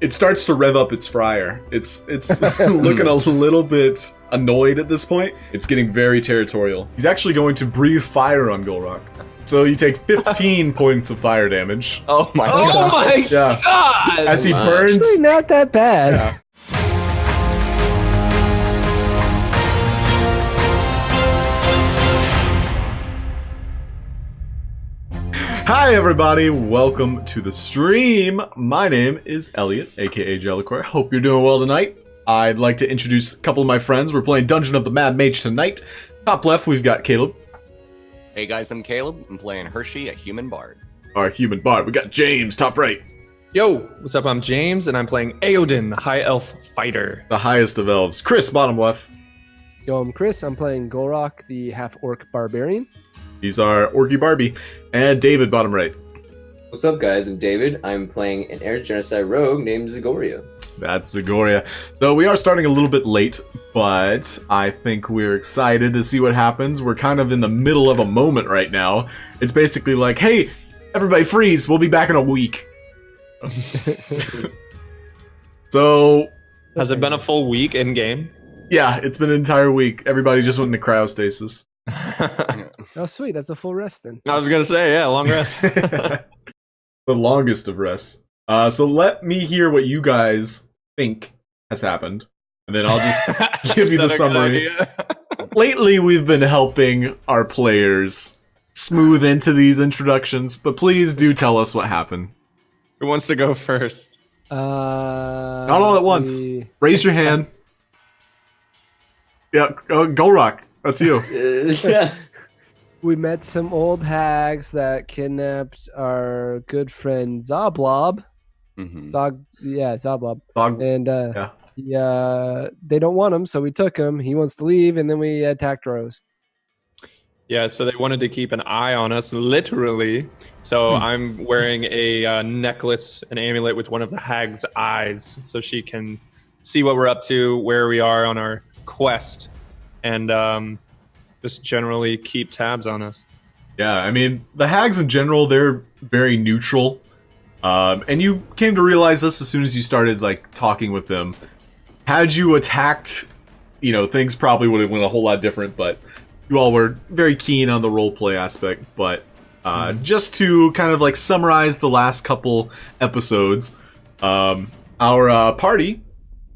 it starts to rev up its fryer. It's looking a little bit annoyed at this point. It's getting very territorial. He's actually going to breathe fire on Gulroc. So you take 15 points of fire damage. Oh my God! As he burns. Actually, not that bad. Yeah. Hi everybody, welcome to the stream. My name is Elliott, aka Jellicoe. Hope you're doing well tonight. I'd like to introduce a couple of my friends. We're playing Dungeon of the Mad Mage tonight. Top left, we've got Caleb. Hey guys, I'm Caleb. I'm playing Hershey, a human bard. Our human bard. We got James, top right. Yo, what's up? I'm James, and I'm playing Aeodin, the High Elf Fighter. The highest of elves. Kris, bottom left. Yo, I'm Kris. I'm playing Gulroc, the half-orc barbarian. He's our Orky Barbie. And David, bottom right. What's up, guys? I'm David. I'm playing an air genocide rogue named Zagoria. That's Zagoria. So we are starting a little bit late, but I think we're excited to see what happens. We're kind of in the middle of a moment right now. It's basically like, hey, everybody freeze. We'll be back in a week. So... Has it been a full week in-game? Yeah, it's been an entire week. Everybody just went into cryostasis. Oh, sweet. That's a full rest then. I was going to say, yeah, long rest. The longest of rests. So let me hear what you guys think has happened, and then I'll just give you the summary. Lately, we've been helping our players smooth into these introductions, but please do tell us what happened. Who wants to go first? Not all at once. Raise your hand. Yeah, Gulroc, that's you. We met some old hags that kidnapped our good friend Zoblob. Mm-hmm. Zoblob. Zog- And they don't want him, so we took him. He wants to leave, and then we attacked Rose. Yeah, so they wanted to keep an eye on us, literally. So I'm wearing a necklace, an amulet with one of the hag's eyes, so she can see what we're up to, where we are on our quest, and just generally keep tabs on us. Yeah, I mean, the hags in general, they're very neutral. And you came to realize this as soon as you started, like, talking with them. Had you attacked, things probably would have went a whole lot different, but you all were very keen on the roleplay aspect. But just to kind of, like, summarize the last couple episodes, our party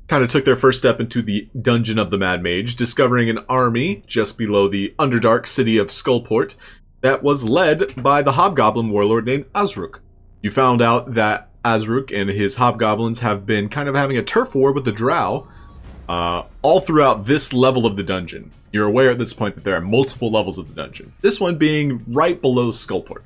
kind of took their first step into the Dungeon of the Mad Mage, discovering an army just below the Underdark city of Skullport that was led by the hobgoblin warlord named Azruk. You found out that Azruk and his hobgoblins have been kind of having a turf war with the Drow all throughout this level of the dungeon. You're aware at this point that there are multiple levels of the dungeon, this one being right below Skullport.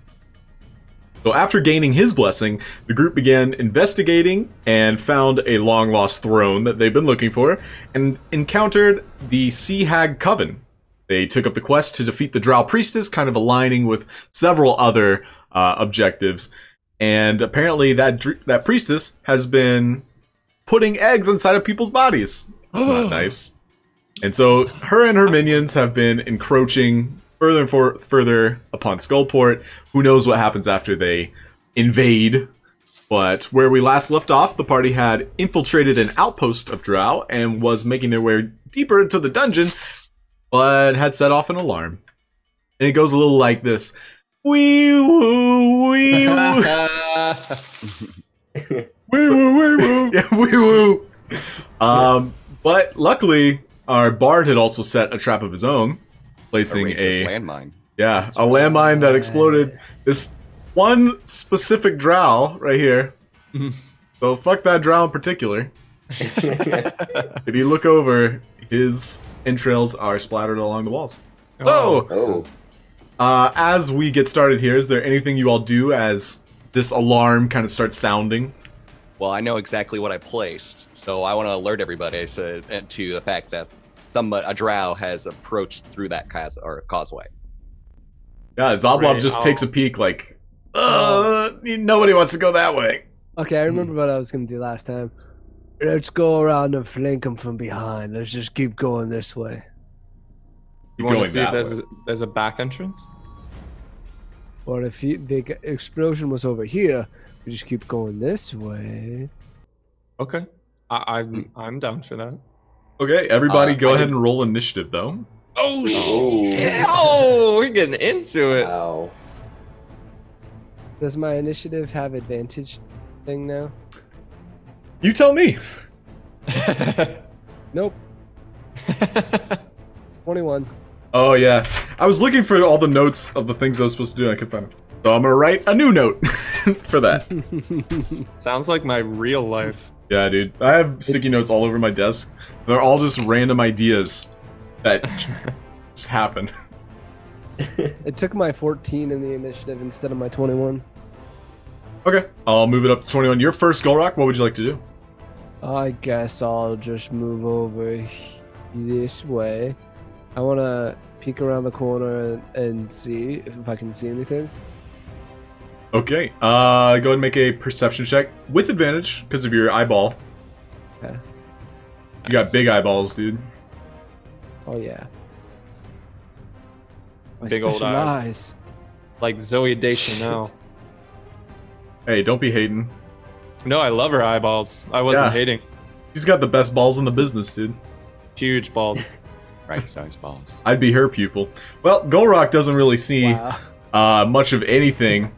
So after gaining his blessing, the group began investigating and found a long-lost throne that they've been looking for, and encountered the Sea Hag Coven. They took up the quest to defeat the Drow priestess, kind of aligning with several other objectives. And apparently that priestess has been putting eggs inside of people's bodies. It's not nice. And so her and her minions have been encroaching further and further upon Skullport. Who knows what happens after they invade. But where we last left off, the party had infiltrated an outpost of Drow and was making their way deeper into the dungeon, but had set off an alarm. And it goes a little like this. Wee woo, wee woo. Wee woo, wee woo. Yeah, wee woo. But luckily, our bard had also set a trap of his own, placing a landmine. Yeah, a landmine that exploded this one specific drow right here. So fuck that drow in particular. If you look over, his entrails are splattered along the walls. Oh. As we get started here, is there anything you all do as this alarm kind of starts sounding? Well, I know exactly what I placed, so I want to alert everybody to the fact that a drow has approached through that causeway. Yeah, Zoblob just takes a peek like, nobody wants to go that way. Okay, I remember what I was going to do last time. Let's go around and flank them from behind. Let's just keep going this way. You want to see if there's a back entrance? Or if the explosion was over here, we just keep going this way. Okay. I'm down for that. Okay, everybody go I ahead did- and roll initiative, though. Oh, shit. Oh, we're getting into it. Wow. Does my initiative have advantage thing now? You tell me. Nope. 21. Oh, yeah. I was looking for all the notes of the things I was supposed to do, and I couldn't find them. So I'm going to write a new note for that. Sounds like my real life. Yeah, dude. I have sticky notes all over my desk. They're all just random ideas that just happen. It took my 14 in the initiative instead of my 21. Okay, I'll move it up to 21. Your first Gulroc, what would you like to do? I guess I'll just move over this way. I want to peek around the corner and see if I can see anything. Okay, go ahead and make a perception check with advantage because of your eyeball. Okay. You got big eyeballs, dude. Oh, yeah. My Big old special eyes. Like Zoe Deschanel. Hey, don't be hating. No, I love her eyeballs. I wasn't Yeah. hating. She's got the best balls in the business, dude. Huge balls. Right size balls. I'd be her pupil. Well, Gulroc doesn't really see Wow. much of anything.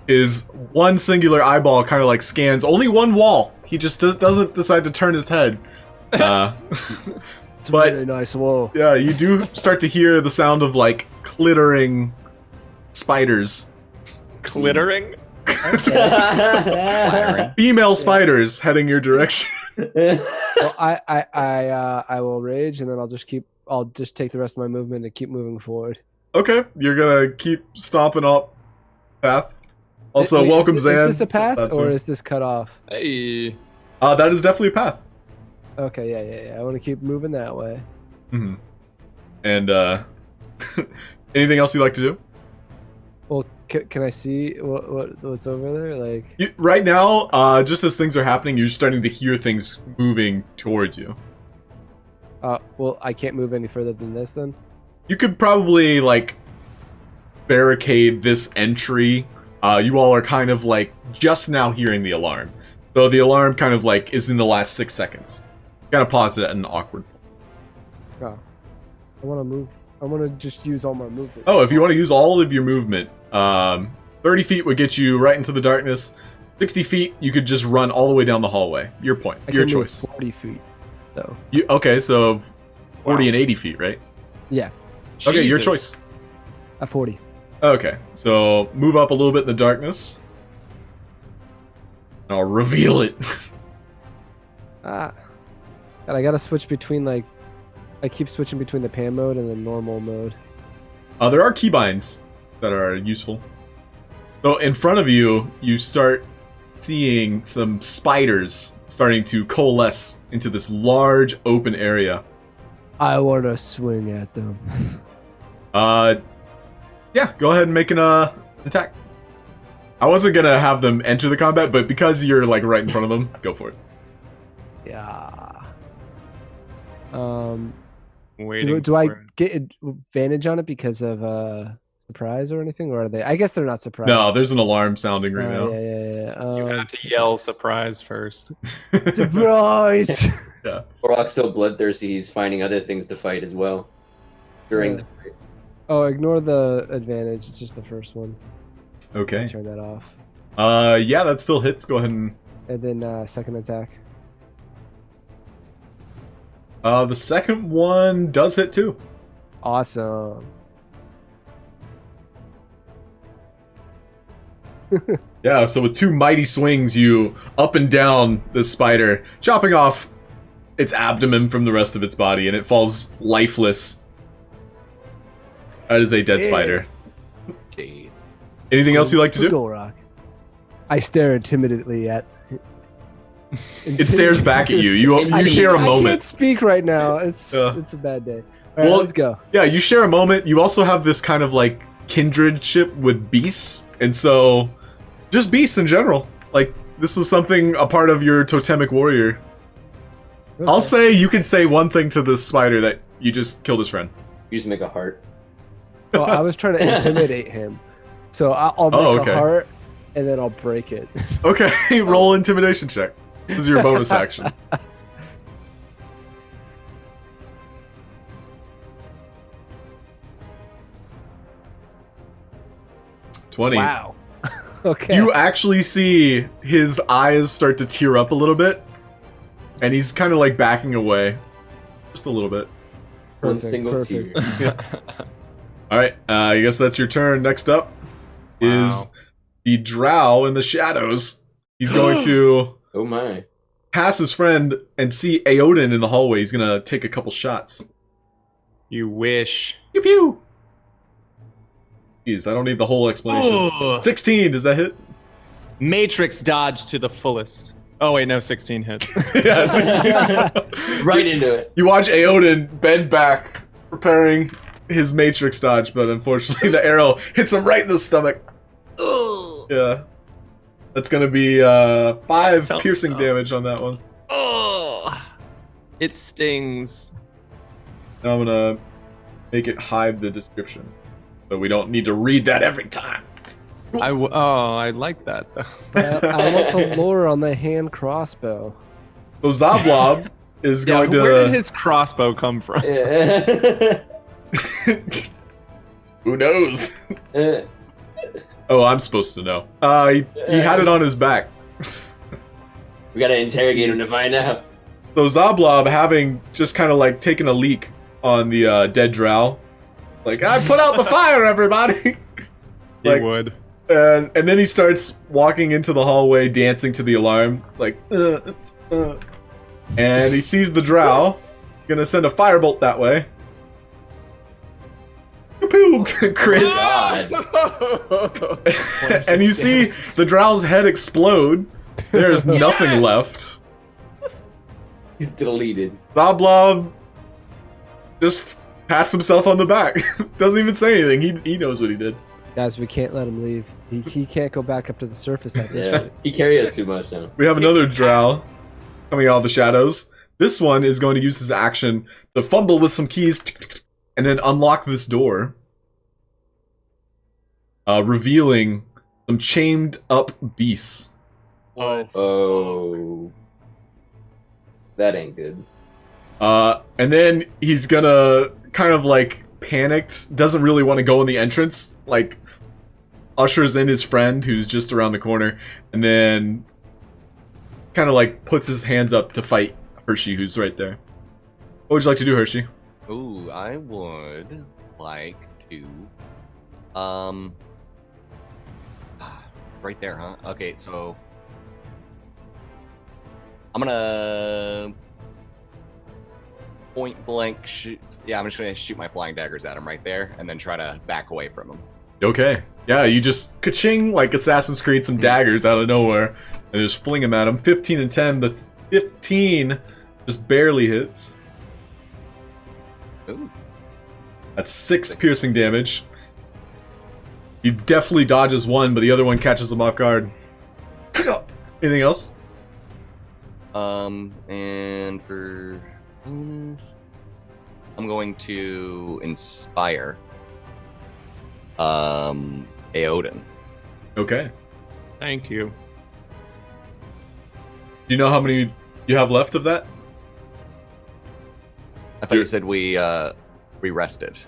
His one singular eyeball kind of like scans only one wall. He just doesn't decide to turn his head. It's a but- really nice wall. Yeah, you do start to hear the sound of like clittering spiders. Clittering? Flattering. Female spiders heading your direction. Well, I will rage and then I'll just take the rest of my movement and keep moving forward. Okay, you're gonna keep stomping up path. Also, Wait, welcome, Is Zan. this a path That's or it. is this cut off? Hey. That is definitely a path. Okay, yeah. I want to keep moving that way. Hmm. And anything else you'd like to do? Well, can I see what's over there? Like, Right now, just as things are happening, you're starting to hear things moving towards you. well, I can't move any further than this then. You could probably like barricade this entry. You all are kind of like just now hearing the alarm. So the alarm kind of like is in the last 6 seconds. Kind of pause it at an awkward. Oh, I want to move. I want to just use all my movement. Oh, if you want to use all of your movement, 30 feet would get you right into the darkness. 60 feet, you could just run all the way down the hallway. Your point. I Your can move choice. 40 feet, though. Okay, so 40 and 80 feet, right? Yeah, Okay, your Jesus. choice. at 40. Okay, so move up a little bit in the darkness. I'll reveal it. And I gotta switch between like, I keep switching between the pan mode and the normal mode. There are keybinds that are useful. So in front of you, you start seeing some spiders starting to coalesce into this large open area. I want to swing at them. Yeah, go ahead and make an attack. I wasn't gonna have them enter the combat, but because you're like right in front of them, go for it. Yeah. Waiting Do I for it. get advantage on it because of surprise or anything, or are they? I guess they're not surprised. No, there's an alarm sounding right now. Yeah. You have to yell surprise first. Surprise! Gulroc's so bloodthirsty, he's finding other things to fight as well. During the fight. Oh, ignore the advantage. It's just the first one. Okay. Turn that off. Yeah, that still hits. Go ahead and And then second attack. the second one does hit too. Awesome. Yeah, so with two mighty swings, you up and down this spider, chopping off its abdomen from the rest of its body, and it falls lifeless. That is a dead Yeah. spider. Okay. Anything else you like to do? Gulroc. I stare intimidately at. It stares back at you. You share a I moment. can't speak right now. It's Yeah. it's a bad day. All right, Well, let's go. Yeah, you share a moment. You also have this kind of like kindredship with beasts, and so just beasts in general. Like this was something a part of your totemic warrior. I'll Okay. say you can say one thing to this spider that you just killed his friend. You just make a heart. Well, I was trying to intimidate him, so I'll make Oh, okay. a heart, and then I'll break it. Okay, roll intimidation check. This is your bonus action. $20. Wow. Okay. You actually see his eyes start to tear up a little bit, and he's kind of like backing away, just a little bit. One Perfect, single perfect. tear. All right, I guess that's your turn. Next up is Wow. the Drow in the shadows. He's going to Oh my. pass his friend and see Aeodin in the hallway. He's gonna take a couple shots. You wish. Pew pew. Jeez, I don't need the whole explanation. Oh. 16, does that hit? Matrix dodge to the fullest. Oh wait, no, 16 hits. Yeah, 16. Right into it. You watch Aeodin bend back, preparing his Matrix dodge, but unfortunately the arrow hits him right in the stomach. Yeah. That's gonna be 5 Sounds piercing tough. damage on that one. Oh, it stings. Now I'm gonna make it hide the description, so we don't need to read that every time. I like that though. I want the lore on the hand crossbow. So Zablob is Yeah, going to. where did his crossbow come from? Yeah. Who knows? Oh, I'm supposed to know. He had it on his back. We gotta interrogate him to find out. So Zablob, having just kind of like taken a leak on the dead Drow, like, I put out the fire, everybody! Like, would. and then he starts walking into the hallway, dancing to the alarm, like, and he sees the Drow, gonna send a firebolt that way. Poo! Crits! God. And you see the Drow's head explode. There's nothing left. He's deleted. Zablob just pats himself on the back. Doesn't even say anything. He knows what he did. Guys, we can't let him leave. He can't go back up to the surface at this Yeah. point. He carries us too much now. We have another Drow coming out of the shadows. This one is going to use his action to fumble with some keys and then unlock this door, revealing some chained up beasts. Oh. That ain't good. And then he's gonna kind of like panicked, doesn't really want to go in the entrance, like ushers in his friend who's just around the corner, and then kind of like puts his hands up to fight Hershey, who's right there. What would you like to do, Hershey? Ooh, I would like to. Right there, huh? Okay, so I'm gonna point blank shoot. Yeah, I'm just gonna shoot my flying daggers at him right there, and then try to back away from him. Okay. Yeah, you just ka-ching like Assassin's Creed some daggers out of nowhere and just fling them at him. 15 and 10, but 15 just barely hits. Ooh. That's 6 piercing damage. He definitely dodges one, but the other one catches him off guard. Anything else? And for bonus, I'm going to inspire Aeodin. Okay. Thank you. Do you know how many you have left of that? I thought you said we rested.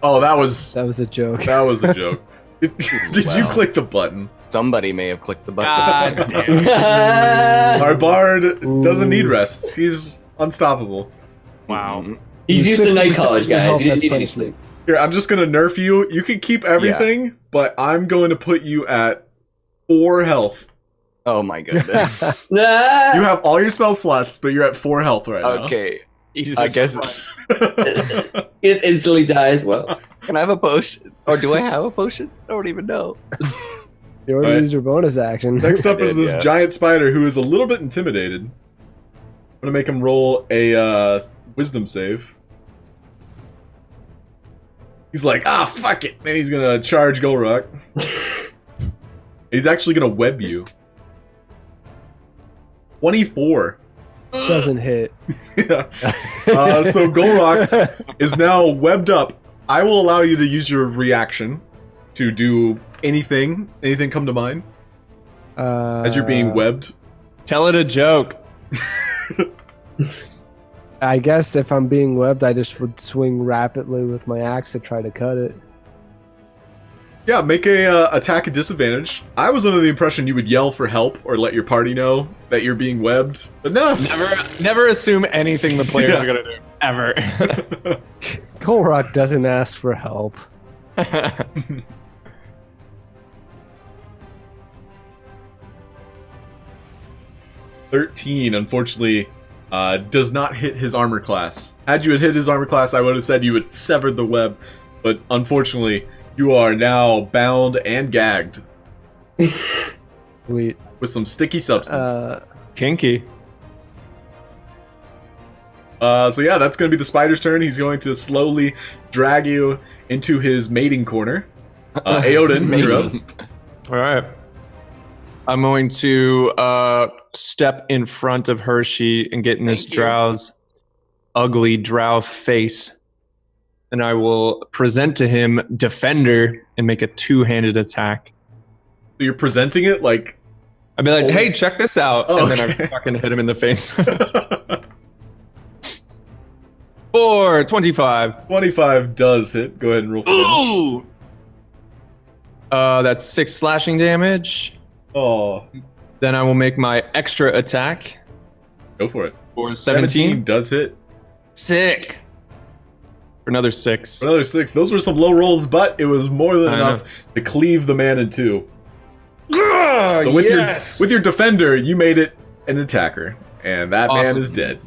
Oh, that was That was a joke. that was a joke. Did you Wow. click the button? Somebody may have clicked the button. God damn. Our bard doesn't need rest. He's unstoppable. Wow. Mhm. He's used to night 50% college, guys. He health doesn't need any as sleep. Here, I'm just gonna nerf you. You can keep everything, but I'm going to put you at 4 health. Oh my goodness. You have all your spell slots, but you're at 4 health right now. Okay. Jesus I guess. Christ. He just instantly dies. Well, Can I have a potion? Or do I have a potion? I don't even know. You already Alright. used your bonus action. Next up is did, this yeah. giant spider who is a little bit intimidated. I'm gonna make him roll a wisdom save. He's like, fuck it. And he's gonna charge Gulroc. He's actually gonna web you. 24. Doesn't hit. Yeah. So Gulroc is now webbed up. I will allow you to use your reaction to do anything come to mind as you're being webbed. Tell it a joke. I guess if I'm being webbed, I just would swing rapidly with my axe to try to cut it. Yeah, make a attack at disadvantage. I was under the impression you would yell for help or let your party know that you're being webbed, but no. Never assume anything the players are gonna do ever. Gulroc doesn't ask for help. 13, unfortunately, does not hit his armor class. Had you had hit his armor class, I would have said you had severed the web, but unfortunately, you are now bound and gagged. Sweet. With some sticky substance. Kinky. So yeah, that's going to be the spider's turn. He's going to slowly drag you into his mating corner. Aeodin, you're up. All right. I'm going to step in front of Hershey and get in this drow's ugly drow face. And I will present to him Defender and make a two-handed attack. So you're presenting it like... I'd be like, hey, check this out. Oh, and then I fucking hit him in the face. 25. 25 does hit. Go ahead and roll for damage. Ooh! That's 6 slashing damage. Oh. Then I will make my extra attack. Go for it. For 17. Does hit. Sick. For another 6. For another 6. Those were some low rolls, but it was more than enough to cleave the man in two. So with your defender, you made it an attacker, and that man is dead.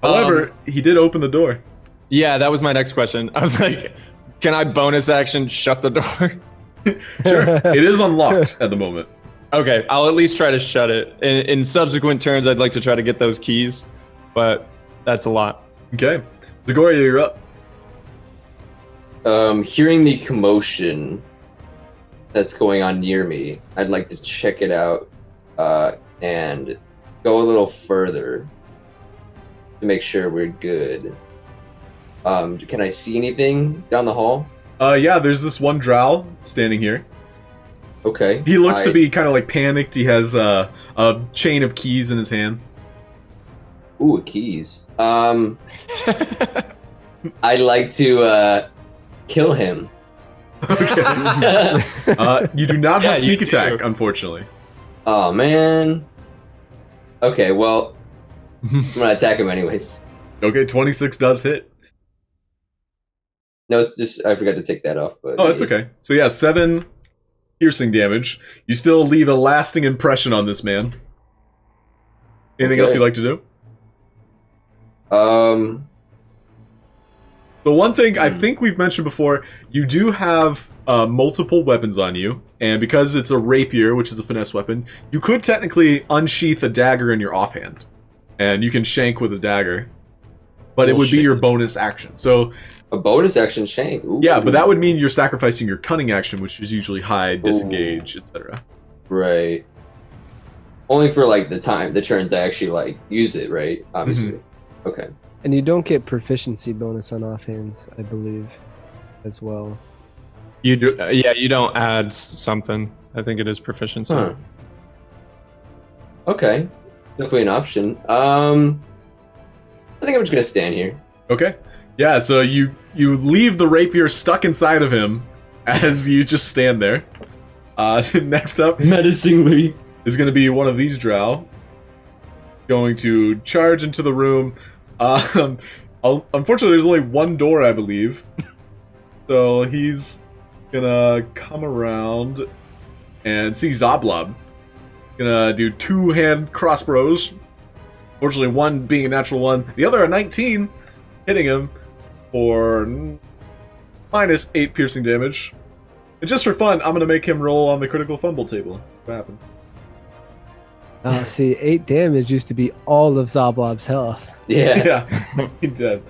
However, he did open the door. Yeah, that was my next question. I was like, can I bonus action shut the door? Sure. It is unlocked at the moment. Okay, I'll at least try to shut it. In subsequent turns, I'd like to try to get those keys, but that's a lot. Okay. Zagoria, you're up. Hearing the commotion that's going on near me, I'd like to check it out and go a little further to make sure we're good. Can I see anything down the hall? Yeah, there's this one drow standing here. Okay. He looks to be kind of like panicked. He has a chain of keys in his hand. Ooh, keys. I'd like to kill him. Okay. You do not have sneak attack, unfortunately. Oh, man. Okay, well, I'm gonna attack him anyways. Okay, 26 does hit. No, it's just, I forgot to take that off. But oh, that's okay. So yeah, 7 piercing damage. You still leave a lasting impression on this man. Anything else you'd like to do? The one thing I think we've mentioned before, you do have multiple weapons on you, and because it's a rapier, which is a finesse weapon, you could technically unsheath a dagger in your offhand, and you can shank with a dagger, but it would be your bonus action. So a bonus action shank. Ooh. Yeah, but that would mean you're sacrificing your cunning action, which is usually hide, disengage, etc. Right. Only for like the turns I actually like use it, right? Obviously. Mm-hmm. Okay. And you don't get proficiency bonus on offhands, I believe, as well. You do, yeah. You don't add something. I think it is proficiency. Huh. Okay, definitely an option. I think I'm just gonna stand here. Okay. Yeah. So you leave the rapier stuck inside of him as you just stand there. Next up, menacingly, is going to be one of these drow. Going to charge into the room. Unfortunately, there's only one door, I believe. So he's gonna come around and see Zoblob. Gonna do 2-hand crossbows. Fortunately, one being a natural one, the other a 19, hitting him for minus 8 piercing damage. And just for fun, I'm gonna make him roll on the critical fumble table. What happens? See, 8 damage used to be all of Zoblob's health. Yeah. Yeah, he did.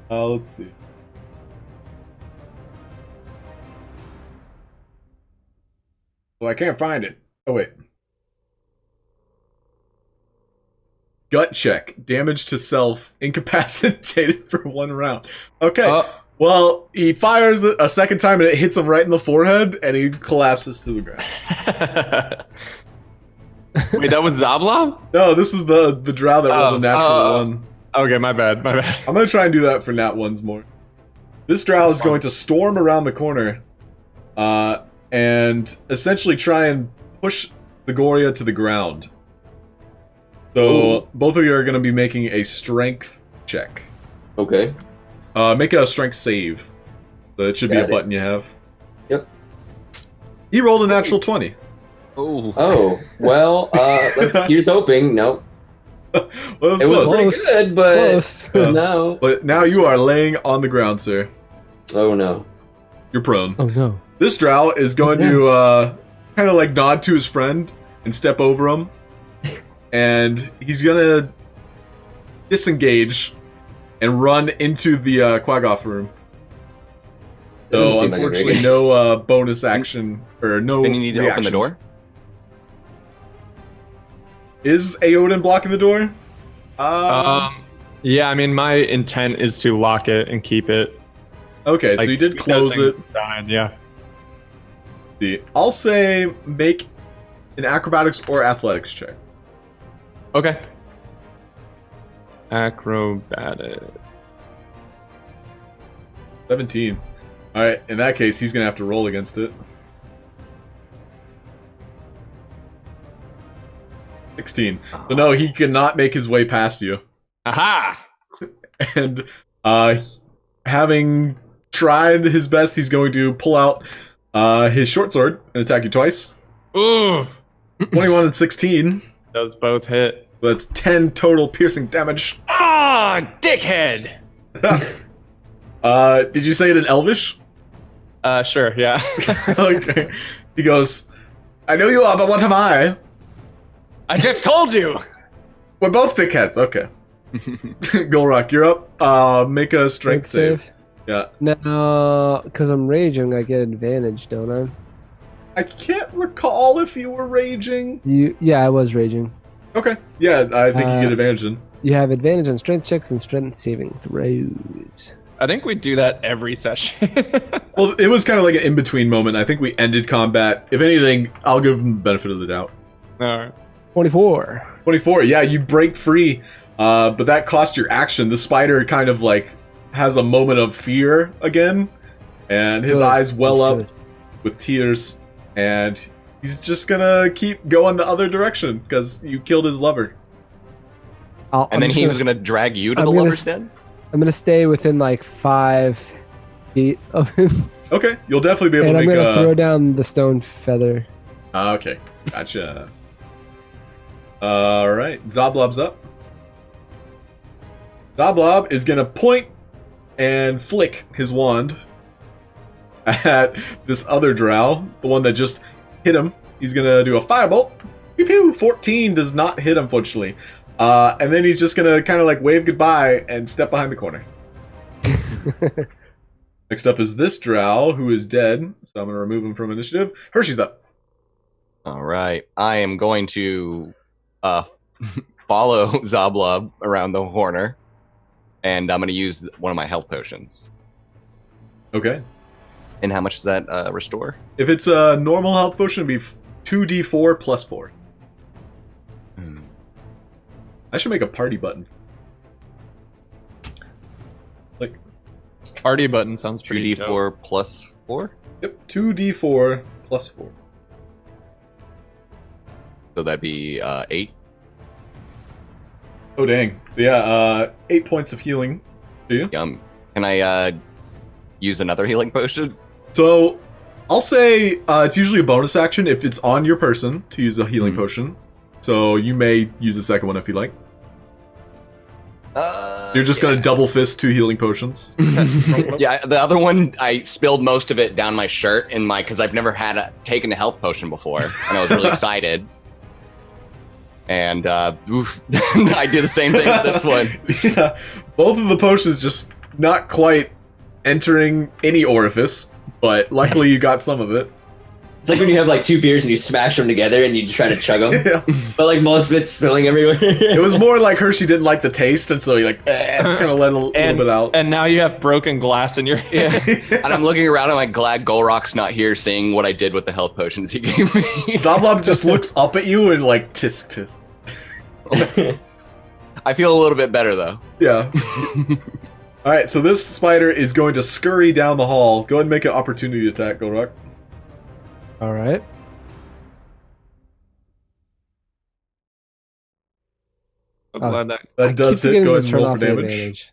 Let's see. Well, I can't find it. Oh, wait. Gut check. Damage to self. Incapacitated for 1 round. Okay. Well, he fires it a second time and it hits him right in the forehead and he collapses to the ground. Wait, that was Zablob? No, this is the drow that rolled a natural one. Okay, my bad. I'm gonna try and do that for nat ones more. This drow is going to storm around the corner, and essentially try and push Zagoria to the ground. So both of you are going to be making a strength check. Okay. Make a strength save. So it should be a button you have. Yep. He rolled a natural 20. Oh, well, here's hoping. Nope. Well, It was close. pretty good, but Close. no. But now you are laying on the ground, sir. Oh no. You're prone. Oh no. This drow is going to kind of like nod to his friend and step over him. And he's going to disengage and run into the Quaggoth room. Doesn't So seem like a unfortunately, very- no bonus action or no. Then you need to open the reactions. door. Is Aeodin blocking the door? Yeah, I mean, my intent is to lock it and keep it. Okay, so Like, you did because close things it. died, yeah. See, I'll say make an acrobatics or athletics check. Okay. Acrobatic. 17. All right, in that case, he's gonna have to roll against it. 16. So no, he cannot make his way past you. Aha! And having tried his best, he's going to pull out his short sword and attack you twice. Ooh! 21 and 16. Those both hit. That's 10 total piercing damage. Ah, dickhead! Did you say it in Elvish? Sure, yeah. Okay. He goes, I know you are, but what am I? I just told you! We're both dickheads. Okay. Gulroc, you're up. Make a strength save. Yeah. No, because I'm raging, I get advantage, don't I? I can't recall if you were raging. Yeah, I was raging. Okay. Yeah, I think you get advantage then. You have advantage on strength checks and strength saving throws. I think we do that every session. Well, it was kind of like an in-between moment. I think we ended combat. If anything, I'll give him the benefit of the doubt. Alright. 24. 24, yeah, you break free, but that cost your action. The spider kind of like has a moment of fear again, and his Good. eyes well You up should. with tears, and he's just gonna keep going the other direction because you killed his lover. And then he was going to drag you to I'm the gonna lover's s- den? I'm gonna stay within like 5 feet of him, Okay, you'll definitely be able and to I'm make gonna a... throw down the stone feather. Okay, gotcha. Alright, Zoblob's up. Zoblob is gonna point and flick his wand at this other drow, the one that just hit him. He's gonna do a firebolt. Pew pew! 14 does not hit, unfortunately. And then he's just gonna kind of like wave goodbye and step behind the corner. Next up is this drow, who is dead, so I'm gonna remove him from initiative. Hershey's up. All right. I am going to follow Zablob around the corner, and I'm going to use one of my health potions. Okay. And how much does that restore? If it's a normal health potion, it'd be 2d4 plus 4. I should make a party button. Like, Party button sounds pretty 3d4 plus 4? yep, 2d4 plus 4. So that'd be 8. Oh, dang. So yeah, 8 points of healing to you. Can I use another healing potion? So, I'll say it's usually a bonus action if it's on your person to use a healing potion. So you may use a second one if you like. You're just gonna double fist 2 healing potions. Yeah, the other one, I spilled most of it down my shirt in my because I've never taken a health potion before, and I was really excited. And oof, I do the same thing with this one. Yeah, both of the potions just not quite entering any orifice, but luckily you got some of it. It's like when you have like 2 beers and you smash them together and you try to chug them, Yeah. but like most of it's spilling everywhere. It was more like Hershey didn't like the taste, and so he like kind of let a little bit out. And now you have broken glass in your hand. Yeah. And I'm looking around. I'm like, glad Gulroc's not here, seeing what I did with the health potions he gave me. Zoblop just looks up at you and like tisk tisk. I feel a little bit better though. Yeah. All right, so this spider is going to scurry down the hall. Go ahead and make an opportunity attack, Gulroc. All right. I'm glad that. That does keep hit. forgetting Go to ahead and turn roll off for the damage. advantage.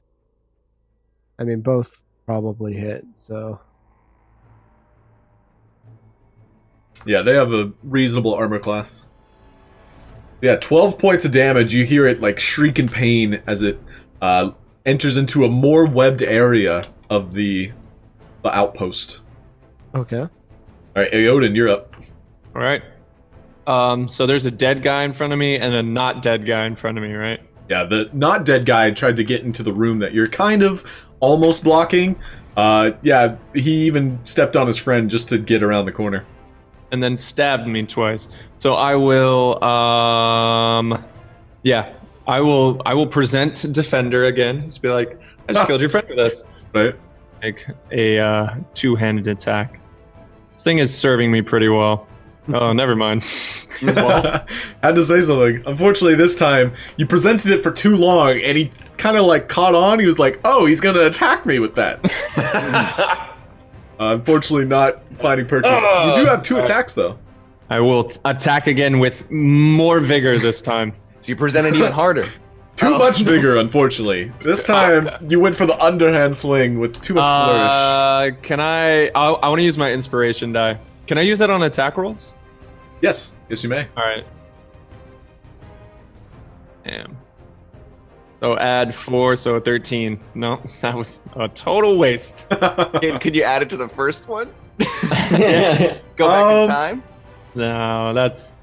I mean, both probably hit, so. Yeah, they have a reasonable armor class. Yeah, 12 points of damage. You hear it like shriek in pain as it enters into a more webbed area of the outpost. Okay. All right, Aeodin, you're up. All right. So there's a dead guy in front of me and a not dead guy in front of me, right? Yeah, the not dead guy tried to get into the room that you're kind of almost blocking. Yeah, he even stepped on his friend just to get around the corner. And then stabbed me twice. So I will, yeah, I will present Defender again. Just be like, I just killed your friend with this. Right? Make a two-handed attack. This thing is serving me pretty well. Oh, never mind. Well, Had to say something. Unfortunately, this time you presented it for too long, and he kind of like caught on. He was like, "Oh, he's gonna attack me with that." Unfortunately, not finding purchase. You do have 2 attacks though. I will attack again with more vigor this time. So you present it even harder. Too much vigor, unfortunately. This time you went for the underhand swing with too much flourish. Can I want to use my inspiration die. Can I use that on attack rolls? Yes, you may. All right. Damn. So add 4, so 13. No, that was a total waste. Could you add it to the first one? Yeah. Go back in time? No, that's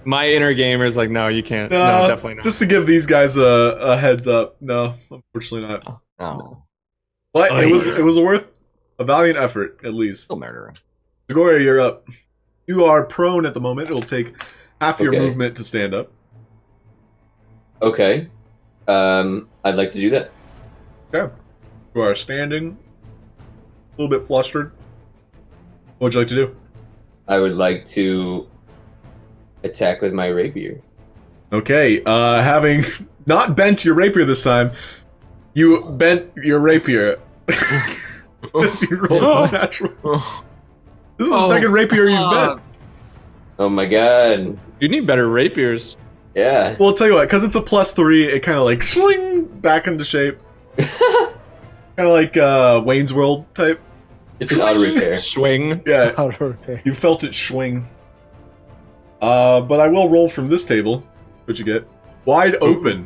my inner gamer is like, no, you can't. No, definitely not. Just to give these guys a heads up. No, unfortunately not. Oh. But Oh, it was yeah. worth a valiant effort, at least. Still murder him. Zagoria, you're up. You are prone at the moment. It'll take half your Okay. movement to stand up. Okay. I'd like to do that. Okay. You are standing, a little bit flustered. What would you like to do? I would like to attack with my rapier. Okay, having not bent your rapier this time, you bent your rapier. As you roll a natural. This is the second rapier you've bent. Oh my god. You need better rapiers. Yeah. Well, I'll tell you what, because it's a +3, it kind of like swing back into shape. Kind of like Wayne's World type. It's an auto repair. Swing. Yeah, Auto repair. you felt it swing. But I will roll from this table. What'd you get? Wide open.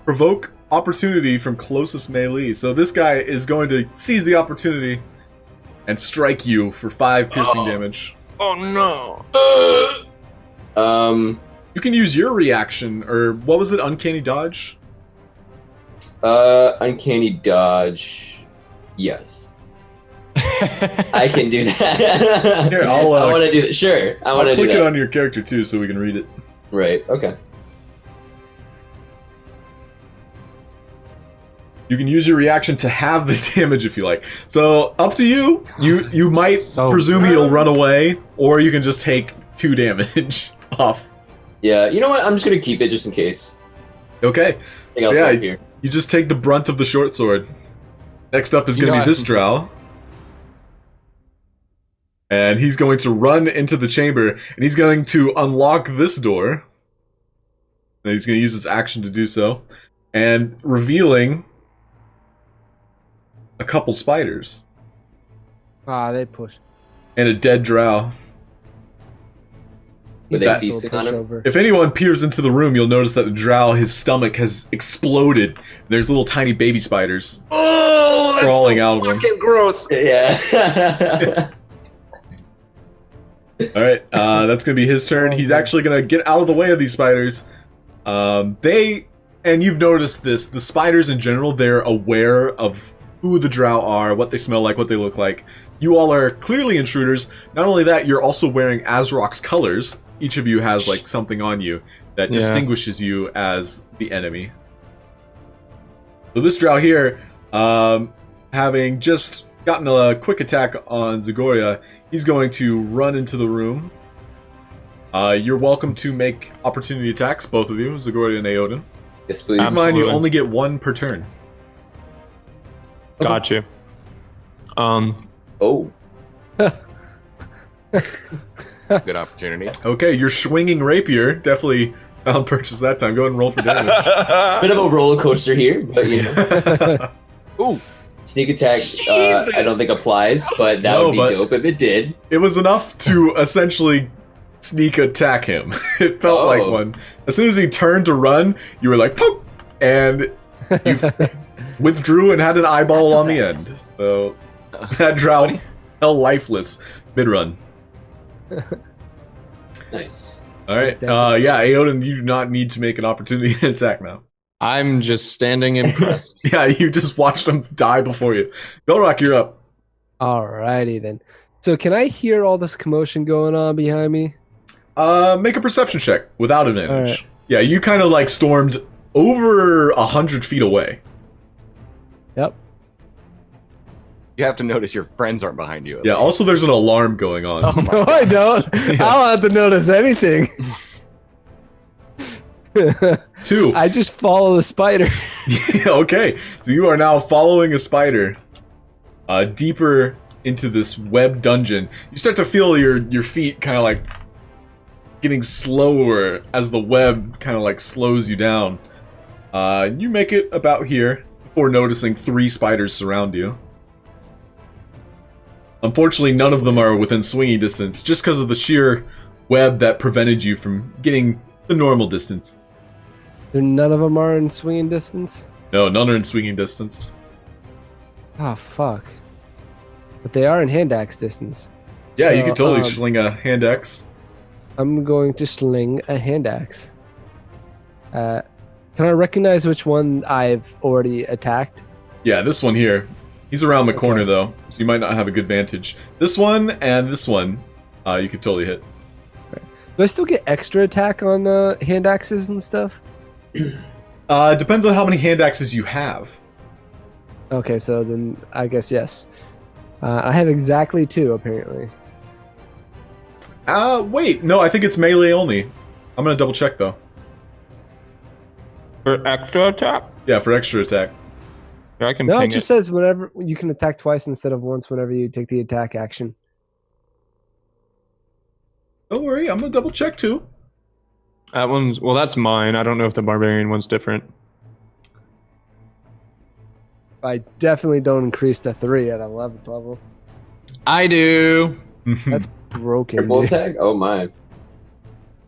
Provoke opportunity from closest melee. So this guy is going to seize the opportunity and strike you for 5 piercing damage. Oh no. You can use your reaction, or what was it? Uncanny dodge? Uncanny dodge. Yes. I can do that. Here, I'll I want to do that. Sure. I want I'll to do click that. it on your character too, so we can read it. Right. Okay. You can use your reaction to have the damage if you like. So up to you. You might So presume he'll run away, or you can just take 2 damage off. Yeah. You know what? I'm just gonna keep it just in case. Okay. Anything else Yeah. right here? You just take the brunt of the short sword. Next up is going to be this Drow. And he's going to run into the chamber, and he's going to unlock this door. And he's going to use his action to do so. And revealing a couple spiders. Ah, they push. And a dead Drow. Were He's they also a feasting on him? pushover. If anyone peers into the room, you'll notice that the Drow, his stomach has exploded. There's little tiny baby spiders Oh, crawling out of them. fucking gross. Yeah. Alright, that's gonna be his turn. He's actually gonna get out of the way of these spiders. And you've noticed this, the spiders in general, they're aware of who the Drow are, what they smell like, what they look like. You all are clearly intruders. Not only that, you're also wearing Azrok's colors. Each of you has like something on you that distinguishes you as the enemy. So this Drow here, having just gotten a quick attack on Zagoria, he's going to run into the room. You're welcome to make opportunity attacks, both of you, Zagoria and Aeodin. Yes, please. Keep in mind, you only get one per turn. Got you. Oh. Good opportunity. Okay, your swinging rapier definitely found purchase that time. Go ahead and roll for damage. Bit of a roller coaster here, but you know. Ooh. Sneak attack, I don't think applies, but that would be dope if it did. It was enough to essentially sneak attack him. It felt like one. As soon as he turned to run, you were like, poop! And you withdrew and had an eyeball on the end. So that Drow fell lifeless mid-run. Nice. Alright, yeah, Aeodin, you do not need to make an opportunity attack now. I'm just standing impressed. Yeah, you just watched him die before you. Gulroc, you're up. Alrighty then. So can I hear all this commotion going on behind me? Make a perception check without advantage. Alright. Yeah, you kind of like stormed over 100 feet away. Yep. You have to notice your friends aren't behind you. Yeah, also there's an alarm going on. Oh my No, I don't. I don't have to notice anything. 2. I just follow the spider. Okay, so you are now following a spider deeper into this web dungeon. You start to feel your feet kind of like getting slower as the web kind of like slows you down. You make it about here before noticing 3 spiders surround you. Unfortunately, none of them are within swinging distance, just because of the sheer web that prevented you from getting the normal distance. None of them are in swinging distance? No, none are in swinging distance. Oh, fuck. But they are in hand axe distance. Yeah, So, you could totally sling a hand axe. I'm going to sling a hand axe. Can I recognize which one I've already attacked? Yeah, this one here. He's around the corner, though, so you might not have a good vantage. This one and this one, you could totally hit. Do I still get extra attack on hand axes and stuff? Depends on how many hand axes you have. Okay, so then I guess yes. I have exactly 2, apparently. Wait, no, I think it's melee only. I'm gonna double check, though. For extra attack? Yeah, for extra attack. Yeah, I can No, ping it just says whenever you can attack twice instead of once whenever you take the attack action. Don't worry, I'm gonna double check, too. That one's, well, that's mine. I don't know if the barbarian one's different. I definitely don't increase to 3 at 11th level. I do. That's broken. Triple Dude. attack? Oh my.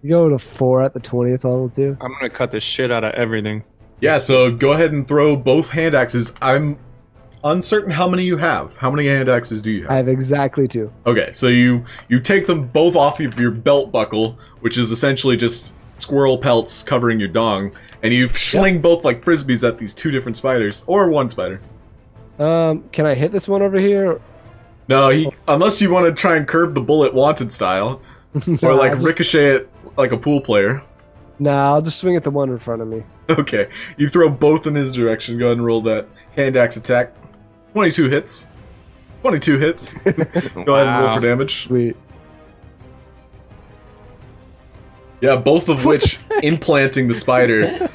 You go to 4 at the 20th level too? I'm gonna cut the shit out of everything. Yeah, so go ahead and throw both hand axes. I'm uncertain how many you have. How many hand axes do you have? I have exactly 2. Okay, so you take them both off of your belt buckle, which is essentially just squirrel pelts covering your dong, and you sling both like frisbees at these 2 different spiders, or 1 spider. Can I hit this one over here? No, unless you want to try and curve the bullet wanted style, or like ricochet it like a pool player. Nah, I'll just swing at the one in front of me. Okay, you throw both in his direction. Go ahead and roll that hand axe attack. 22 hits. 22 hits. Go ahead and roll for damage. Sweet. Yeah, both of which implanting the spider,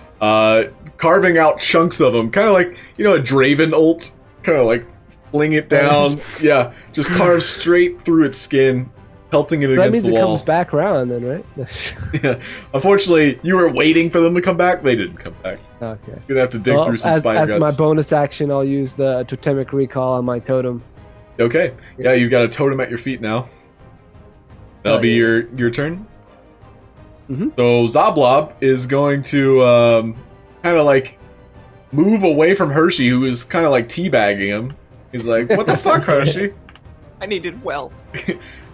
carving out chunks of them, kind of like, you know, a Draven ult, kind of like fling it down. Yeah, just carve straight through its skin, pelting it That against means the it wall. comes back around then, right? Yeah, unfortunately, you were waiting for them to come back. They didn't come back. Okay. You're gonna have to dig through some as spider my guts. bonus action, I'll use the totemic recall on my totem. Okay. Yeah, you've got a totem at your feet now. That'll be your turn. Mhm. So Zablob is going to kind of like move away from Hershey, who is kind of like teabagging him. He's like, "What the fuck, Hershey?" I needed well.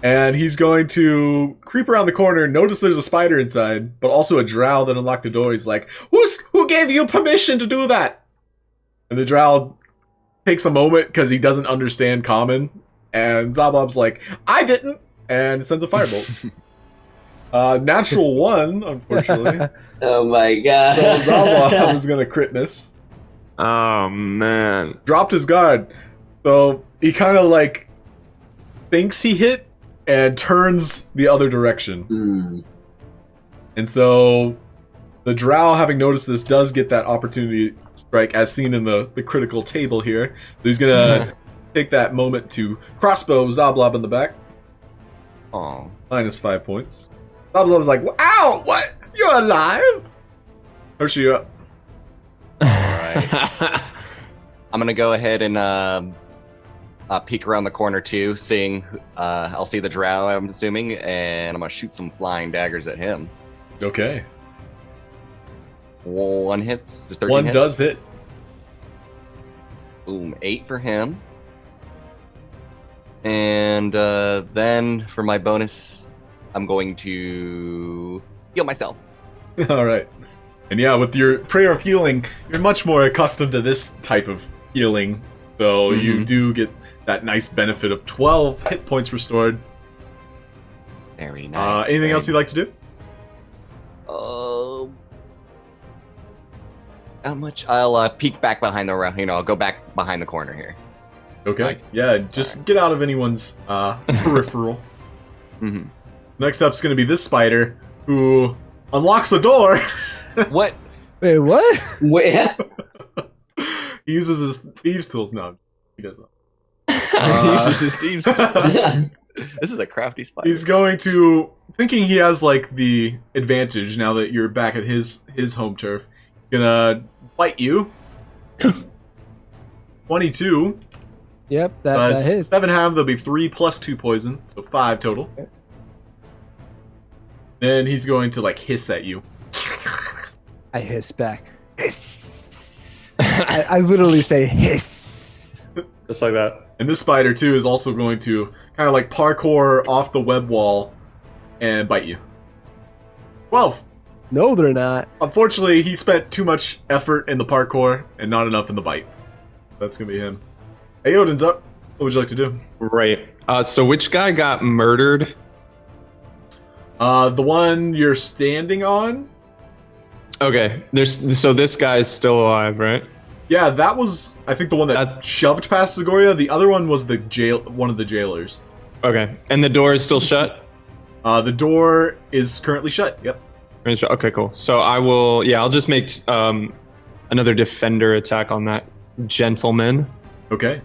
And he's going to creep around the corner, notice there's a spider inside, but also a drow that unlocked the door. He's like, who gave you permission to do that? And the drow takes a moment because he doesn't understand common, and Zabob's like, I didn't, and sends a firebolt. Natural 1, unfortunately. Oh my god. So Zabob is gonna crit miss. Oh man. Dropped his guard. So he kind of like thinks he hit and turns the other direction. Hmm. And so the Drow, having noticed this, does get that opportunity strike as seen in the critical table here. So he's gonna take that moment to crossbow Zablob in the back. Oh. -5 points. Zablob's like, ow, what? You're alive? Hershey, you're up. Alright. I'm gonna go ahead and peek around the corner too, seeing I'll see the Drow, I'm assuming, and I'm gonna shoot some flying daggers at him. Okay. 1 hits, just 13 1 hits. does hit. Boom, 8 for him. And then for my bonus, I'm going to heal myself. Alright. And yeah, with your prayer of healing, you're much more accustomed to this type of healing. So you do get that nice benefit of 12 hit points restored. Very nice. Anything else you'd like to do? How much? I'll peek back behind the, I'll go back behind the corner here. Okay. Right. Yeah, just get out of anyone's peripheral. Mm-hmm. Next up's going to be this spider, who unlocks the door. What? Wait, what? Wait, He uses his thieves' tools. No, he doesn't. He uses his thieves. This is a crafty spider. He's going to, thinking he has like the advantage now that you're back at his home turf. Gonna bite you. 22. Yep, that hits. 7 half, there'll be 3 plus 2 poison, so 5 total. Okay. Then he's going to like hiss at you. I hiss back. Hiss. I literally say hiss. Just like that. And this spider too is also going to kind of like parkour off the web wall and bite you. 12. No, they're not. Unfortunately, he spent too much effort in the parkour and not enough in the bite. That's gonna be him. Aeodin's up. What would you like to do? Right. So which guy got murdered? The one you're standing on? Okay. So this guy's still alive, right? Yeah, that was, I think, the one that shoved past Zagoria. The other one was one of the jailers. Okay. And the door is still shut? The door is currently shut. Yep. Okay, cool. So I'll just make another defender attack on that gentleman. Okay.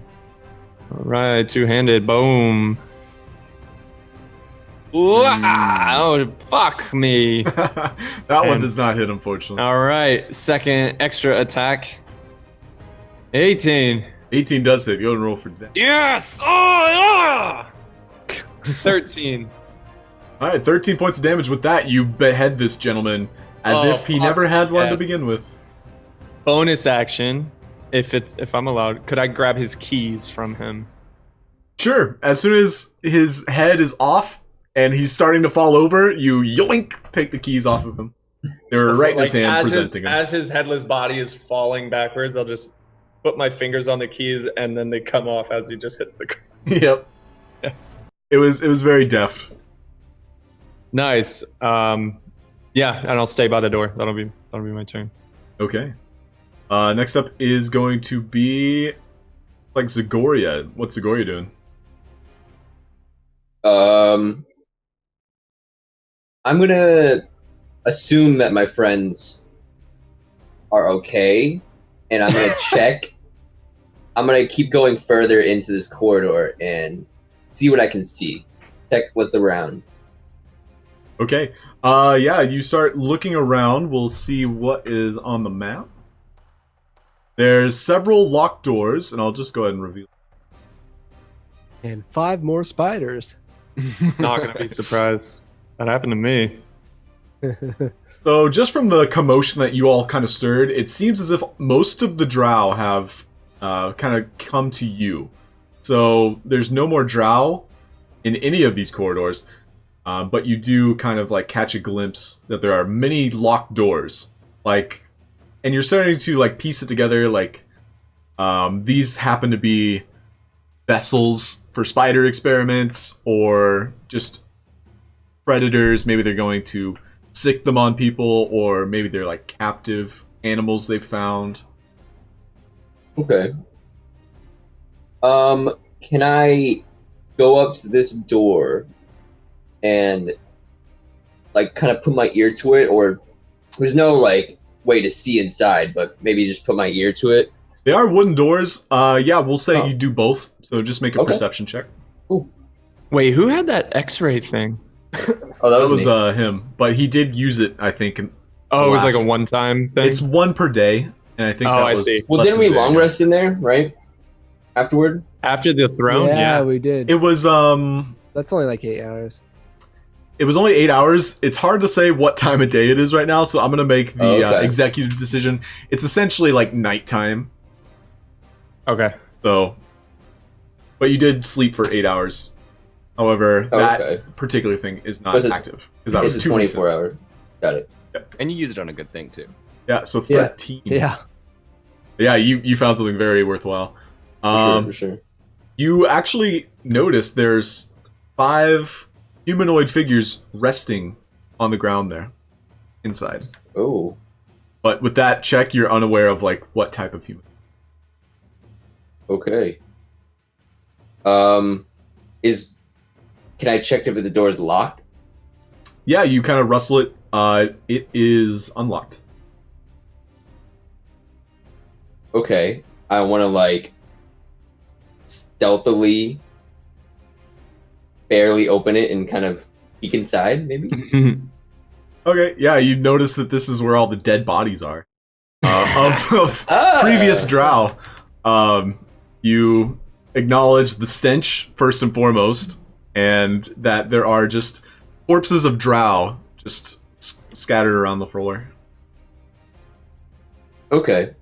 All right, two-handed, boom. Oh, fuck me. That one does not hit, unfortunately. All right, second extra attack. 18. 18 does hit. Go and roll for damage. Yes! Oh, yeah! 13. All right, 13 points of damage. With that, you behead this gentleman as if he never had one to begin with. Bonus action, if I'm allowed, could I grab his keys from him? Sure. As soon as his head is off and he's starting to fall over, you yoink, take the keys off of him. They were right in his hand, presenting him. As his headless body is falling backwards, I'll just put my fingers on the keys and then they come off as he just hits the ground. Yep. Yeah. It was very deft. Nice. Yeah, and I'll stay by the door. That'll be my turn. Okay. Next up is going to be like Zagoria. What's Zagoria doing? I'm gonna assume that my friends are okay, and I'm gonna check. I'm gonna keep going further into this corridor and see what I can see. Check what's around. Okay. Yeah, you start looking around. We'll see what is on the map. There's several locked doors, and I'll just go ahead and reveal. And 5 more spiders. Not gonna be surprised. That happened to me. So, just from the commotion that you all kind of stirred, it seems as if most of the Drow have kind of come to you. So, there's no more Drow in any of these corridors, but you do kind of like catch a glimpse that there are many locked doors. And you're starting to like piece it together, like These happen to be vessels for spider experiments or just predators. Maybe they're going to sick them on people, or maybe they're like captive animals they've found. Okay. Can I go up to this door and like kind of put my ear to it, or there's no like way to see inside, but maybe just put my ear to it? They are wooden doors. Yeah, we'll say Oh. you do both. So just make a Okay. perception check. Wait, who had that X-ray thing? Oh, That that was me. him, but he did use it, I think. Oh, it was like Last- a one-time thing. It's one per day, and I think Oh, that I was see. Well, less didn't than we a day long ago. rest in there, right? Afterward? After the throne. yeah, Yeah. we did. It was That's only like 8 hours. It was only 8 hours. It's hard to say what time of day it is right now, so I'm gonna make the Okay. executive decision. It's essentially like nighttime. Okay. So, but you did sleep for 8 hours. However, Okay. that particular thing is not Was it- active because that It's was a 2 24 recent. hour. Got it. And you use it on a good thing too. Yeah, so Yeah. 13. Yeah. Yeah, you found something very worthwhile. For sure. You actually notice there's 5 humanoid figures resting on the ground there, inside. Oh. But with that check, you're unaware of like what type of human. Okay. Can I check if the door is locked? Yeah, you kind of rustle it. It is unlocked. Okay. I want to like stealthily, barely open it and kind of peek inside, maybe. Okay, yeah, you notice that this is where all the dead bodies are of Ah! previous Drow. You acknowledge the stench first and foremost, and that there are just corpses of Drow just scattered around the floor. Okay.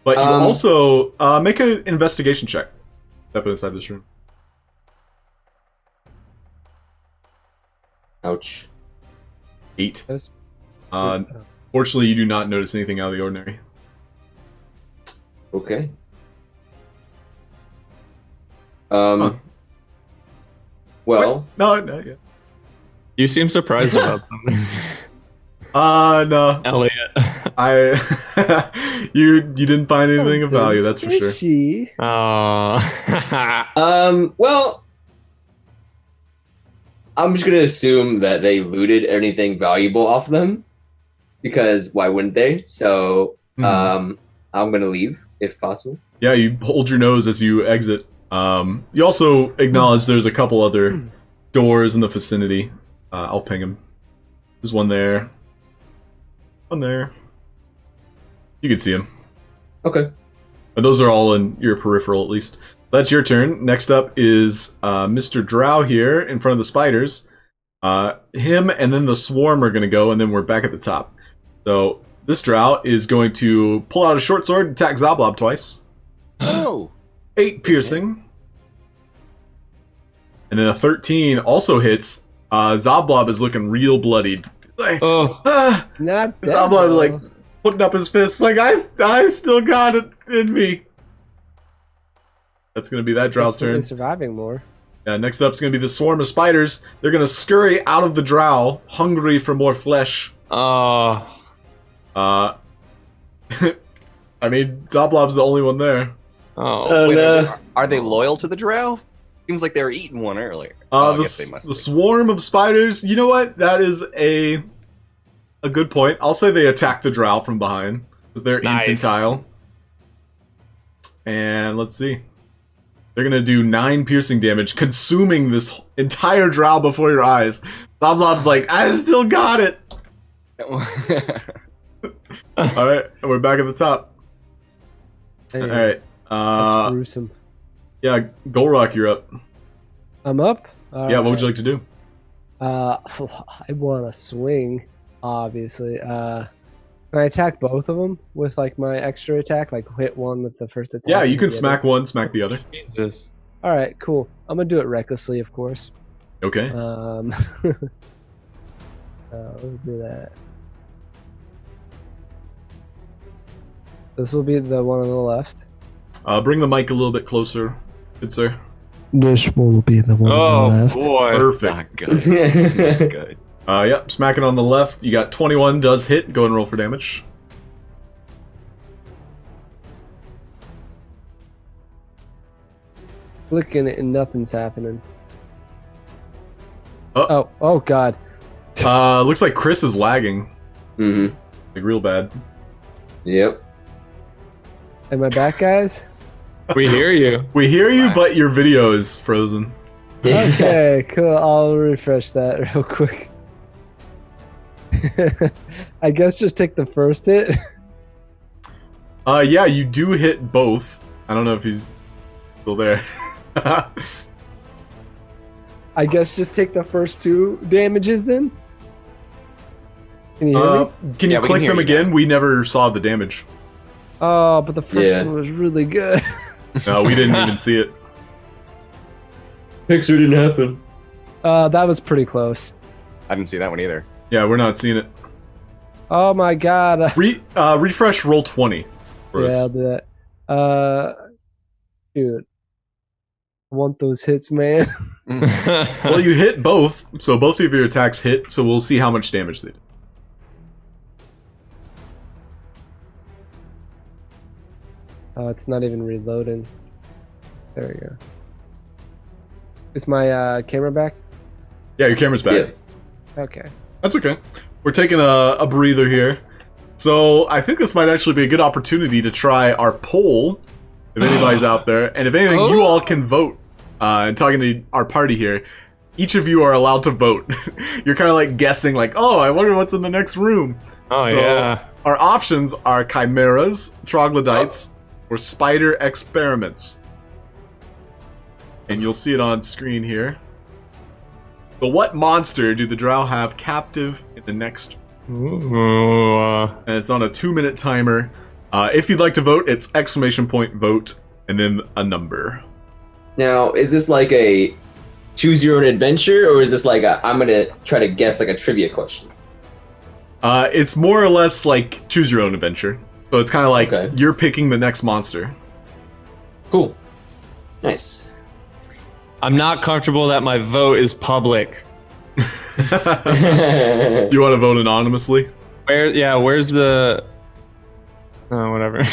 But you Um, also make an investigation check. Step inside this room. Ouch. 8. That's- Fortunately, you do not notice anything out of the ordinary. Okay. Huh. Well, No, yeah. You seem surprised about something, No. Elliot. You didn't find anything of value, that's for sure. Fishy. Oh. well, I'm just gonna assume that they looted anything valuable off them, because why wouldn't they? So, I'm gonna leave if possible. Yeah, you hold your nose as you exit. You also acknowledge there's a couple other doors in the vicinity. I'll ping him. There's one there. One there. You can see him. Okay. But those are all in your peripheral, at least. That's your turn. Next up is Mr. Drow here in front of the spiders. Him and then the swarm are going to go, and then we're back at the top. So this Drow is going to pull out a short sword and attack Zablob twice. Oh. 8 piercing. And then a 13 also hits. Zablob is looking real bloodied. Like, Oh. Not that. Zablob is like though. putting up his fists like, I still got it in me. That's going to be that Drow's Definitely turn. surviving more. Next up is going to be the swarm of spiders. They're going to scurry out of the Drow, hungry for more flesh. Oh. I mean, Zablob's the only one there. Oh. Wait, no. are they loyal to the Drow? Seems like they were eating one earlier. I The, guess they must the be. swarm of spiders. You know what? That is a good point. I'll say they attack the Drow from behind because they're Nice. infantile. And let's see. They're gonna do 9 piercing damage, consuming this entire Drow before your eyes. Zablob's like, I still got it. All right, and we're back at the top. Hey, All right. that's gruesome. Yeah, Gulroc, you're up. I'm up. Yeah, what would you like to do? I want to swing, obviously. Can I attack both of them with like my extra attack? Like hit one with the first attack? Yeah, you and can the smack one, smack the other. Jesus. All right, cool. I'm gonna do it recklessly, of course. Okay. Let's do that. This will be the one on the left. Bring the mic a little bit closer, good sir. This will be the one on the left. Boy. Perfect. Not good. Not good. Yep, smacking on the left. You got 21, does hit. Go and roll for damage. Clicking it and nothing's happening. Oh. Oh god. Looks like Kris is lagging. Mm-hmm. Like, real bad. Yep. Am I back, guys? We hear you. We hear you, but your video is frozen. Okay, cool. I'll refresh that real quick. I guess just take the first hit. Yeah, you do hit both. I don't know if he's still there. I guess just take the first 2 damages then? Can you hear me? Can Yeah, you we click can hear them you again? We never saw the damage. Oh, but the first Yeah. one was really good. No, we didn't even see it. Pixar didn't happen. That was pretty close. I didn't see that one either. Yeah, we're not seeing it. Oh my god. Refresh roll 20. For Yeah, us. I'll do that. Dude. I want those hits, man. Well, you hit both, so both of your attacks hit, so we'll see how much damage they do. Oh, it's not even reloading. There we go. Is my camera back? Yeah, your camera's back. Yeah. Okay. That's okay. We're taking a breather here. So I think this might actually be a good opportunity to try our poll, if anybody's out there. And if anything, you all can vote. And talking to our party here, each of you are allowed to vote. You're kind of like guessing, like, oh, I wonder what's in the next room. Oh, So, yeah. Our options are chimeras, troglodytes, or spider experiments. And you'll see it on screen here. So what monster do the Drow have captive in the next? Ooh, And it's on a 2-minute timer. If you'd like to vote, it's !vote and then a number. Now, is this like a choose your own adventure, or is this like a I'm gonna try to guess like a trivia question? It's more or less like choose your own adventure. So it's kind of like Okay. you're picking the next monster. Cool. Nice. I'm not comfortable that my vote is public. You want to vote anonymously? Where's the... Oh, whatever.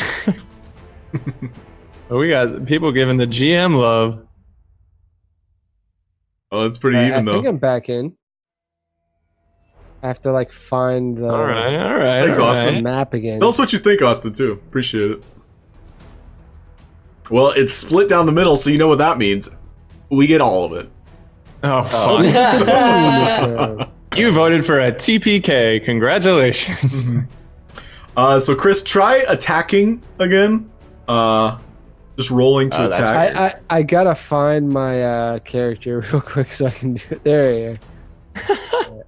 But we got people giving the GM love. Oh, it's pretty I even, though. think I'm back in. I have to like find the, All right. Thanks, all Austin. the right. map again. Tell us what you think, Austin, too. Appreciate it. Well, it's split down the middle, so you know what that means. We get all of it. Oh, fuck. Uh, You voted for a TPK. Congratulations. So Kris, try attacking again. Just rolling to That's attack. I gotta find my character real quick so I can do it. There you go.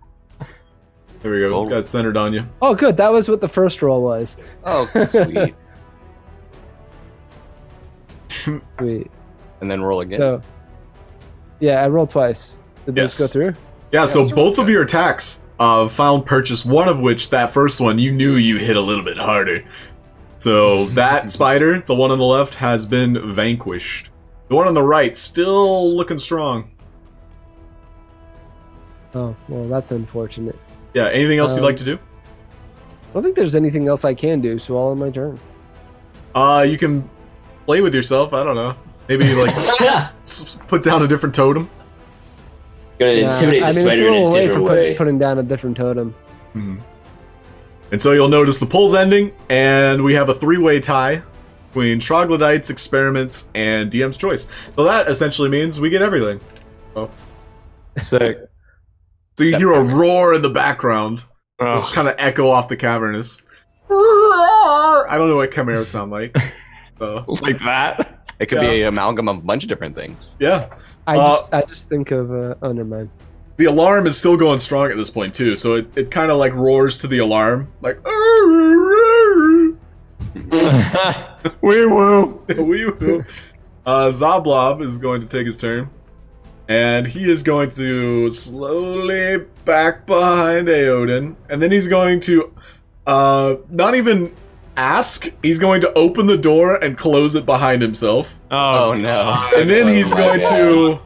There we go. Roll. Got it centered on you. Oh, good. That was what the first roll was. Oh, sweet. Sweet. And then roll again. So, yeah, I rolled twice. Did Yes. this go through? Yeah, so that's both of your attacks found purchase, one of which, that first one, you knew you hit a little bit harder. So that spider, the one on the left, has been vanquished. The one on the right, still looking strong. Oh, well, that's unfortunate. Yeah, anything else you'd like to do? I don't think there's anything else I can do, so all in my turn. You can play with yourself, I don't know. Maybe, like, put down a different totem. Gonna intimidate the it's spider a in little a late for different way. putting down a different totem. And so you'll notice the poll's ending, and we have a 3-way tie between troglodytes, experiments, and DM's choice. So that essentially means we get everything. Sick. So you hear a roar in the background. Just Oh, kind of echo off the cavernous. I don't know what chimeras sound like. So, like that? It could be an amalgam of a bunch of different things. yeah. I just think of oh, never mind. The alarm is still going strong at this point, too. So it kind of like roars to the alarm. Like, Wee woo. Zablob is going to take his turn. And he is going to slowly back behind Aeodin. And then he's going to not even ask, he's going to open the door and close it behind himself. Oh no. And then he's my going God. to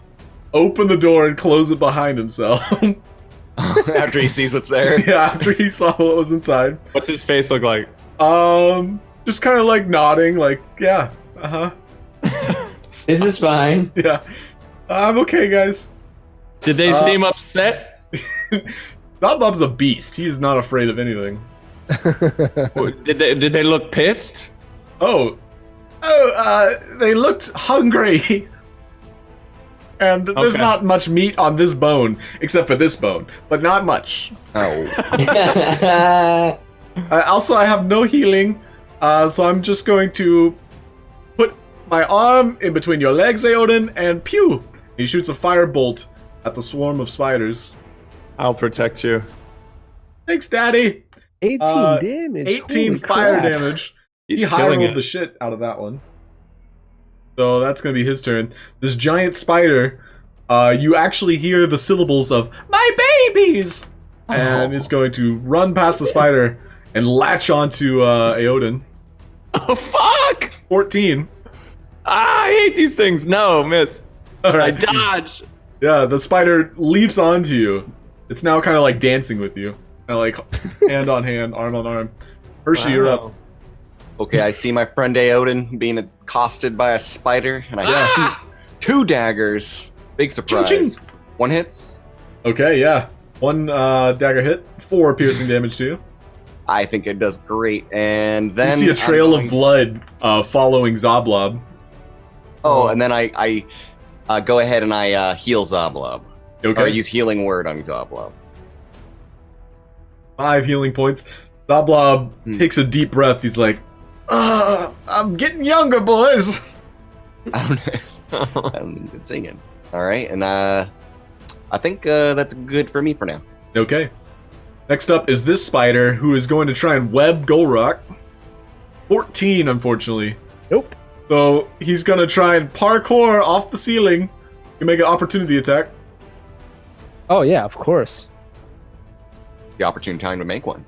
open the door and close it behind himself. After he sees what's there. Yeah, after he saw what was inside. What's his face look like? Just kind of like nodding, like, yeah, uh-huh. This is fine. Yeah. I'm okay, guys. Did they seem upset? Zoblob's a beast. He is not afraid of anything. Did they look pissed? They looked hungry. And there's Okay. not much meat on this bone, except for this bone, but not much. Oh. Also, I have no healing, so I'm just going to put my arm in between your legs, Aeodin, and pew! He shoots a firebolt at the swarm of spiders. I'll protect you. Thanks, Daddy! 18 damage. 18 Holy fire crap. damage. He's He high killing rolled it. the shit out of that one. So that's going to be his turn. This giant spider, you actually hear the syllables of, "My babies!" And it's going to run past the spider and latch onto Aeodin. Oh fuck! 14. Ah, I hate these things. No, miss. All I right. dodge. Yeah, the spider leaps onto you. It's now kind of like dancing with you. Kind of like hand on hand, arm on arm. Hershey, you're up. Wow. Okay, I see my friend Aeodin being accosted by a spider, and I shoot 2 daggers. Big surprise. Ching, ching. 1 hits. Okay, yeah. 1 dagger hit, 4 piercing damage to you. I think it does great, and then You see a trail I'm of going- blood following Zoblob. Oh, and then I go ahead and I heal Zoblob. Or Okay, use healing word on Zoblob. 5 healing points. Zoblob Hmm. takes a deep breath. He's like, I'm getting younger, boys. I haven't been singing. All right, and I think that's good for me for now. Okay. Next up is this spider who is going to try and web Gulroc. 14, unfortunately. Nope. So he's going to try and parkour off the ceiling. You make an opportunity attack. Oh, yeah, of course. The opportune time to make one.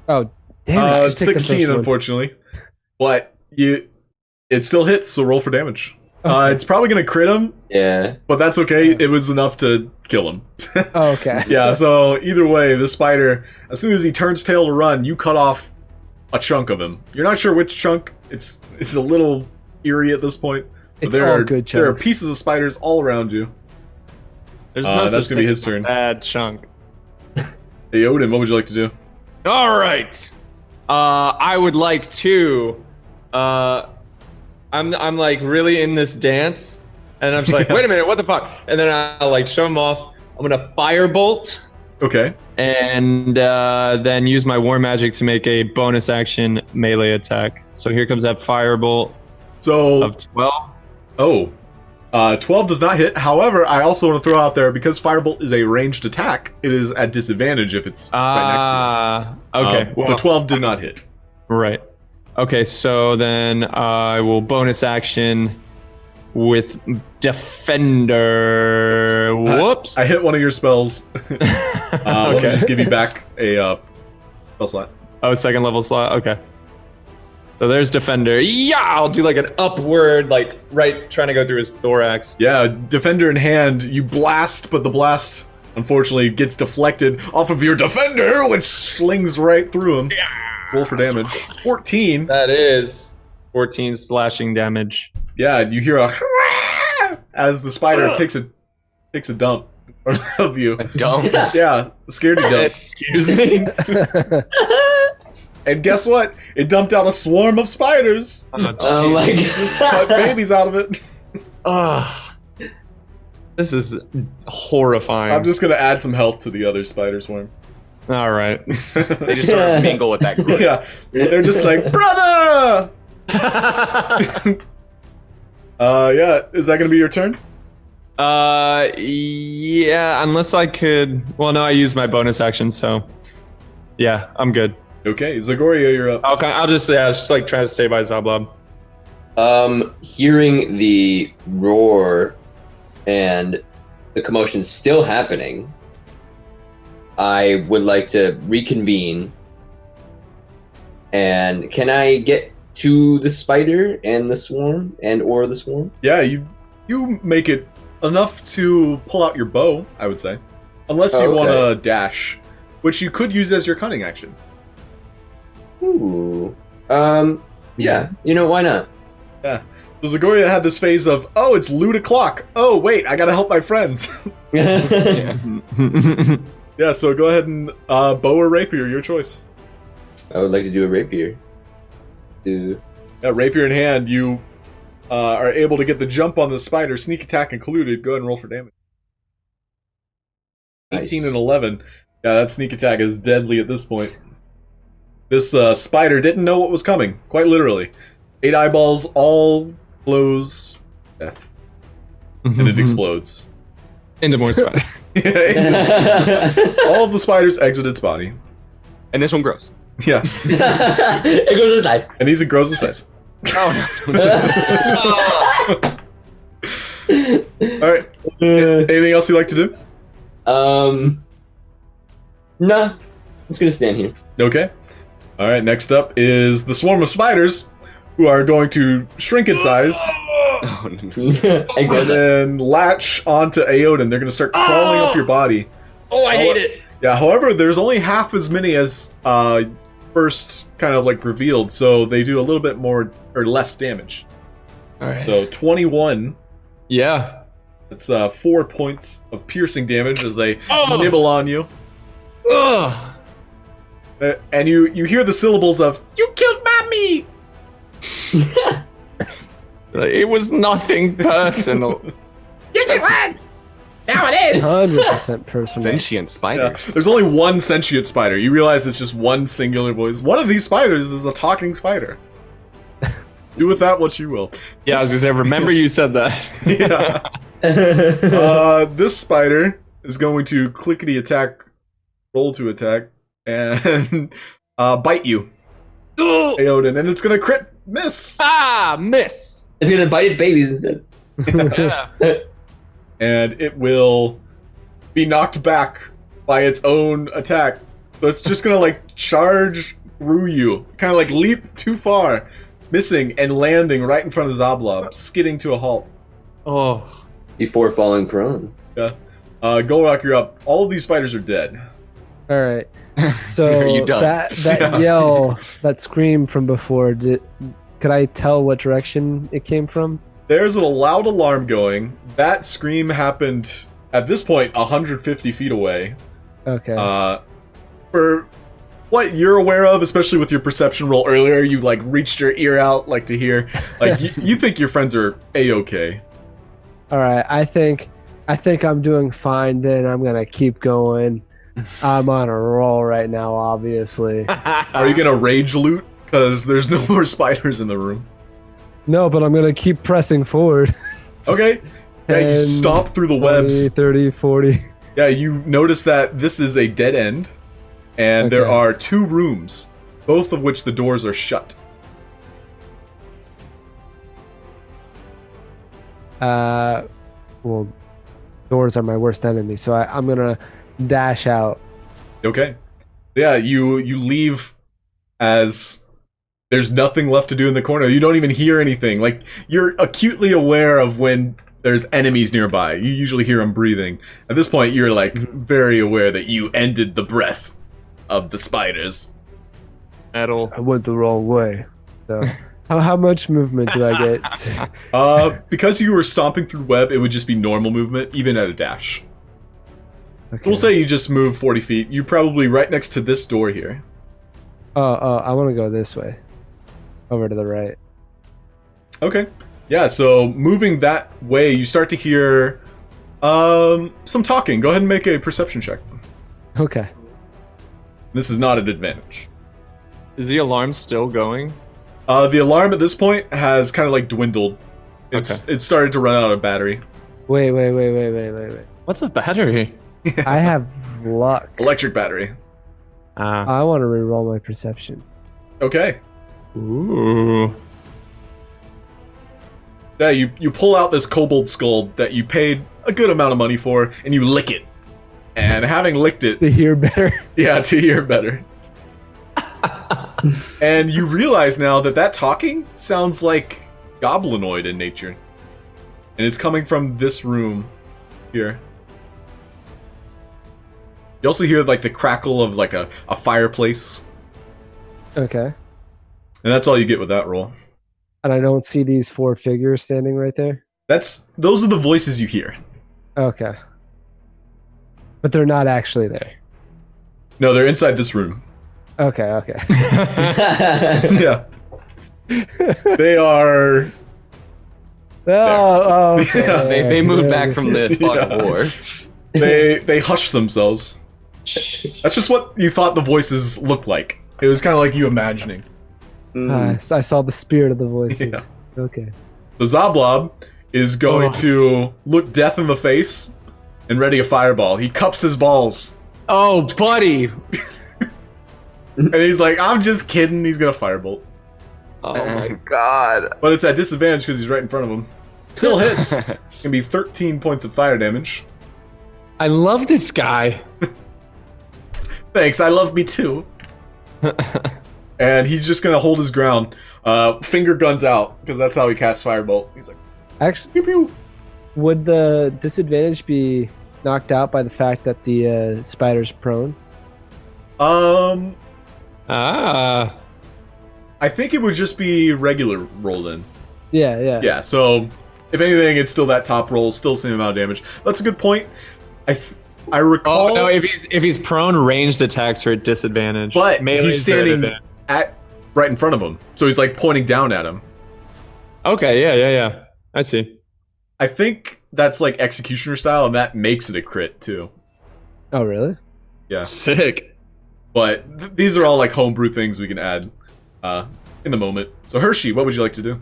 Oh, damn it. I just took the 16, first one. unfortunately. But it still hits, so roll for damage. It's probably going to crit him, Yeah. but that's okay. It was enough to kill him. Oh, okay. Yeah, so either way, the spider, as soon as he turns tail to run, you cut off a chunk of him. You're not sure which chunk. It's a little eerie at this point. But It's all good There are chunks. pieces of spiders all around you. There's That's such gonna be thing his as a turn. Bad chunk. Hey, Odin, what would you like to do? All right. I would like to. I'm like really in this dance, and I'm just like, wait a minute, what the fuck? And then I'll like show him off. I'm gonna firebolt Okay. and then use my war magic to make a bonus action melee attack. So here comes that firebolt So, of 12. 12 does not hit. However, I also want to throw out there, because Firebolt is a ranged attack, it is at disadvantage if it's right next to you. Okay. The 12 did not hit. Right. Okay, so then I will bonus action with Defender. Whoops. I hit one of your spells. Let me just give you back a spell slot. Oh, second level slot. Okay. So there's Defender. Yeah, I'll do like an upward, like right, trying to go through his thorax. Yeah, Defender in hand, you blast, but the blast, unfortunately, gets deflected off of your Defender, which slings right through him. Roll for damage. 14. That is 14 slashing damage. Yeah, you hear a as the spider takes a dump in front of you. Don't. Yeah, scaredy dump. Excuse me. And guess what? It dumped out a swarm of spiders. Oh my It just cut god. babies out of it. Ugh. This is horrifying. I'm just gonna add some health to the other spider swarm. All right. They just sort of mingle with that group. Yeah, they're just like, brother. Yeah, is that gonna be your turn? Yeah, unless I could. Well, no, I used my bonus action, so yeah, I'm good. Okay, Zagoria, you're up. Okay, I'll just like try to stay by Zoblob. Hearing the roar and the commotion still happening, I would like to reconvene And can I get to the spider and the swarm or the swarm? Yeah, you make it enough to pull out your bow, I would say. Unless you want to dash, which you could use as your cunning action. Ooh. Yeah, why not? Yeah. So Zagoria had this phase of, oh, it's loot o'clock. Oh, wait, I gotta help my friends. Yeah. Yeah, so go ahead and bow or rapier, your choice. I would like to do a rapier. Yeah, rapier in hand, you are able to get the jump on the spider, sneak attack included. Go ahead and roll for damage. Nice. 18 and 11. Yeah, that sneak attack is deadly at this point. This spider didn't know what was coming, quite literally. 8 eyeballs, all close death. And it explodes. Into more spider. All of the spiders exit its body. And this one grows. Yeah. It goes in size. And these it grows in size. Alright. Anything else you'd like to do? Nah. I'm just gonna stand here. Okay. Alright, next up is the swarm of spiders, who are going to shrink in size It goes up. and latch onto Aeodin. They're going to start crawling up your body. Oh, I hate it. Yeah, however, there's only half as many as first kind of like revealed, so they do a little bit more or less damage. All right. So 21. Yeah. It's 4 points of piercing damage as they nibble on you. Ugh. And you hear the syllables of, "You killed my meat!" It was nothing personal. Yes, it was! Now it is! 100% personal. Sentient Yeah, spiders. there's only one sentient spider. You realize it's just one singular voice. One of these spiders is a talking spider. Do with that what you will. Yeah, I was gonna say, remember you said that. Yeah. This spider is going to clickety attack, roll to attack, and bite you, Aeodin, and it's gonna crit miss. Miss. It's gonna bite its babies instead. Yeah. And it will be knocked back by its own attack. So it's just gonna like charge through you, kind of like leap too far, missing and landing right in front of Zablob, skidding to a halt. Oh. Before falling prone. Yeah. Gulroc, you're up. All of these spiders are dead. All right. So Are you done? that yell, that scream from before, could I tell what direction it came from? There's a loud alarm going. That scream happened at this point 150 feet away. Okay. For what you're aware of, especially with your perception roll earlier, you like reached your ear out like to hear. Like you think your friends are a-okay. All right. I think I'm doing fine. Then I'm gonna keep going. I'm on a roll right now, obviously. Are you gonna rage loot? Because there's no more spiders in the room. No, but I'm gonna keep pressing forward. Okay. Yeah, you 10, stomp through the 20, webs. 30, 40. Yeah, you notice that this is a dead end, and there Okay. are 2 rooms, both of which the doors are shut. Well, doors are my worst enemy, so I'm gonna dash out. Okay. Yeah, you leave as there's nothing left to do in the corner. You don't even hear anything. Like, you're acutely aware of when there's enemies nearby. You usually hear them breathing. At this point, you're like very aware that you ended the breath of the spiders. Metal. I went the wrong way. So, how much movement do I get? Because you were stomping through web, it would just be normal movement, even at a dash. Okay. We'll say you just moved 40 feet. You're probably right next to this door here. Oh, I want to go this way. Over to the right. Okay. Yeah, so moving that way, you start to hear some talking. Go ahead and make a perception check. Okay. This is not an advantage. Is the alarm still going? The alarm at this point has kind of like dwindled. It's started to run out of battery. Wait. What's a battery? I have luck. Electric battery. I want to reroll my perception. Okay. Ooh. Yeah, you pull out this kobold skull that you paid a good amount of money for, and you lick it. And having licked it, To hear better. yeah, to hear better. And you realize now that talking sounds like goblinoid in nature. And it's coming from this room here. You also hear like the crackle of like a fireplace. Okay. And that's all you get with that roll. And I don't see these 4 figures standing right there? Those are the voices you hear. Okay. But they're not actually there. No, they're inside this room. Okay. Yeah. They are... Oh, okay. Yeah, They moved back from the fog of war. They hush themselves. That's just what you thought the voices looked like. It was kind of like you imagining. I saw the spirit of the voices. Yeah. Okay. So Zablob is going to look death in the face and ready a fireball. He cups his balls. Oh, buddy. And he's like, I'm just kidding. He's going to firebolt. Oh my god. But it's at disadvantage because he's right in front of him. Still hits. It's going to be 13 points of fire damage. I love this guy. Thanks, I love me too. And he's just going to hold his ground. Finger guns out because that's how he casts firebolt. He's like, Actually, pew pew. would the disadvantage be knocked out by the fact that the spider's prone? I think it would just be regular rolled in. Yeah. Yeah, so if anything, it's still that top roll, still same amount of damage. That's a good point. I recall. Oh no! If he's prone, ranged attacks are at disadvantage. But Melees he's are at standing advantage. right in front of him, so he's like pointing down at him. Okay, yeah. I see. I think that's like executioner style, and that makes it a crit too. Oh, really? Yeah, Sick. but these are all like homebrew things we can add in the moment. So Hershey, what would you like to do?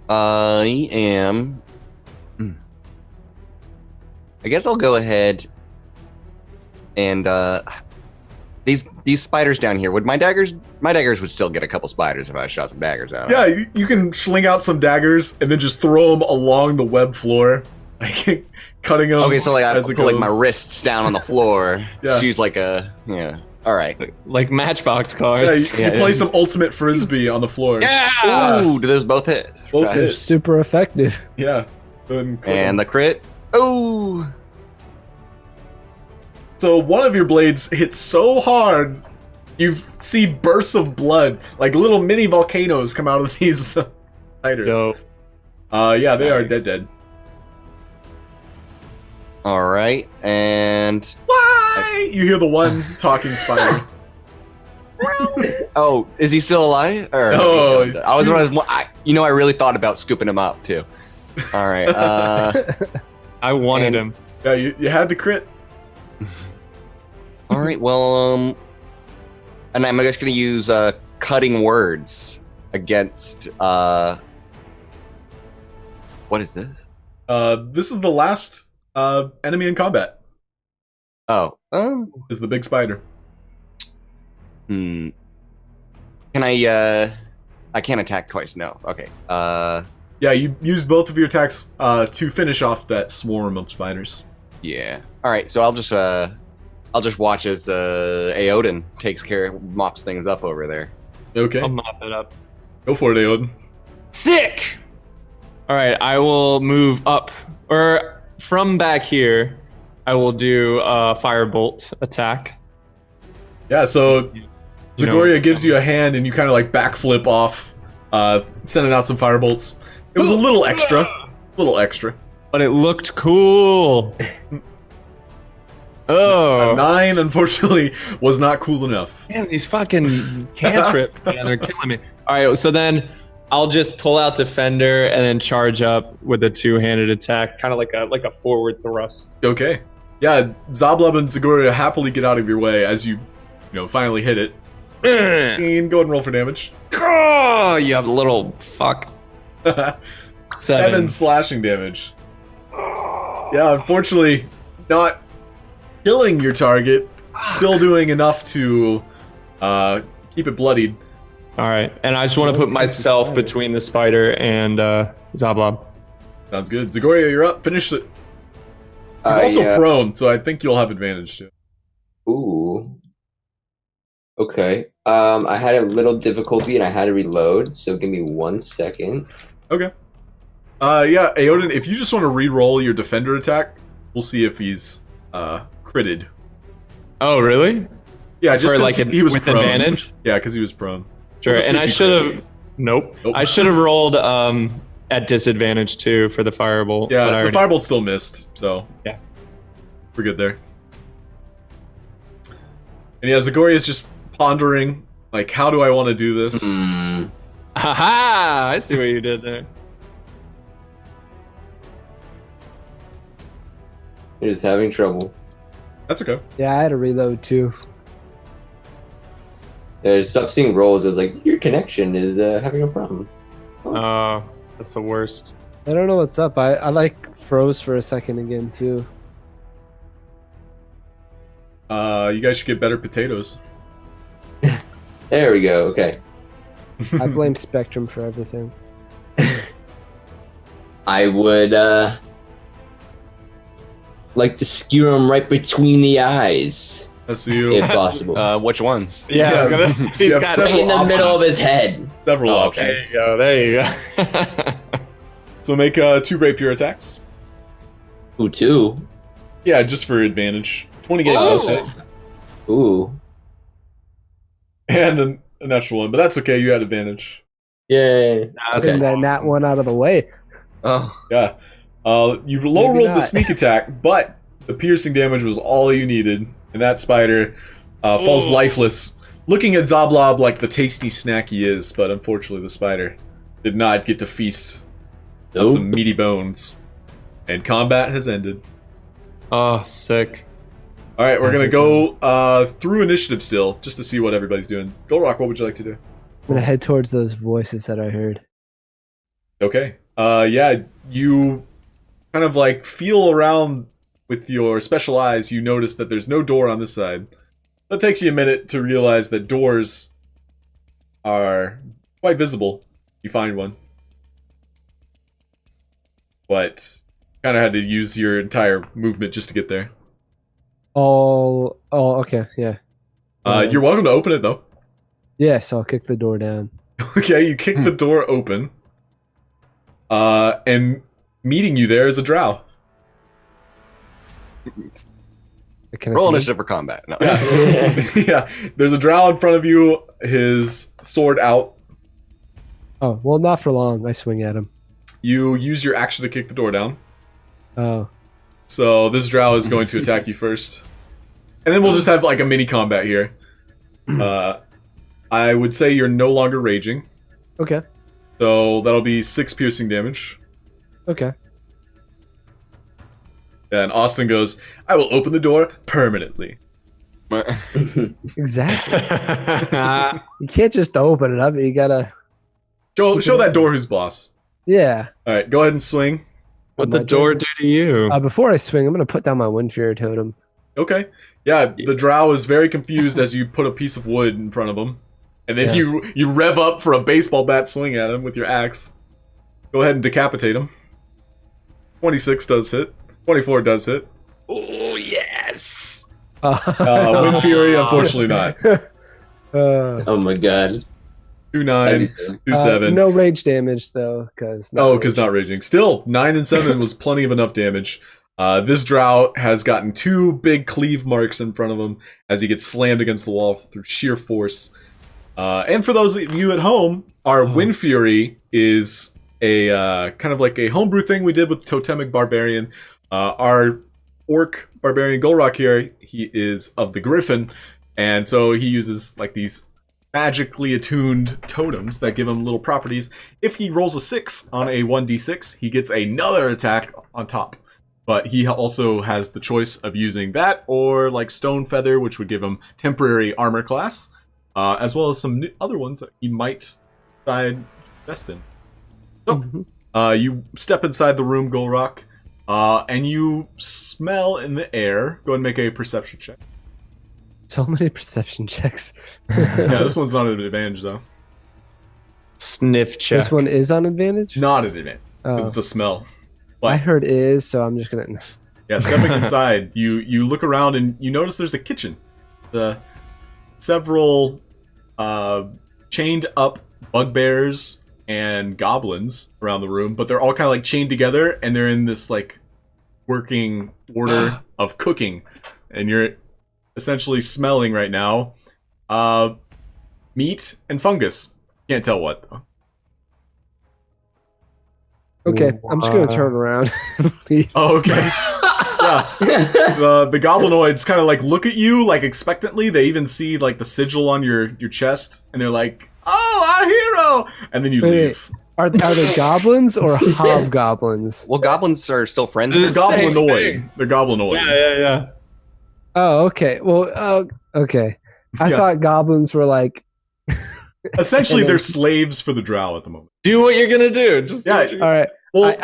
I am. I guess I'll go ahead and these spiders down here. Would my daggers would still get a couple spiders if I shot some daggers out. Yeah, you can sling out some daggers and then just throw them along the web floor, like cutting them. Okay, so like I as it put like my goes. wrists down on the floor. Yeah. Use like a All right. Like Matchbox Yeah, cars. you play some ultimate frisbee on the floor. Yeah. Ooh, do those both hit? Both Right. They're hit. super effective. Yeah. Go ahead and click And them. the crit. Ooh. So one of your blades hits so hard, you see bursts of blood, like little mini volcanoes come out of these spiders. Dope. Yeah, they are Nice. dead. All right, and Why? You hear the one talking spider. oh, is he still alive? Or No, I was I really thought about scooping him up too. All right. I wanted And- him. Yeah, you had to crit. All right. Well, and I'm just gonna use cutting words against what is this? This is the last enemy in combat. Oh. Is the big spider. Can I can't attack twice. No. Okay. Yeah, you used both of your attacks to finish off that swarm of spiders. Yeah. All right. So I'll just watch as Aeodin mops things up over there. Okay, I'll mop it up. go for it, Aeodin. Sick. All right, I will move up, or from back here, I will do a firebolt attack. Yeah, so You know Zagoria what's gives you a hand and you kind of like backflip off, sending out some firebolts. It was a little extra. But it looked cool. A Oh, 9, unfortunately, was not cool enough. damn, these fucking cantrips, man, they're killing me. All right, so then I'll just pull out Defender and then charge up with a two-handed attack, kind of like a forward thrust. Okay. Yeah, Zablub and Zagoria happily get out of your way as you finally hit it. And go ahead and roll for damage. Oh, you have a little fuck. 7 slashing damage. Yeah, unfortunately, not killing your target. Still doing enough to keep it bloodied. All right, and I just want to put myself between the spider and Zablob. Sounds good. Zagoria, you're up. Finish it. He's also prone, so I think you'll have advantage too. Ooh. Okay. I had a little difficulty and I had to reload, so give me 1 second. Okay. Yeah, Aeodin, if you just want to re-roll your defender attack, we'll see if he's critted. Oh, really? Yeah, just For 'cause like he was with prone. advantage? Yeah, because he was prone. Sure. We'll just And see I if he should critted. have. Nope. Nope. I should have rolled at disadvantage too for the firebolt. Yeah, but I the already- firebolt still missed, so Yeah. we're good there. And yeah, Zagoria is just pondering, like, how do I want to do this? Hmm. Haha! I see what you did there. It is having trouble. That's okay. Yeah, I had to reload too. I stopped seeing rolls. I was like, your connection is having a problem. Oh, that's the worst. I don't know what's up. I like froze for a second again too. You guys should get better potatoes. There we go. Okay. I blame Spectrum for everything. I would like to skewer him right between the eyes, That's you. if possible. Which ones? Yeah, you have right several in the options. middle of his head. Several Oh, okay. options. There you go. So make 2 rapier attacks. Ooh, 2. Yeah, just for advantage. 20 gauge Oh. does hit. Ooh. And a natural one, but that's okay, you had advantage. Yay. That's Getting that nat one out of the way. Oh, Yeah. You low rolled the not. sneak attack, but the piercing damage was all you needed, and that spider falls lifeless, looking at Zablob like the tasty snack he is, but unfortunately the spider did not get to feast on Nope. some meaty bones. And combat has ended. Oh, sick. Alright, we're That's gonna go through initiative still, just to see what everybody's doing. Gulroc, what would you like to do? I'm gonna head towards those voices that I heard. Okay. Yeah, you kind of like feel around with your special eyes. You notice that there's no door on this side. That takes you a minute to realize that doors are quite visible. You find one. But kind of had to use your entire movement just to get there. Oh, okay, yeah. You're welcome to open it though. Yeah, so I'll kick the door down. Okay, you kick the door open. And meeting you there is a drow. Can I roll see him? initiative for combat. No. Yeah, there's a drow in front of you, his sword out. Oh, well, not for long. I swing at him. You use your action to kick the door down. Oh, So this drow is going to attack you first. And then we'll just have like a mini combat here. I would say you're no longer raging. okay, So that'll be 6 piercing damage. okay. And Austin goes, I will open the door permanently. Exactly. You can't just open it up. You gotta. Show that door who's boss. Yeah. Alright, go ahead and swing. What'd the door do to you? Before I swing, I'm gonna put down my Wind Fury totem. Okay. Yeah, the drow is very confused as you put a piece of wood in front of him. And then Yeah. you rev up for a baseball bat swing at him with your axe. Go ahead and decapitate him. 26 does hit. 24 does hit. Oh yes. Wind Fury, unfortunately not. Oh my god. 2-9, That'd be sick. 2-7. no rage damage though, because Because not raging. Still, 9 and 7 was plenty of enough damage. This drow has gotten 2 big cleave marks in front of him as he gets slammed against the wall through sheer force. And for those of you at home, our Wind Fury is a kind of like a homebrew thing we did with Totemic Barbarian. Our orc barbarian Gulroc here, he is of the Griffin, and so he uses like these magically attuned totems that give him little properties. If he rolls a 6 on a 1d6, he gets another attack on top. But he also has the choice of using that or like Stone Feather, which would give him temporary armor class, as well as some other ones that he might decide to invest in. So, you step inside the room, Gulroc, and you smell in the air. Go ahead and make a perception check. So many perception checks. Yeah, this one's not an advantage, though. Sniff check. This one is on advantage. Not an advantage. Oh. It's the smell. I heard is, so I'm just gonna. Yeah, stepping inside, you look around and you notice there's a kitchen. The several chained up bugbears and goblins around the room, but they're all kind of like chained together, and they're in this like working order of cooking, and you're essentially smelling right now meat and fungus. Can't tell what though. Okay, I'm just gonna turn around. Oh, okay. Yeah. The goblinoids kind of like look at you like expectantly. They even see like the sigil on your chest, and they're like, "Oh, our hero!" And then you leave. Are they goblins or hobgoblins? Well, goblins are still friends. They're Same goblinoid. thing. They're goblinoid. Yeah. Oh, okay. Well, okay. I Yeah. thought goblins were like. Essentially, And then- they're slaves for the Drow at the moment. Do what you're gonna do. Just do Yeah. what you're All right. Well,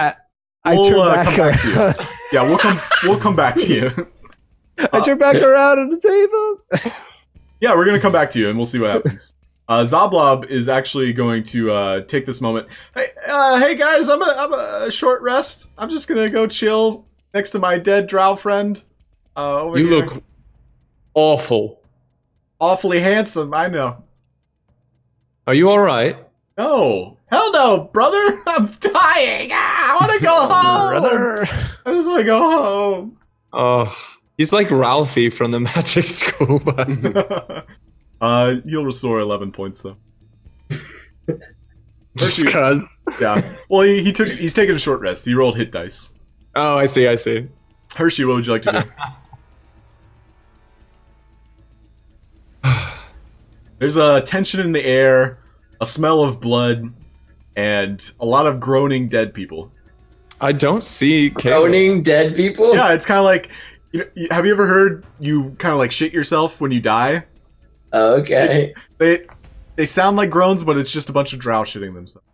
I we'll, turn come back back to you. around. Yeah, we'll come back to you. I turn back around and save him. Yeah, we're gonna come back to you, and we'll see what happens. Zablob is actually going to take this moment. Hey guys, I'm a short rest. I'm just gonna go chill next to my dead Drow friend. Over You here. look awful. Awfully handsome. I know. Are you all right? No, hell no, brother. I'm dying. I want to go home, Brother. I just want to go home. Oh, he's like Ralphie from the Magic School Bus. You'll restore 11 points though. Just cuz. Yeah. Well, he's taking a short rest. He rolled hit dice. Oh, I see. Hershey, what would you like to do? There's a tension in the air, a smell of blood, and a lot of groaning dead people. I don't see Caleb. Owning dead people? Yeah, it's kind of like, have you ever heard you kind of like shit yourself when you die? Okay. They sound like groans, but it's just a bunch of Drow shitting themselves.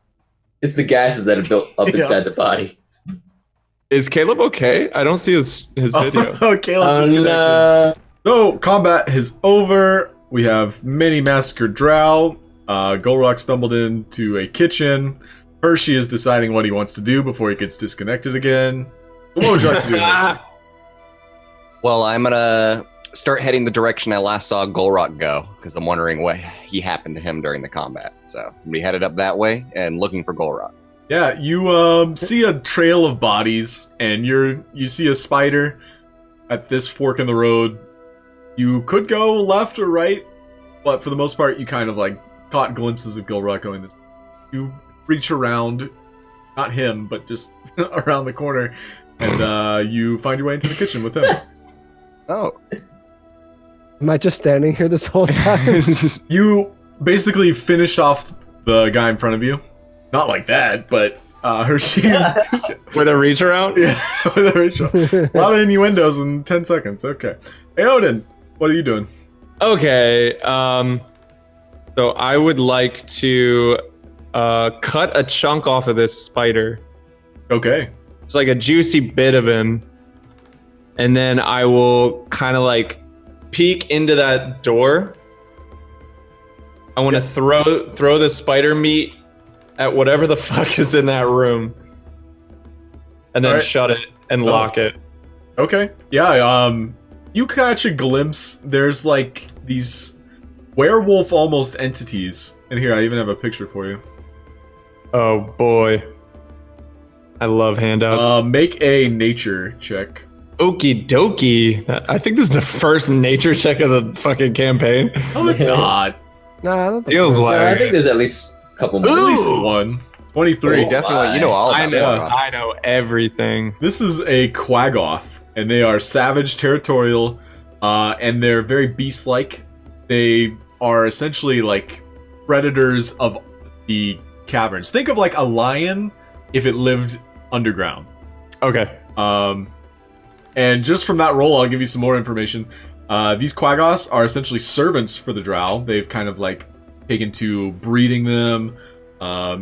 It's the gases that are built up Yeah. inside the body. Is Caleb okay? I don't see his video. Oh, Caleb Oh, disconnected. no. So, combat is over. We have many massacred Drow. Gulroc stumbled into a kitchen. Hershey is deciding what he wants to do before he gets disconnected again. What would you like to do, Hershey? Well, I'm gonna start heading the direction I last saw Gulroc go, because I'm wondering what he happened to him during the combat. So we headed up that way and looking for Gulroc. Yeah, you see a trail of bodies, and you see a spider at this fork in the road. You could go left or right, but for the most part, you kind of like caught glimpses of Gulroc going this. You reach around, not him, but just around the corner, and you find your way into the kitchen with him. Oh, Am I just standing here this whole time? You basically finish off the guy in front of you. Not like that, but Hershey. With a reach around? Yeah, with a Rachel. A lot of innuendos in 10 seconds. Okay. Aeodin, what are you doing? Okay. So I would like to cut a chunk off of this spider. Okay. It's like a juicy bit of him. And then I will kind of like peek into that door. I want to throw the spider meat at whatever the fuck is in that room. And then Alright. shut it and lock it. Okay. Yeah, you catch a glimpse. There's like these werewolf almost entities. And here, I even have a picture for you. Oh boy. I love handouts. Make a nature check. Okie dokie. I think this is the first nature check of the fucking campaign. Oh, it's not. Nah, I don't think Feels so. like I think there's at least a couple more. At least one. 23. Oh. definitely. You know all about I know. Gulrocs. I know everything. This is a Quaggoth, and they are savage, territorial, and they're very beast-like. They are essentially like predators of the caverns. Think of like a lion if it lived underground. Okay. And just from that roll, I'll give you some more information. These Quaggoths are essentially servants for the Drow. They've kind of like taken to breeding them.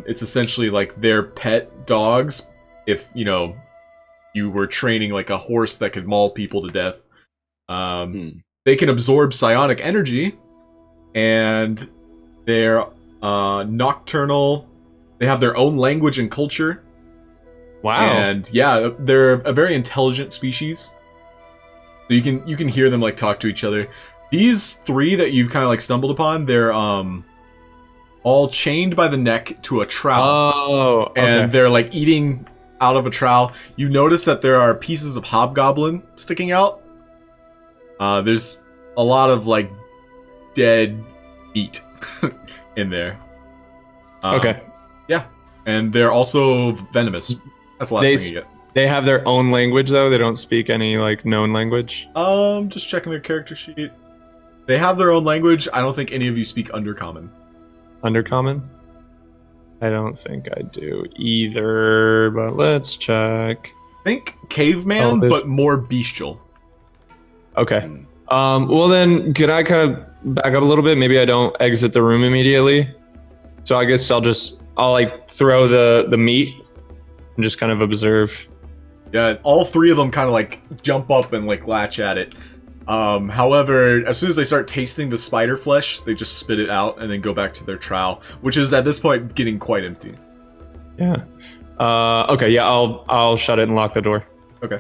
It's essentially like their pet dogs. If, you were training like a horse that could maul people to death. They can absorb psionic energy. And they're nocturnal. They have their own language and culture. Wow. And yeah, they're a very intelligent species. So you can hear them like talk to each other. These 3 that you've kind of like stumbled upon, they're all chained by the neck to a trowel. Oh, okay. And they're like eating out of a trowel. You notice that there are pieces of hobgoblin sticking out. There's a lot of like dead meat in there. Okay. Yeah, and they're also venomous. That's the last thing you get. They have their own language though. They don't speak any like known language. Just checking their character sheet. They have their own language. I don't think any of you speak Undercommon. Undercommon? I don't think I do either, but let's check. Think caveman, there's- but more bestial. Okay. Well then, can I kind of back up a little bit? Maybe I don't exit the room immediately. So I guess I'll like throw the meat and just kind of observe. Yeah, all 3 of them kind of like jump up and like latch at it. However, as soon as they start tasting the spider flesh, they just spit it out and then go back to their trowel, which is at this point getting quite empty. Yeah. Okay. Yeah. I'll shut it and lock the door. Okay.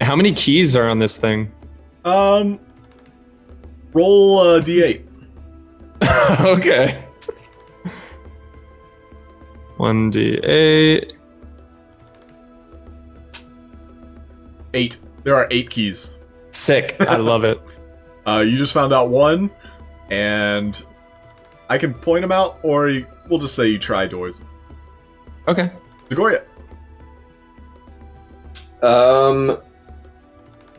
How many keys are on this thing? Roll D8. Okay. 1d8. 8. There are 8 keys. Sick. I love it. You just found out 1, and I can point them out, or we'll just say you try doors. Okay. Zagoria.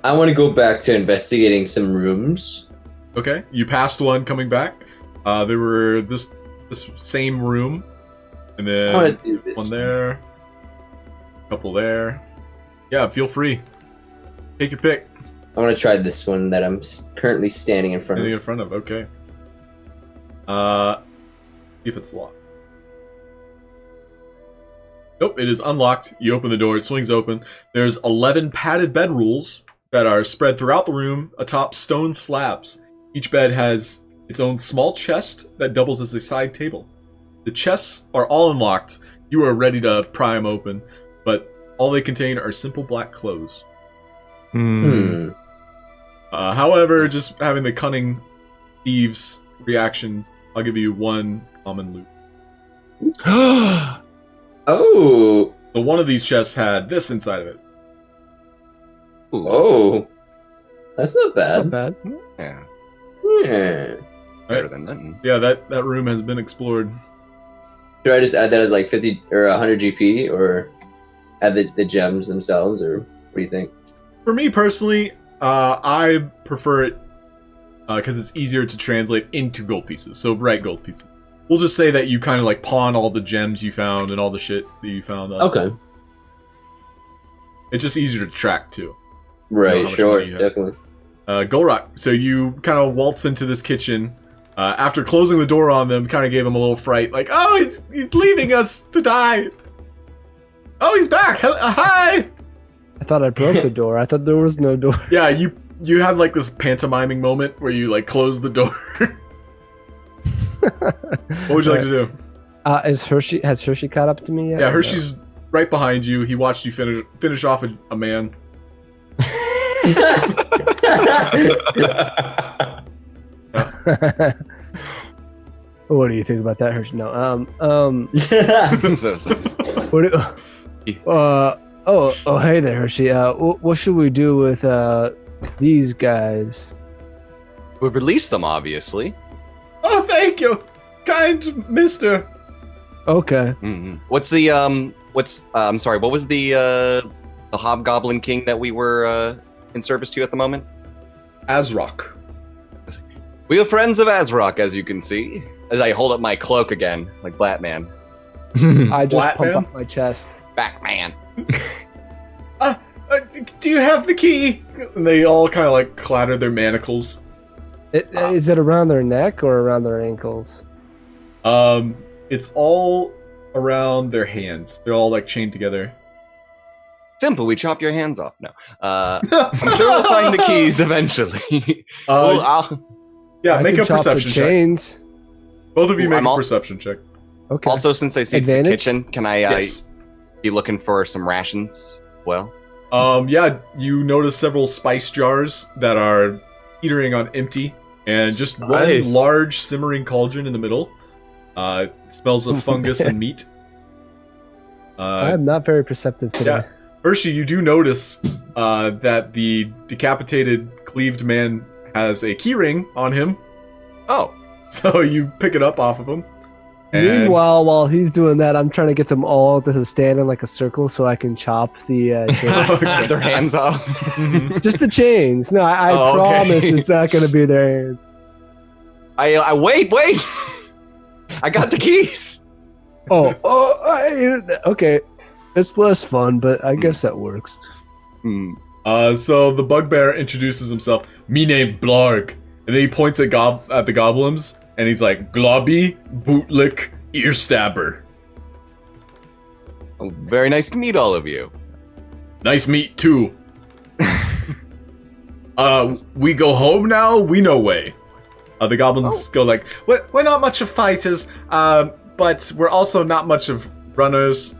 I want to go back to investigating some rooms. Okay, you passed one coming back. There were this same room, and I want then to do this. one there, a couple there. Yeah, feel free. Take your pick. I want to try this one that I'm currently standing in front Anything of. in front of, okay. See if it's locked. Nope, it is unlocked. You open the door, it swings open. There's 11 padded bed rolls that are spread throughout the room atop stone slabs. Each bed has its own small chest that doubles as a side table. The chests are all unlocked. You are ready to pry them open, but all they contain are simple black clothes. However, just having the cunning thieves' reactions, I'll give you 1 common loot. Oh, So one of these chests had this inside of it. oh, that's not Not bad. bad. Yeah. Yeah. Better than nothing. Yeah, that room has been explored. Should I just add that as like 50 or 100 GP, or add the gems themselves, or what do you think? For me personally, I prefer it because it's easier to translate into gold pieces. So right gold pieces. We'll just say that you kind of like pawn all the gems you found and all the shit that you found. Okay. It's just easier to track too. Right, how much Oh, sure, money you have. definitely. Gulroc. So you kind of waltz into this kitchen. After closing the door on them, kind of gave them a little fright. Like, oh, he's leaving us to die. Oh, he's back. Hi. I thought I broke the door. I thought there was no door. Yeah, you had like this pantomiming moment where you like close the door. What would you like to do? Has Hershey caught up to me yet? Yeah, Hershey's right behind you. He watched you finish off a man. What do you think about that, Hershey? No. So, What do, hey there, Hershey. What should we do with these guys? we released them, obviously. Oh, thank you, kind mister. Okay. What's the I'm sorry, what was the hobgoblin king that we were in service to at the moment? Azrock. We are friends of Azrock, as you can see. As I hold up my cloak again, like Batman. I just Flat pump man? up my chest. Batman. Do you have the key? And they all kind of like clatter their manacles. Is it around their neck or around their ankles? It's all around their hands. They're all like chained together. Simple, we chop your hands off. No. I'm sure we'll find the keys eventually. Yeah, I make can a chop the perception check. chains. Both of you Ooh, make I'm a all- perception check. Okay. Also, since I see the Advantage? kitchen, can I Yes. be looking for some rations? Well, Yeah, you notice several spice jars that are teetering on empty, and just one Nice. large simmering cauldron in the middle. It smells of fungus and meat. I am not very perceptive today. Yeah. Hershey, you do notice that the decapitated, cleaved man has a keyring on him, Oh, so you pick it up off of him. And Meanwhile, while he's doing that, I'm trying to get them all to stand in like a circle so I can chop the chains. cut their hands off. Mhm. Just the chains. No, I Oh, okay. promise it's not going to be their hands. I wait. I got the keys. Okay. It's less fun, but I guess that works. Hmm. So the bugbear introduces himself. Me name Blarg, and then he points at the goblins, and he's like, Globby, Bootlick, Ear Stabber. Oh, very nice to meet all of you. Nice meet too. We go home now. We no way. The goblins go like, we're not much of fighters, but we're also not much of runners.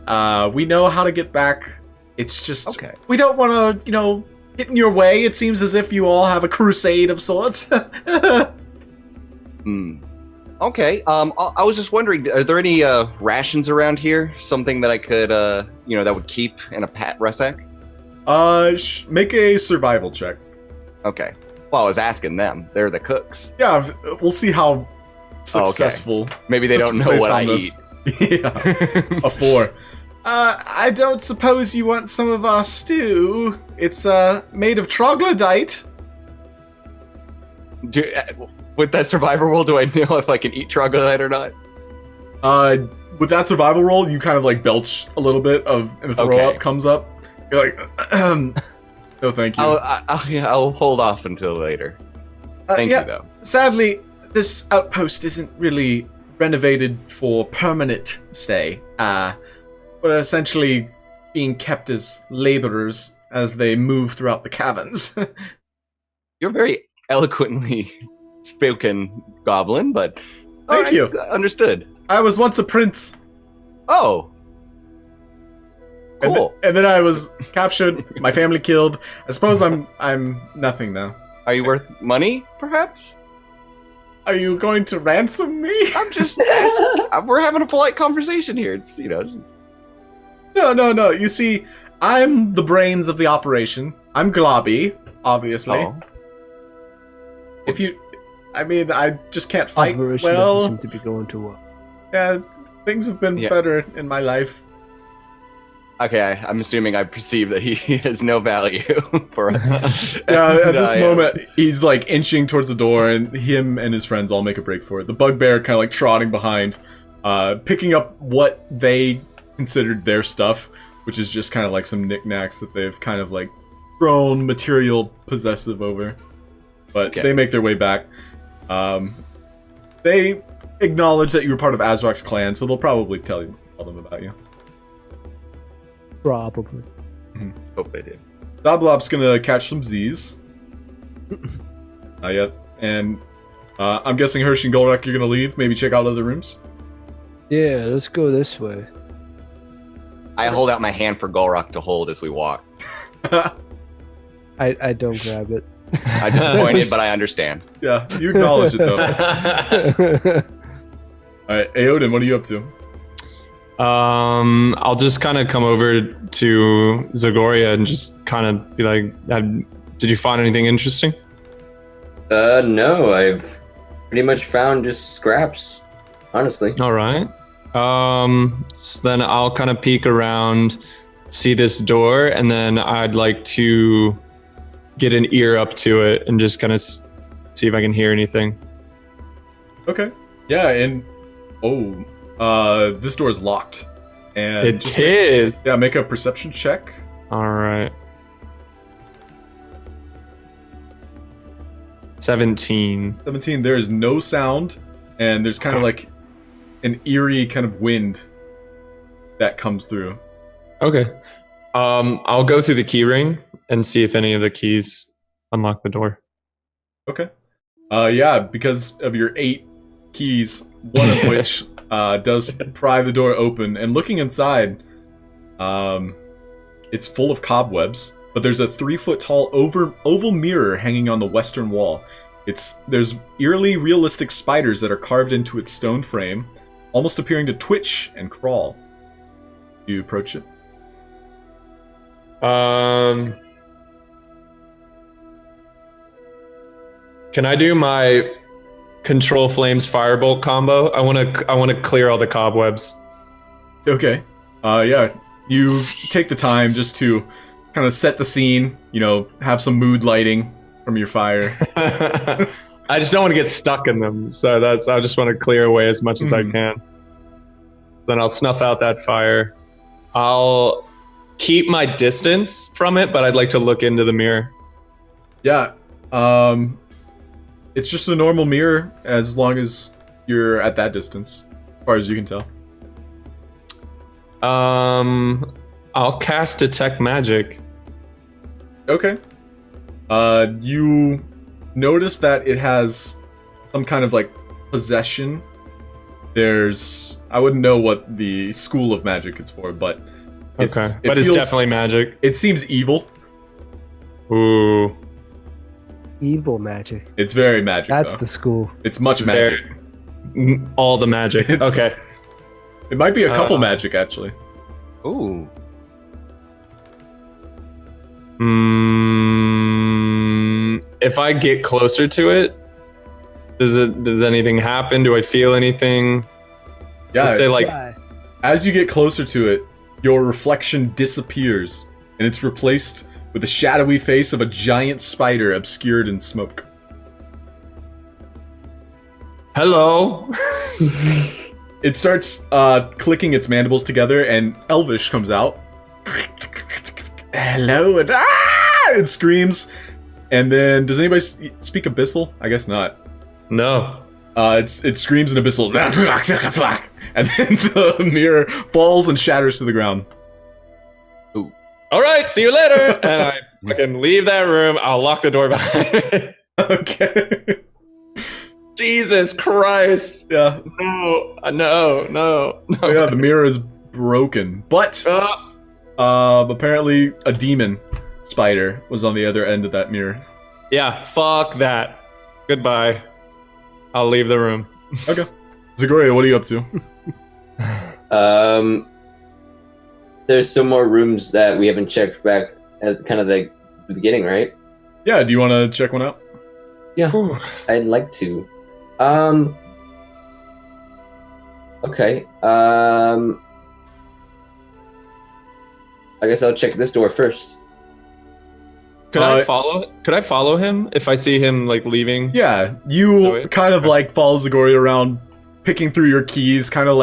We know how to get back. It's just we don't want to, get in your way. It seems as if you all have a crusade of sorts. Okay. I was just wondering, are there any rations around here? Something that I could, that would keep in a rucksack? Make a survival check. Okay. Well, I was asking them. They're the cooks. Yeah, we'll see how successful. Maybe they don't know based what on I this. eat. Yeah, a 4. I don't suppose you want some of our stew. It's made of troglodyte. With that survivor roll, do I know if I can eat troglodyte or not? With that survival roll, you kind of like belch a little bit and the throw Okay. up comes up. You're like, no, thank you. I'll hold off until later. Thank you, though. Sadly, this outpost isn't really renovated for permanent stay. We're essentially being kept as laborers as they move throughout the caverns. You're very eloquently spoken, goblin, but Thank you. Understood. I was once a prince. Oh, cool. And then I was captured, my family killed. I suppose I'm nothing now. Are you worth money, perhaps? Are you going to ransom me? I'm just asking. We're having a polite conversation here. It's No. You see, I'm the brains of the operation. I'm Globby, obviously. Oh. I just can't fight Operation well. doesn't seem to be going too well. Yeah, things have been better in my life. Okay, I'm assuming I perceive that he has no value for us. Yeah, at this moment, he's like inching towards the door, and him and his friends all make a break for it. The bugbear kind of like trotting behind, picking up what they considered their stuff, which is just kind of like some knickknacks that they've kind of like grown material possessive over. But they make their way back. They acknowledge that you were part of Azraq's clan, so they'll probably tell them about you. Probably. Hope they did. Doblop's gonna catch some Z's. Not yet. And I'm guessing Hershey and Gulroc, you're gonna leave, maybe check out other rooms? Yeah, let's go this way. I hold out my hand for Gulroc to hold as we walk. I don't grab it. I disappointed, but I understand. Yeah, you acknowledge it though. Alright, Aeodin, what are you up to? I'll just kind of come over to Zagoria and just kind of be like, did you find anything interesting? No, I've pretty much found just scraps, honestly. All right. So then I'll kind of peek around, see this door, and then I'd like to get an ear up to it and just kind of see if I can hear anything. Okay. Yeah, and this door is locked. And It is. make a perception check. All right. 17. 17, there is no sound, and there's kind of like an eerie kind of wind that comes through. Okay. I'll go through the key ring and see if any of the keys unlock the door. Okay. Yeah, because of your 8 keys, one of which does pry the door open, and looking inside, it's full of cobwebs. but there's a 3-foot tall oval mirror hanging on the western wall. There's eerily realistic spiders that are carved into its stone frame, almost appearing to twitch and crawl. Do you approach it? Can I do my control flames firebolt combo? I want to clear all the cobwebs. Okay. Yeah. You take the time just to kind of set the scene, have some mood lighting from your fire. I just don't want to get stuck in them, so I just want to clear away as much as I can. Then I'll snuff out that fire. I'll keep my distance from it, but I'd like to look into the mirror. Yeah. It's just a normal mirror as long as you're at that distance, as far as you can tell. I'll cast Detect Magic. Okay. You notice that it has some kind of possession. I wouldn't know what the school of magic is for, but it's definitely magic. It seems evil. Ooh. Evil magic. It's very magic. That's though. the school. It's much magic. All the magic. Okay. It might be a couple magic actually. Ooh. If I get closer to it, does anything happen? Do I feel anything? Yeah. Let's say as you get closer to it, your reflection disappears, and it's replaced with the shadowy face of a giant spider obscured in smoke. Hello. It starts clicking its mandibles together, and Elvish comes out. Hello, and it screams. And then, does anybody speak Abyssal? I guess not. No. It screams in Abyssal, and then the mirror falls and shatters to the ground. Ooh. All right, see you later. And I fucking leave that room. I'll lock the door behind me. Okay. Jesus Christ. Yeah. No. Yeah, the mirror is broken, but apparently a demon spider was on the other end of that mirror. Yeah, fuck that. Goodbye. I'll leave the room. Okay. Zagoria, what are you up to? There's some more rooms that we haven't checked back at kind of the beginning, right? Yeah, do you want to check one out? Yeah, I'd like to. Okay. I guess I'll check this door first. Could I follow him if I see him leaving? Yeah, you kind of follow Zagoria around, picking through your keys, kind of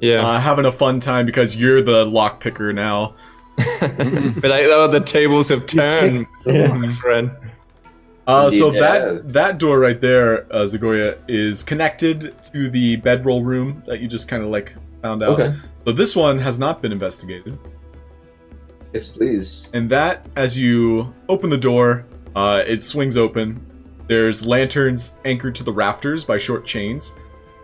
having a fun time because you're the lock picker now. But the tables have turned, my friend. So that door right there, Zagoria, is connected to the bedroll room that you just kind of found out. Okay. So this one has not been investigated. Yes, please. And that, as you open the door, it swings open. There's lanterns anchored to the rafters by short chains,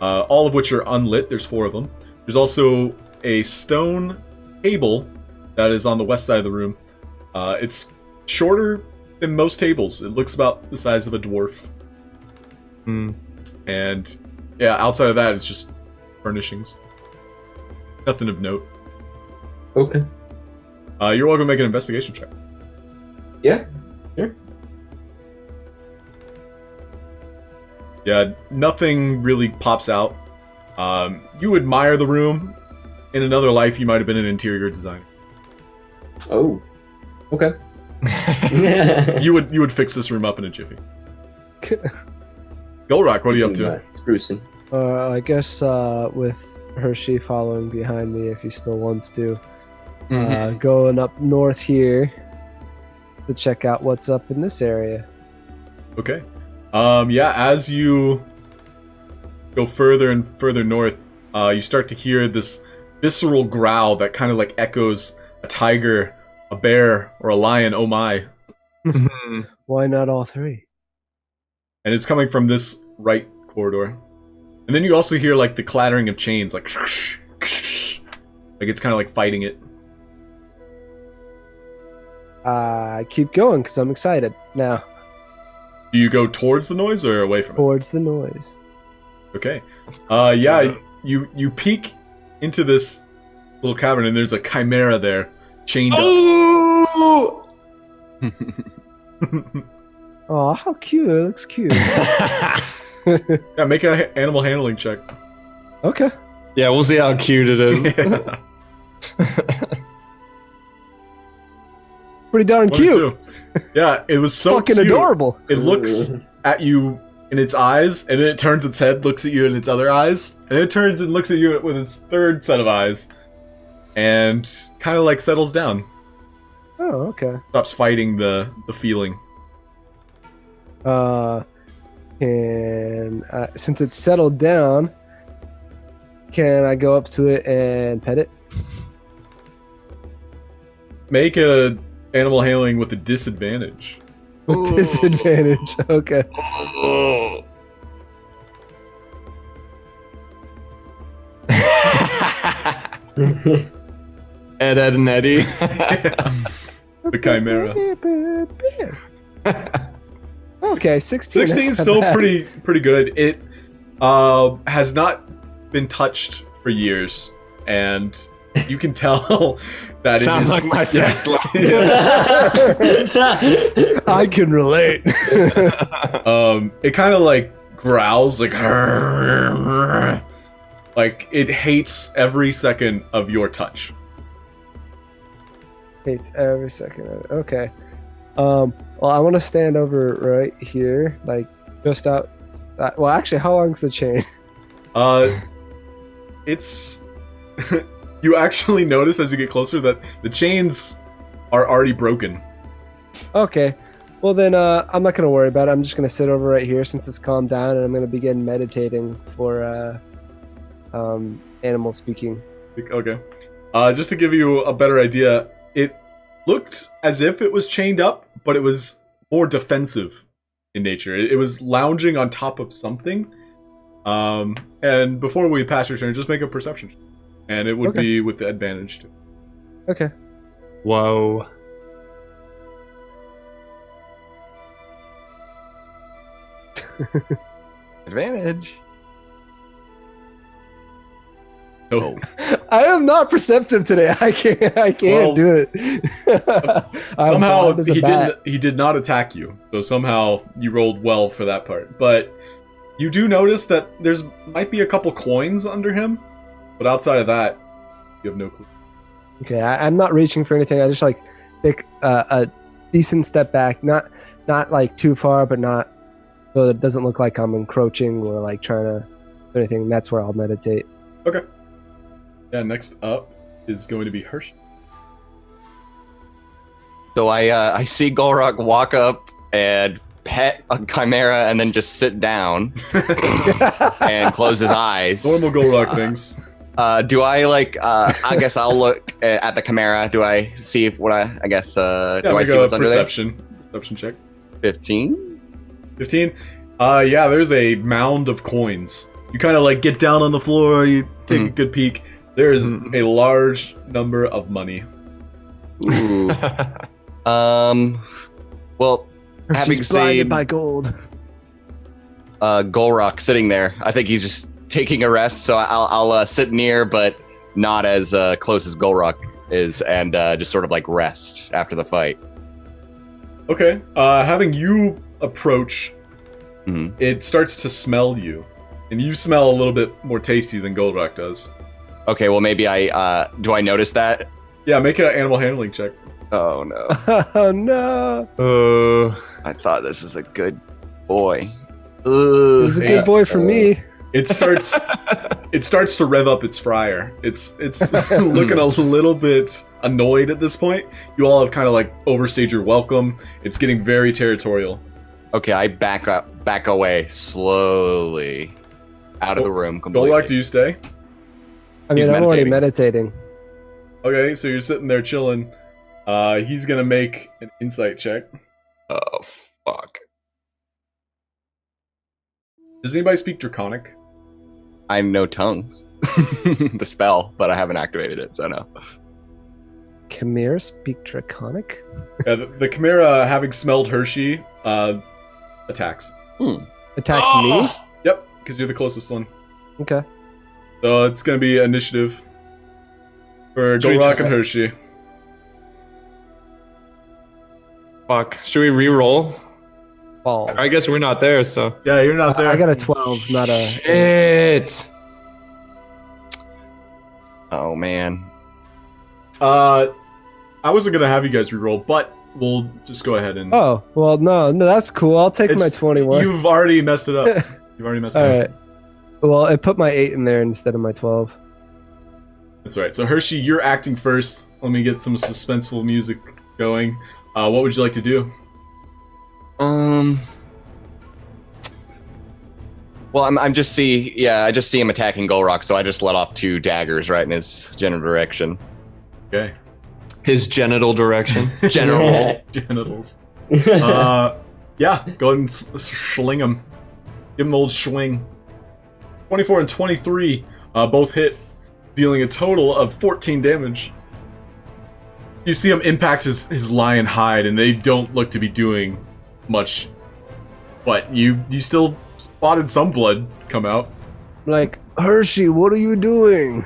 all of which are unlit. There's 4 of them. There's also a stone table that is on the west side of the room. It's shorter than most tables. It looks about the size of a dwarf. And yeah, outside of that, it's just furnishings. Nothing of note. Okay. You're welcome to make an investigation check. Yeah, sure. Yeah, nothing really pops out. You admire the room. In another life, you might have been an interior designer. Oh, okay. You would fix this room up in a jiffy. Gulroc, what are you up to? Sprucing. I guess with Hershey following behind me if he still wants to. Going up north here to check out what's up in this area. Okay. Yeah, as you go further and further north, you start to hear this visceral growl that kind of echoes a tiger, a bear, or a lion, oh my. Why not all 3? And it's coming from this right corridor. And then you also hear the clattering of chains, it's kind of fighting it. keep going because I'm excited now. Do you go towards the noise or away from it? Towards the noise. Okay. Yeah, you peek into this little cavern and there's a chimera there, chained up. Oh! Oh, how cute! It looks cute. Yeah, make an animal handling check. Okay. Yeah, we'll see how cute it is. Yeah. Pretty darn cute. 22. Yeah, it was so Fucking cute. adorable. It looks at you in its eyes, and then it turns its head, looks at you in its other eyes, and then it turns and looks at you with its third set of eyes, and kind of like settles down. Oh, okay. Stops fighting the feeling. And since it's settled down, can I go up to it and pet it? Make a animal handling with a disadvantage. With disadvantage. Okay. Oh. Ed, and Eddie. The chimera. Okay, 16. 16 that's still not bad. pretty good. It has not been touched for years, and you can tell that Sounds it is, like my sex life. I can relate. It kind of like growls like it hates every second of your touch. Hates every second of it. Okay. Well, I want to stand over right here, like just out. Well, actually, how long's the chain? It's you actually notice as you get closer that the chains are already broken. Okay. Well, then I'm not going to worry about it. I'm just going to sit over right here since it's calmed down, and I'm going to begin meditating for animal speaking. Okay. Just to give you a better idea, it looked as if it was chained up, but it was more defensive in nature. It was lounging on top of something. And before we pass your turn, just make a perception check. And it would be with the advantage too. Okay. Whoa. Advantage. No. I am not perceptive today. I can't Well, do it. I'm Somehow blind as a bat. he did not attack you. So somehow you rolled well for that part. But you do notice that there's might be a couple coins under him, but outside of that, you have no clue. Okay, I'm not reaching for anything. I just like take a decent step back, not like too far, but not so that it doesn't look like I'm encroaching or like trying to do anything. That's where I'll meditate. Okay. Yeah, next up is going to be Hershey. So I see Gulroc walk up and pet a chimera and then just sit down and close his eyes. Normal Gulroc things. Do I like? I guess I'll look at the chimera. Do I see what I guess? Do I Make see a what's under there? perception check. 15. 15. Yeah, there's a mound of coins. You kind of like get down on the floor. You take a good peek. There's a large number of money. Ooh. Well, having She's blinded seen by gold. Gulroc sitting there, I think he's just taking a rest. So I'll sit near, but not as close as Gulroc is, and just sort of like rest after the fight. Okay. Having you approach, Mhm. it starts to smell you, and you smell a little bit more tasty than Gulroc does. Okay, well maybe I do I notice that? Yeah, make an animal handling check. Oh no. Oh no! I thought this was a good boy. He's a good boy for me. It starts to rev up its fryer. It's looking a little bit annoyed at this point. You all have kind of like overstayed your welcome. It's getting very territorial. Okay, I back away slowly out of the room completely. Gulroc, do you stay? I mean, He's I'm already meditating. meditating. Okay, so you're sitting there chilling. He's gonna make an insight check. Oh fuck. Does anybody speak Draconic? I know tongues. The spell, but I haven't activated it, so no. Chimera speak Draconic? Yeah, the Chimera, having smelled Hershey, attacks. Attacks me? Yep, because you're the closest one. Okay. So it's going to be initiative for Gulroc and Hershey. Fuck. Should we re-roll? Balls. I guess we're not there, so. Yeah, you're not there. I got a 12, not a... Shit. Oh man. I wasn't going to have you guys reroll, but we'll just go ahead and... Oh, well, no, that's cool. I'll take my It's- 21. You've already messed it up. You've already messed it All up. right. Well, I put my 8 in there instead of my 12. That's right. So Hershey, you're acting first. Let me get some suspenseful music going. What would you like to do? Well, I just see him attacking Gulroc, so I just let off 2 daggers right in his general direction. Okay. His genital direction. General. Genitals. Yeah, go ahead and sling him. Give him the old swing. 24 and 23 both hit, dealing a total of 14 damage. You see him impact his lion hide, and they don't look to be doing much. But you still spotted some blood come out. Like, Hershey, what are you doing?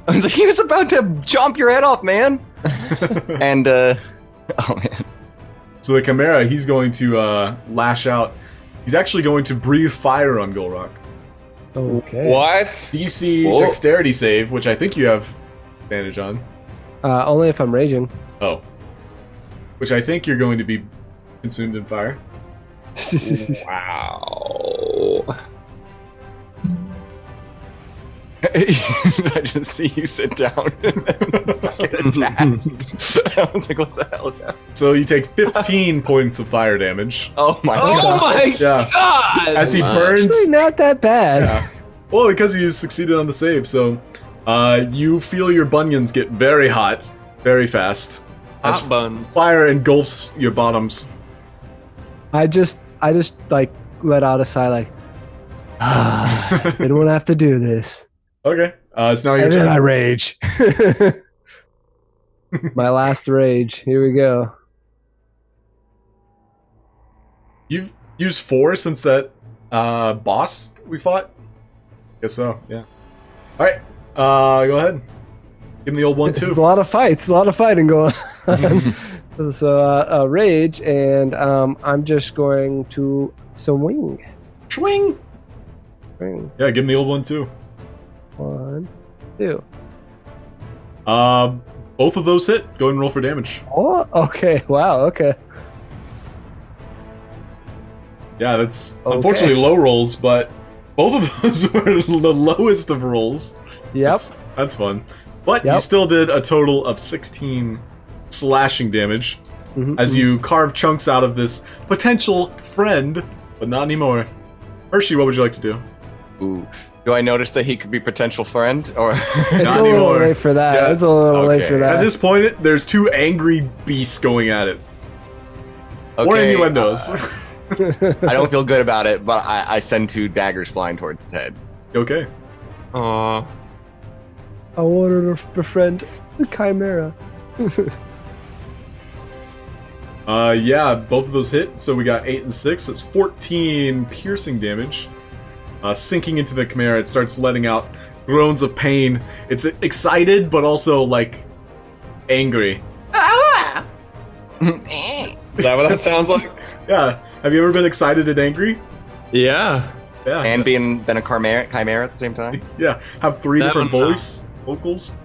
I was like, he was about to chomp your head off, man. And oh man. So the Chimera, he's going to lash out. He's actually going to breathe fire on Gulroc. Okay. What? DC Whoa. dexterity save, which I think you have advantage on. Only if I'm raging. Oh. Which I think you're going to be consumed in fire. Wow. I just see you sit down and get attacked. I was like, what the hell is that? So you take 15 points of fire damage. Oh my Oh god. my Yeah. god! As he Wow. burns. Actually, not that bad. Yeah. Well, because you succeeded on the save, so you feel your bunions get very hot, very fast. As Hot buns. fire engulfs your bottoms. I just like let out a sigh, like, didn't have to do this. Okay. It's now your And then I turn. rage. My last rage. Here we go. You've used 4 since that boss we fought? Guess so, yeah. Alright, go ahead. Give him the old 1-2. It's a lot of fights, a lot of fighting going on. So, rage, and I'm just going to swing. Swing! Swing. Yeah, give him the old 1-2. 1, 2. Both of those hit. Go ahead and roll for damage. Oh, okay. Wow, okay. Yeah, that's Okay. unfortunately low rolls, but both of those were the lowest of rolls. Yep. That's fun. But you Yep. still did a total of 16 slashing damage Mhm, as you carve chunks out of this potential friend, but not anymore. Hershey, what would you like to do? Ooh. Do I notice that he could be potential friend or It's Not a little anymore. late for that. Yeah. It's a little late Okay. for that. At this point, there's 2 angry beasts going at it. Or Okay, innuendos. I don't feel good about it, but I send 2 daggers flying towards its head. Okay. Aw. I wanted to befriend the Chimera. Yeah, both of those hit. So we got 8 and 6. That's 14 piercing damage. Sinking into the Chimera, it starts letting out groans of pain. It's excited, but also, like, angry. Is that what that sounds like? Yeah. Have you ever been excited and angry? Yeah. Yeah. And been a chimera at the same time. Yeah. Have 3 That different one, vocals.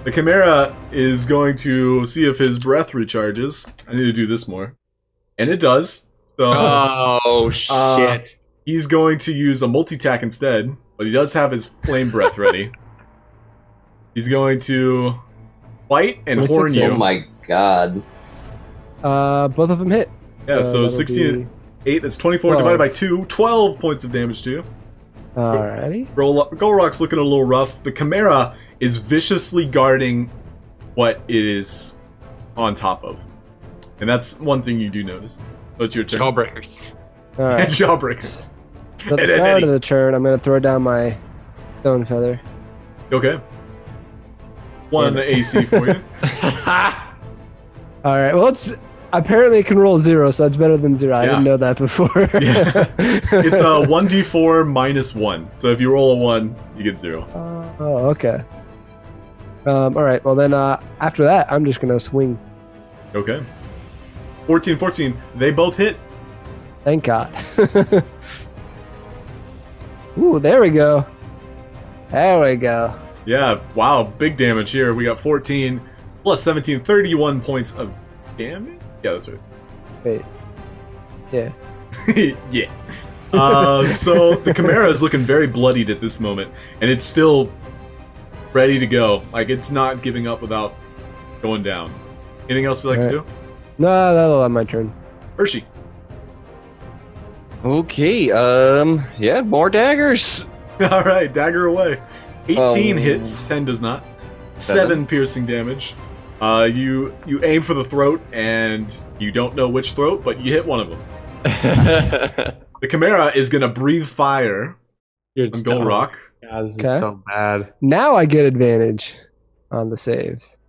The Chimera is going to see if his breath recharges. I need to do this more. And it does. So Oh shit. he's going to use a multi-tack instead, but he does have his flame breath ready. He's going to fight and 26 horn you. Oh my god. Both of them hit. Yeah, so that'll 16 8, that's 24 12. divided by 2, 12 points of damage to you. Alrighty. Gulroc's looking a little rough. The Chimera is viciously guarding what it is on top of. And that's one thing you do notice. So it's your turn. Jawbreakers. Alright. Jawbreakers. So at the start of the turn, I'm going to throw down my stone feather. Okay. 1 AC for you. All right. Well, apparently it can roll 0, so that's better than 0. I didn't know that before. Yeah. It's a 1d4 minus 1. So if you roll a 1, you get 0. Oh, okay. All right. Well, then after that, I'm just gonna swing. Okay. 14. They both hit. Thank God. Ooh, there we go. There we go. Yeah, wow, big damage here. We got 14 plus 17, 31 points of damage? Yeah, that's right. Wait. Yeah. Yeah. So the Chimera is looking very bloodied at this moment, and it's still ready to go. Like, it's not giving up without going down. Anything else you'd like to do? No, that'll have my turn. Hershey. Okay, yeah, more daggers. All right, dagger away. 18 Oh. hits, 10 does not. 7 piercing damage. You aim for the throat, and you don't know which throat, but you hit one of them. The Chimera is gonna breathe fire You're on just Gulroc. Yeah, this Okay. is so bad. Now I get advantage on the saves.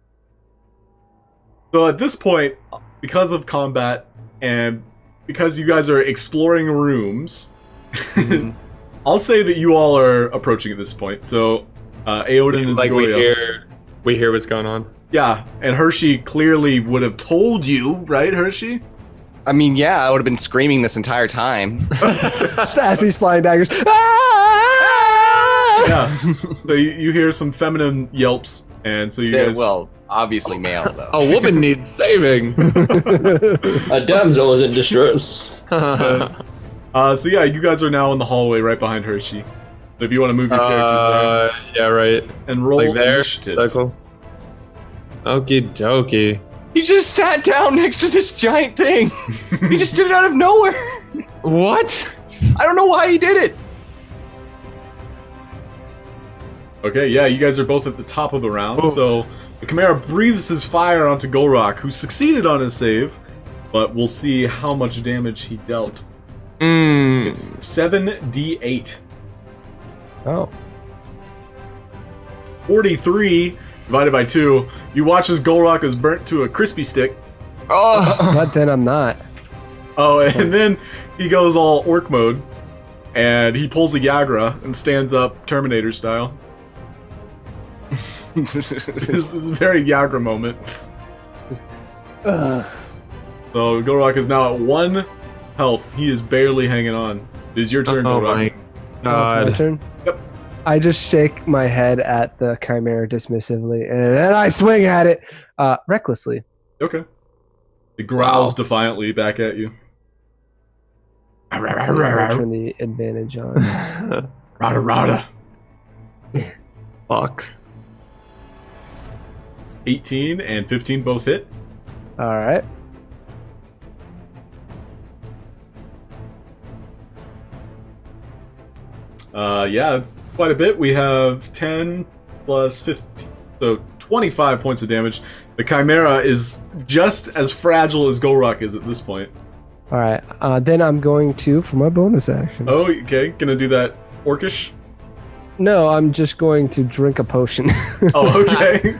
So at this point, because of combat and because you guys are exploring rooms, I'll say that you all are approaching at this point. So Aeodin and Like Zagoria. we hear what's going on. Yeah, and Hershey clearly would have told you, right, Hershey? I mean, yeah, I would have been screaming this entire time. As these flying daggers. Ah! Yeah. So you hear some feminine yelps, and so you Yeah, guys. well, obviously male, though. A woman needs saving. A damsel is in distress. Yes. So yeah, you guys are now in the hallway right behind Hershey. So if you want to move your characters there Yeah, right. and roll Like there. initiative. Circle. Okie dokie. He just sat down next to this giant thing. He just did it out of nowhere. What? I don't know why he did it. Okay, yeah, you guys are both at the top of the round. Oh. So the Chimera breathes his fire onto Gulroc, who succeeded on his save, but we'll see how much damage he dealt. It's 7d8. Oh. 43 divided by 2. You watch as Gulroc is burnt to a crispy stick. Oh. But then I'm not. Oh, and then he goes all orc mode, and he pulls a Yagra and stands up Terminator style. This is a very Yagra moment. Ugh. So Gulroc is now at 1 health. He is barely hanging on. It is your turn, Oh Gulroc. my Now it's my god. turn. Yep. I just shake my head at the Chimera dismissively, and then I swing at it recklessly. Okay. It growls Wow. defiantly back at you. So I turn the advantage on. Rada rada. Fuck. 18 and 15 both hit. All right. Yeah, it's quite a bit. We have 10 plus 15, so 25 points of damage. The Chimera is just as fragile as Gulroc is at this point. All right. Then I'm going to for my bonus action. Oh, okay. Gonna do that orcish? No, I'm just going to drink a potion. Oh, okay.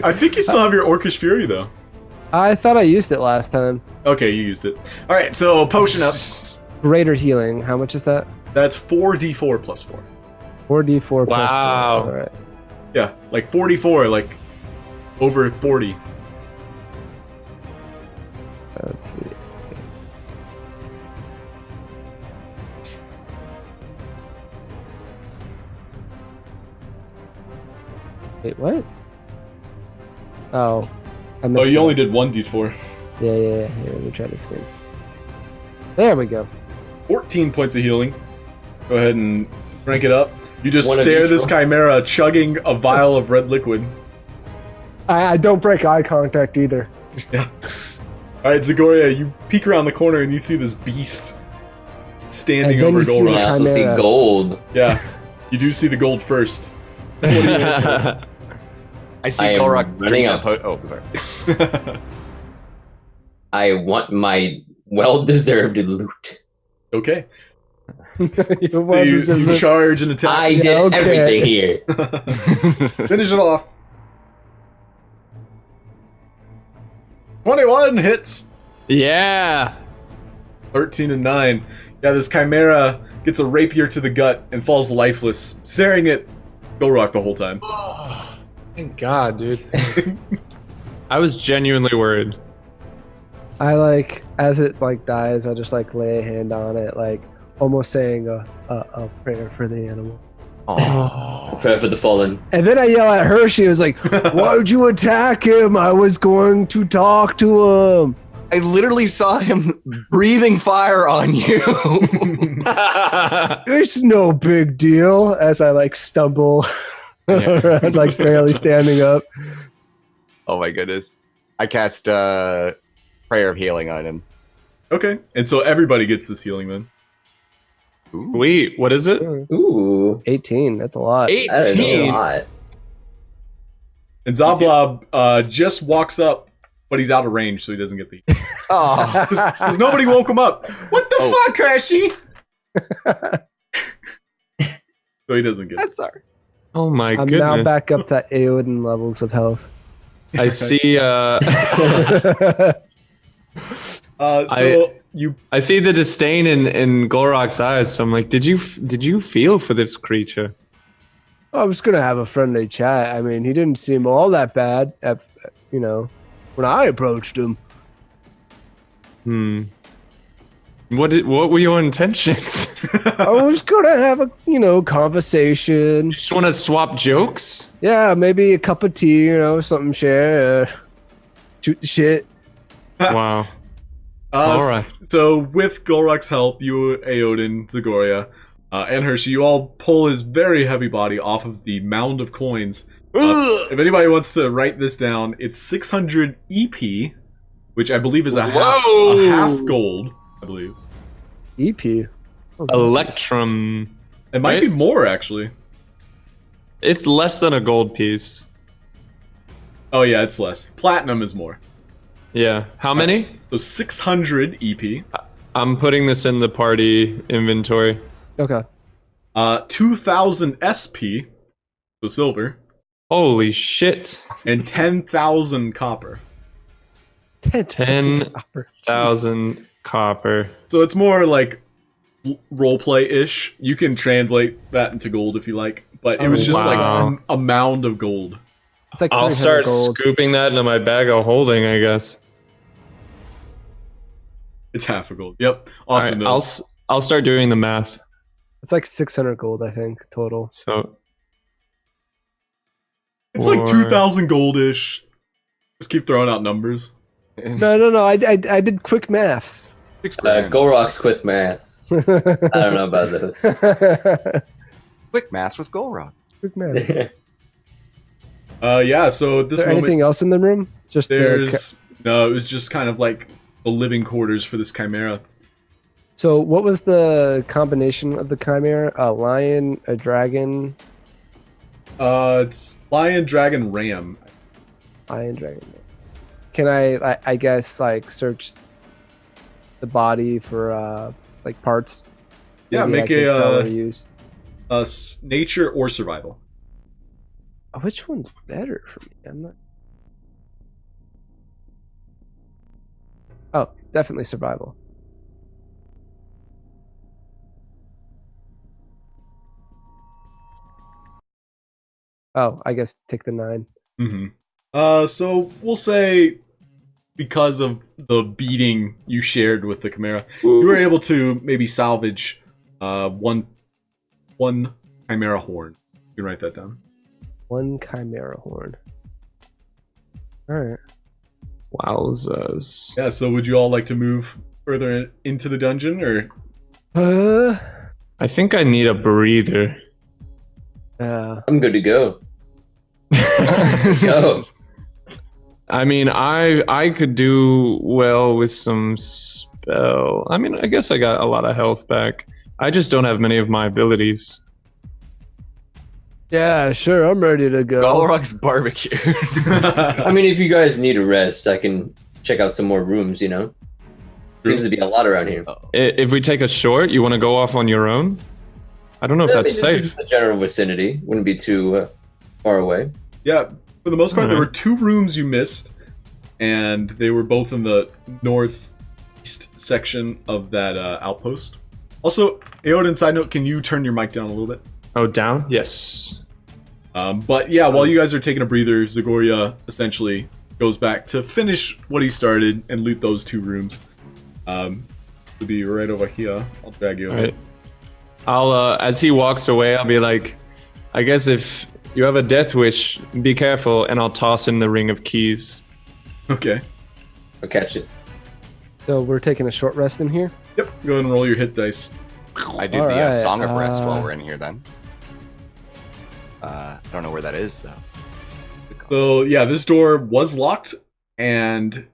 I think you still have your orcish fury, though. I thought I used it last time. Okay, you used it. All right, so potion up. Greater healing. How much is that? That's 4d4 plus 4. 4d4 plus 4. Wow. All right. Yeah, like 44, like over 40. Let's see. Wait, what? Oh, I missed Oh, you that. only did 1d4. Yeah. Here, let me try this again. There we go. 14 points of healing. Go ahead and rank it up. You just One of stare each this one. Chimera chugging a vial of red liquid. I don't break eye contact either. Alright, Zagoria, you peek around the corner and you see this beast standing And then over you see the Gulroc. I also see Chimera. gold. Yeah, you do see the gold first. What do you want I see I am Gulroc running drinking up. Oh, sorry. for? I want my well-deserved loot. Okay. You want You, this in you the- charge and attack. I did okay. everything here. Finish it off. 21 hits. Yeah. 13 and 9. Yeah, this Chimera gets a rapier to the gut and falls lifeless, staring at Gulroc the whole time. Oh, thank God, dude. I was genuinely worried. I like, as it like dies, I just like lay a hand on it, like almost saying a prayer for the animal. Oh. Prayer for the fallen. And then I yell at Hershey. I was like, "Why'd you attack him? I was going to talk to him." I literally saw him breathing fire on you. It's no big deal. As I like stumble around, like barely standing up. Oh my goodness. I cast Prayer of Healing on him. Okay, and so everybody gets this healing then. Wait, what is it? Ooh. 18. That's a lot. That is a 18. lot. And Zablob just walks up, but he's out of range, so he doesn't get the... Oh. Because nobody woke him up. What the fuck, Hershey? So he doesn't get it. I'm sorry. Oh my I'm goodness. now back up to Aeodin levels of health. I see I see the disdain in Gulroc's eyes, so I'm like, did you feel for this creature? I was gonna have a friendly chat. I mean, he didn't seem all that bad, when I approached him. What were your intentions? I was gonna have a conversation. You just want to swap jokes? Yeah, maybe a cup of tea, something share. Shoot the shit. Wow. All right. So with Gulroc's help, you, Aeodin, Zagoria, and Hershey, you all pull his very heavy body off of the mound of coins. If anybody wants to write this down, it's 600 EP, which I believe is a half gold, I believe. EP. Electrum. It might be more, actually. It's less than a gold piece. Oh yeah, it's less. Platinum is more. Yeah. How many? So 600 EP. I'm putting this in the party inventory. Okay. 2,000 SP, so silver, Holy shit. and 10,000 copper. 10,000 copper. So it's more like roleplay-ish. You can translate that into gold if you like, but it was just wow. like a mound of gold. It's like I'll 300 start gold. scooping that into my bag of holding, I guess. It's half a gold. Yep. Austin All right, knows. I'll start doing the math. It's like 600 gold, I think, total. So It's like 2,000 gold-ish. Just keep throwing out numbers. No. I did quick maths. Gulroc's quick maths. I don't know about those. Quick mass with Gulroc. Quick maths. Yeah, so at this Is there moment, anything else in the room? Just no, it was just kind of like the living quarters for this Chimera. So what was the combination of the Chimera? A lion, a dragon? It's lion, dragon, ram. Lion, dragon. Can I guess, like, search the body for, like, parts? Yeah, Maybe make I could sell or a use. nature or survival. Which one's better for me? I'm not... Oh, definitely survival. Oh, I guess take the 9. Mm-hmm. So we'll say because of the beating you shared with the Chimera, you were able to maybe salvage one Chimera horn. You can write that down. 1 Chimera horn. Alright. wowzers. Yeah, so would you all like to move further into the dungeon, or? I think I need a breather. I'm good to go. Let's go. I mean, I could do well with some spell. I mean, I guess I got a lot of health back. I just don't have many of my abilities. Yeah, sure, I'm ready to go. Gulroc's barbecue. I mean, if you guys need a rest, I can check out some more rooms, Seems to be a lot around here. If we take a short, you want to go off on your own? I don't know if that's I mean, safe. The general vicinity wouldn't be too far away. Yeah, for the most part, there were 2 rooms you missed. and they were both in the northeast section of that outpost. Also, Aeodin, side note, can you turn your mic down a little bit? Oh, down? Yes. But yeah, while you guys are taking a breather, Zagoria essentially goes back to finish what he started and loot those 2 rooms. To be right over here. I'll drag you over. Right. I'll as he walks away, I'll be like, I guess if you have a death wish, be careful, and I'll toss in the ring of keys. Okay. I'll catch it. So we're taking a short rest in here. Yep. Go ahead and roll your hit dice. I do All the right, Song of Rest while we're in here then. I don't know where that is though. So yeah, this door was locked, and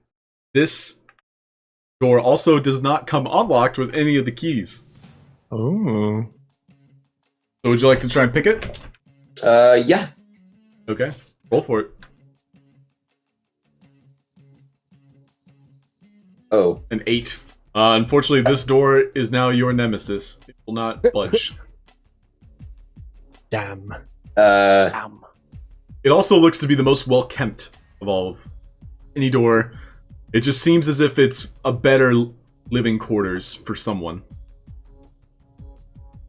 this door also does not come unlocked with any of the keys. Oh. So would you like to try and pick it? Yeah. Okay. Roll for it. Oh. An 8. Unfortunately, this door is now your nemesis. It will not budge. Damn. It also looks to be the most well-kept of all of any door. It just seems as if it's a better living quarters for someone.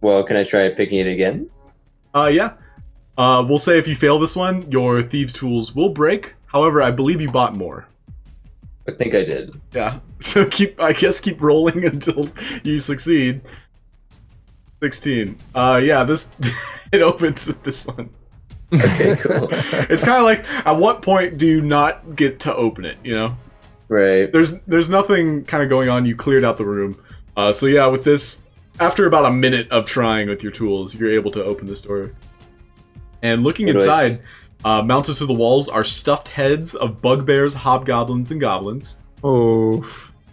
Well, can I try picking it again? Yeah. We'll say if you fail this one, your thieves' tools will break. However, I believe you bought more. I think I did. Yeah. So keep rolling until you succeed. 16. Yeah, this it opens with this one. Okay, cool. It's kind of like, at what point do you not get to open it, you know? Right. There's nothing kind of going on. You cleared out the room. So yeah, with this, after about a minute of trying with your tools, you're able to open this door. And looking inside, mounted to the walls are stuffed heads of bugbears, hobgoblins, and goblins. Oh.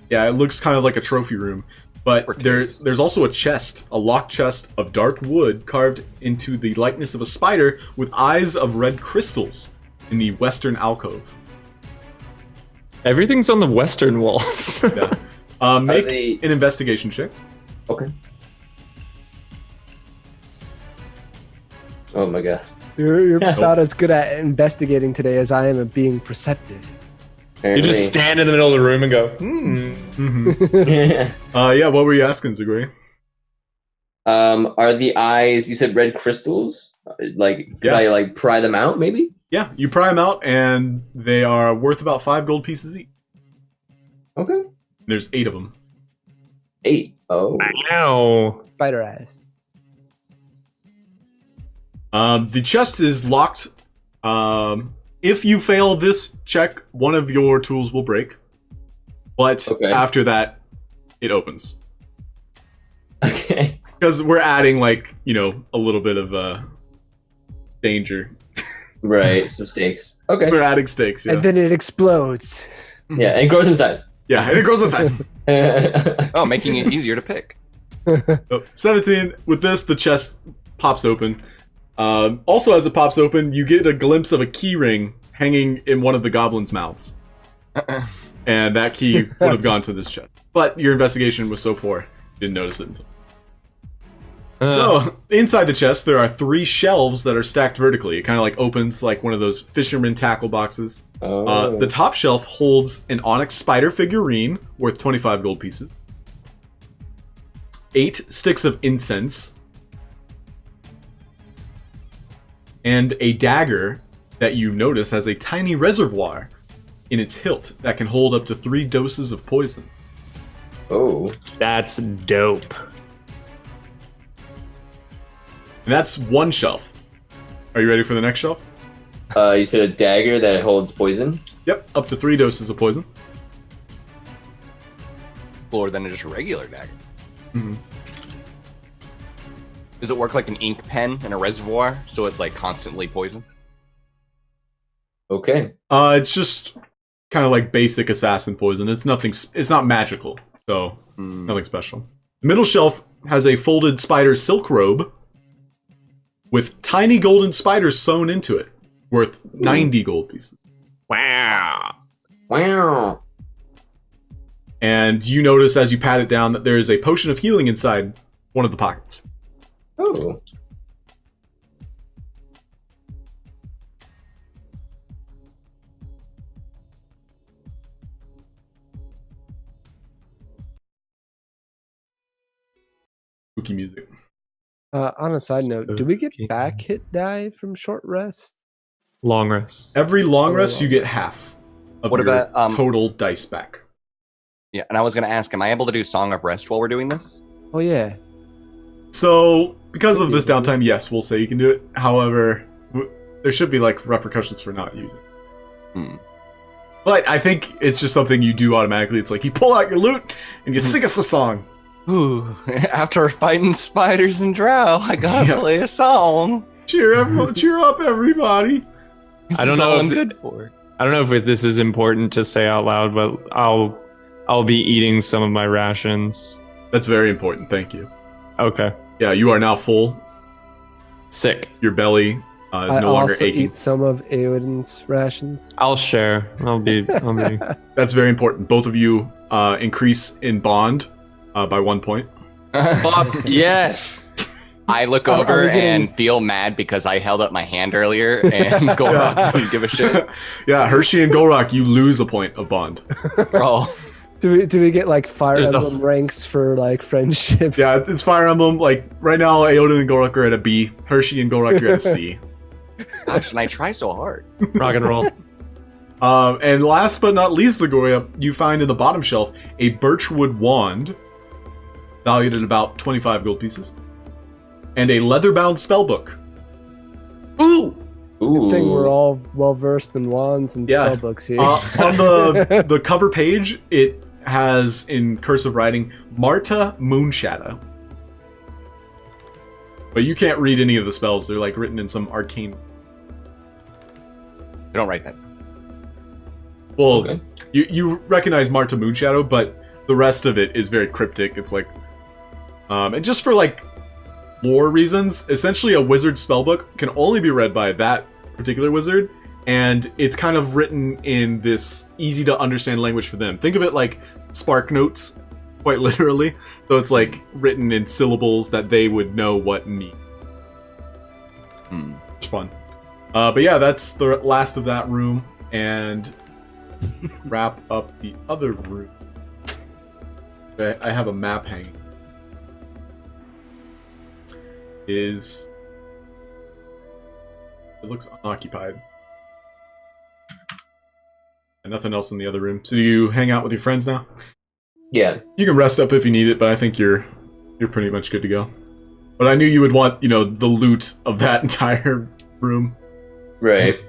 Yeah, it looks kind of like a trophy room. But there's also a chest, a locked chest of dark wood carved into the likeness of a spider with eyes of red crystals in the western alcove. Everything's on the western walls. Yeah. Make an investigation check. Okay. Oh my god. You're about as good at investigating today as I am at being perceptive. You just stand in the middle of the room and go, Yeah, what were you asking, Zagoria? Are the eyes, you said red crystals? Like, could I like pry them out maybe? Yeah, you pry them out, and they are worth about 5 gold pieces each. Okay. There's 8 of them. 8. Oh. Ow. Spider eyes. The chest is locked. If you fail this check, one of your tools will break. But after that, it opens. Okay. Because we're adding, like, you know, a little bit of danger. Right, some stakes. Okay. We're adding stakes, yeah. And then it explodes. Yeah, and it grows in size. Yeah, and it grows in size. Oh, making it easier to pick. So, 17. With this, the chest pops open. Also, as it pops open, you get a glimpse of a key ring hanging in one of the goblins' mouths. And that key would have gone to this chest. But your investigation was so poor, you didn't notice it until. So, inside the chest, there are 3 shelves that are stacked vertically. It kind of like opens like one of those fisherman tackle boxes. Oh. The top shelf holds an onyx spider figurine worth 25 gold pieces. 8 sticks of incense. And a dagger that you notice has a tiny reservoir in its hilt that can hold up to 3 doses of poison. Oh. That's dope. And that's one shelf. Are you ready for the next shelf? You said a dagger that holds poison? Yep, up to 3 doses of poison. Cooler than just a regular dagger. Mm-hmm. Does it work like an ink pen in a reservoir, so it's like constantly poison? Okay. It's just kind of like basic assassin poison. It's nothing. It's not magical, so nothing special. The middle shelf has a folded spider silk robe with tiny golden spiders sewn into it, worth 90 gold pieces. Wow. Wow. And you notice as you pat it down that there is a potion of healing inside one of the pockets. Oh. spooky music. On a side note, do we get back hit die from short rest? Long rest. Every long rest, you get half of What your about, total dice back. Yeah, and I was going to ask, am I able to do Song of Rest while we're doing this? Oh yeah. So, because of this downtime, yes, we'll say you can do it. However, there should be like repercussions for not using it. But I think it's just something you do automatically. It's like you pull out your lute and you sing us a song. Ooh, after fighting spiders and drow, I gotta play a song. Cheer up, everybody! I don't know All I'm if good for. I don't know if this is important to say out loud, but I'll be eating some of my rations. That's very important. Thank you. Okay. Yeah, you are now full. Sick. Your belly is no longer also aching. eat some of Aeodin's rations. I'll share. I'll be. That's very important. Both of you increase in bond by 1 point. Fuck yes. I look Are over we getting- and feel mad because I held up my hand earlier and Gulroc didn't give a shit. Yeah, Hershey and Gulroc, you lose a point of bond. Bro. Do we get like Fire There's a- Emblem ranks for like friendship? Yeah, it's Fire Emblem. Like, right now, Aeodin and Gulroc are at a B. Hershey and Gulroc are at a C. Gosh, and I try so hard. Rock and roll. And last but not least, Zagoria, you find in the bottom shelf a birchwood wand, valued at about 25 gold pieces, and a leather-bound spellbook. Ooh! Good thing we're all well versed in wands and Yeah. spellbooks here. On the cover page, it has in cursive writing Marta Moonshadow. But you can't read any of the spells. They're like written in some arcane. You don't write that. Well, Okay. you recognize Marta Moonshadow, but the rest of it is very cryptic. It's like, and just for like lore reasons, essentially a wizard spellbook can only be read by that particular wizard, and it's kind of written in this easy to understand language for them. Think of it like Spark Notes, quite literally. So it's like written in syllables that they would know what mean. It's fun. But yeah, that's the last of that room, and wrap up the other room. I have a map hanging. It looks unoccupied. And nothing else in the other room. So do you hang out with your friends now? Yeah. You can rest up if you need it, but I think you're pretty much good to go. But I knew you would want, the loot of that entire room. Right.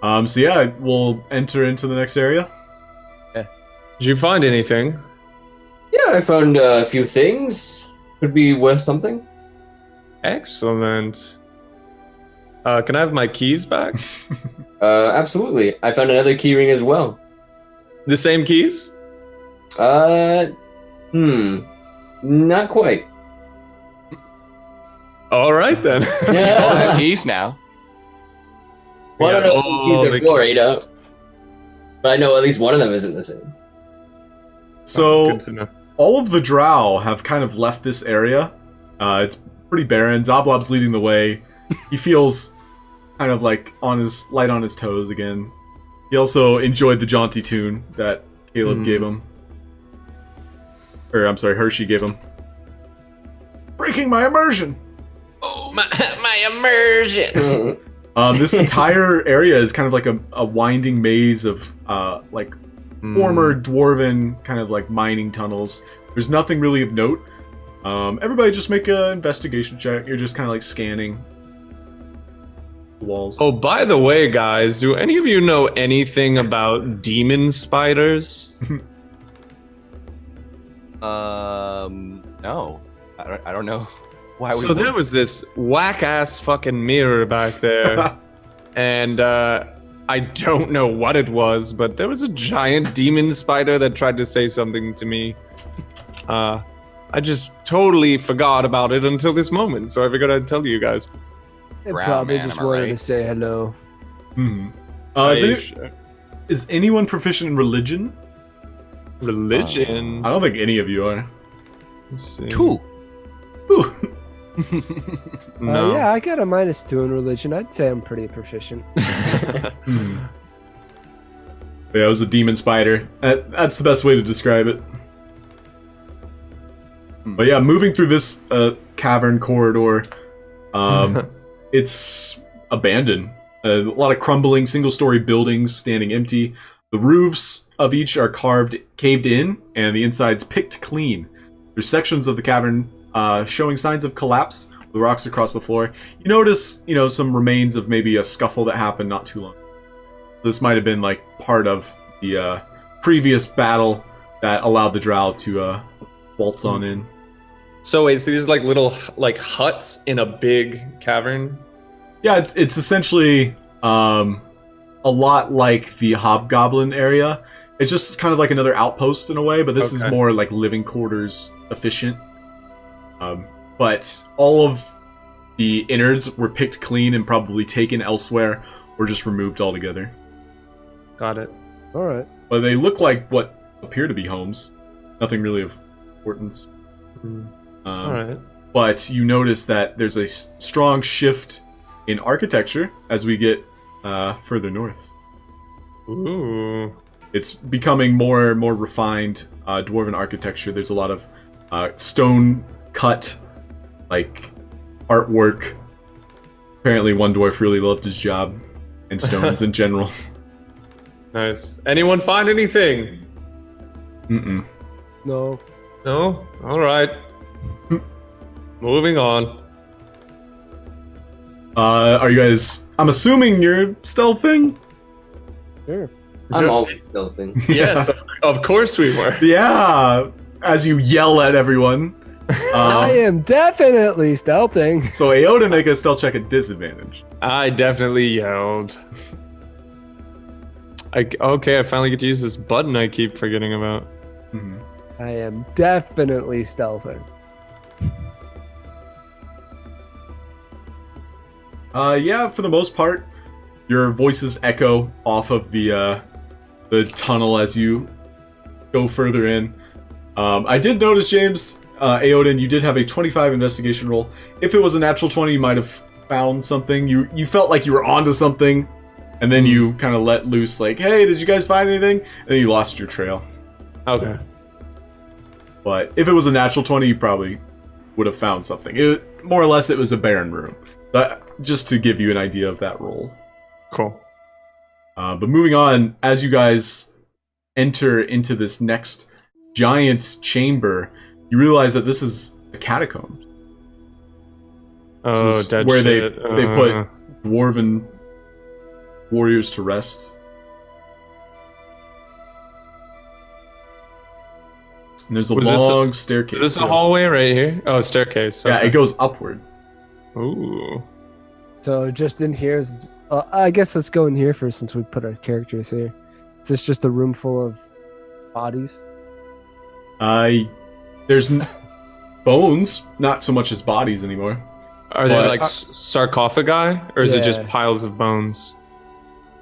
So yeah, we'll enter into the next area. Did you find anything? Yeah, I found a few things. Could be worth something. Excellent. Can I have my keys back? Absolutely. I found another keyring as well. The same keys? Not quite. All right then. All Yeah. the keys now. Well, I don't know Yeah, if all these the are for right up. But I know at least one of them isn't the same. So Good to know. all of the Drow have kind of left this area. It's pretty barren. Zoblob's leading the way. He feels kind of like light on his toes again. He also enjoyed the jaunty tune that Caleb gave him. Or, I'm sorry, Hershey gave him. Breaking my immersion! Oh, my immersion! This entire area is kind of like a winding maze of former dwarven kind of like mining tunnels. There's nothing really of note. Everybody just make an investigation check. You're just kind of like scanning the walls. Oh, by the way, guys, do any of you know anything about demon spiders? No. I don't know why we So there was this whack-ass fucking mirror back there, and I don't know what it was, but there was a giant demon spider that tried to say something to me. I just totally forgot about it until this moment, so I figured I'd tell you guys. It Brown probably man, just am I wanted right? to say hello. Is anyone proficient in religion? Religion? I don't think any of you are. Let's see. Two. Ooh. No. Yeah, I got a -2 in religion. I'd say I'm pretty proficient. Yeah, it was a demon spider. That's the best way to describe it. But yeah, moving through this cavern corridor, it's abandoned. A lot of crumbling single-story buildings standing empty. The roofs of each are caved in, and the insides picked clean. There's sections of the cavern showing signs of collapse, with rocks across the floor. You notice, some remains of maybe a scuffle that happened not too long. This might have been like part of the previous battle that allowed the Drow to waltz on in. So wait, so there's like little huts in a big cavern? Yeah, it's essentially a lot like the Hobgoblin area. It's just kind of like another outpost in a way, but this is more like living quarters efficient. But all of the innards were picked clean and probably taken elsewhere or just removed altogether. Got it. All right. But they look like what appear to be homes. Nothing really of importance. All right. But you notice that there's a strong shift in architecture as we get further north. Ooh. It's becoming more and more refined dwarven architecture. There's a lot of stone cut, like, artwork. Apparently one dwarf really loved his job, and stones in general. Nice. Anyone find anything? Mm-mm. No. No? All right. Moving on. Are you guys... I'm assuming you're stealthing? Sure. I'm always stealthing. Yes, of course we were. Yeah! As you yell at everyone. I am definitely stealthing. So Aeodin, make a stealth check at disadvantage. I definitely yelled. Okay, I finally get to use this button I keep forgetting about. Mm-hmm. I am definitely stealthing. Yeah, for the most part, your voices echo off of the tunnel as you go further in. I did notice, James, Aeodin, you did have a 25 investigation roll. If it was a natural 20, you might have found something. You felt like you were onto something, and then you kind of let loose, like, hey, did you guys find anything? And then you lost your trail. Okay. But if it was a natural 20, you probably would have found something. More or less, it was a barren room. But just to give you an idea of that roll. Cool. But moving on, as you guys enter into this next giant chamber, you realize that this is a catacomb. Oh, dead where shit. they put dwarven warriors to rest. And there's a long staircase. Is this a hallway right here? Oh, staircase. Yeah, Okay. it goes upward. Ooh. So just in here is... I guess let's go in here first since we put our characters here. Is this just a room full of bodies? There's bones, not so much as bodies anymore. Are they like sarcophagi, or is it just Yeah. piles of bones?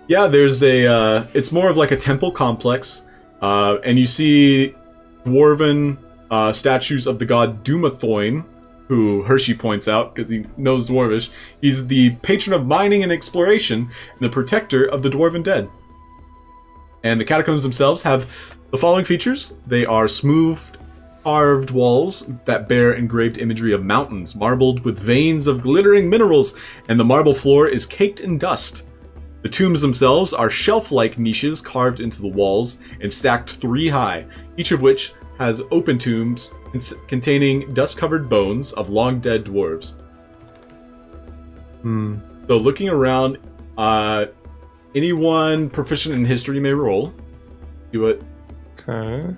Yeah, there's it's more of like a temple complex, and you see dwarven statues of the god Dumathoin, who Hershey points out because he knows Dwarvish. He's the patron of mining and exploration, and the protector of the dwarven dead. And the catacombs themselves have the following features. They are smooth, carved walls that bear engraved imagery of mountains, marbled with veins of glittering minerals, and the marble floor is caked in dust. The tombs themselves are shelf-like niches carved into the walls and stacked 3 high, each of which has open tombs containing dust-covered bones of long-dead dwarves. So looking around, anyone proficient in history may roll. Do it. Okay.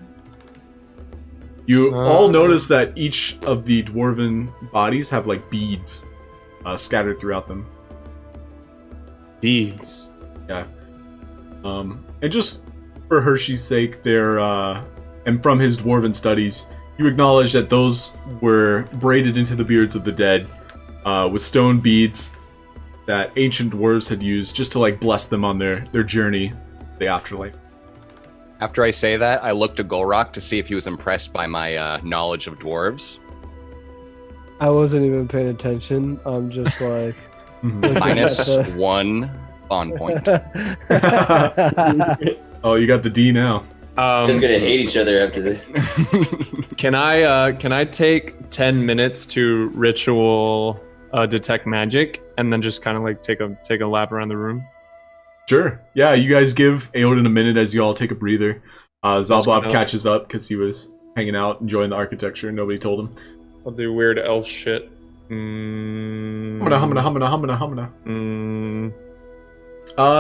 You all notice that each of the dwarven bodies have like beads scattered throughout them. Beads. Yeah. And just for Hershey's sake, they're and from his dwarven studies, you acknowledge that those were braided into the beards of the dead with stone beads that ancient dwarves had used just to like bless them on their journey to the afterlife. After I say that, I look to Gulroc to see if he was impressed by my knowledge of dwarves. I wasn't even paying attention. I'm just like... -1 bond point. Oh, you got the D now. We're just gonna hate each other after this. Can I take 10 minutes to ritual detect magic and then just kind of like take a lap around the room? Sure. Yeah, you guys give Aeodin a minute as you all take a breather. Zalbob catches up because he was hanging out, enjoying the architecture, and nobody told him. I'll do weird elf shit. Humana.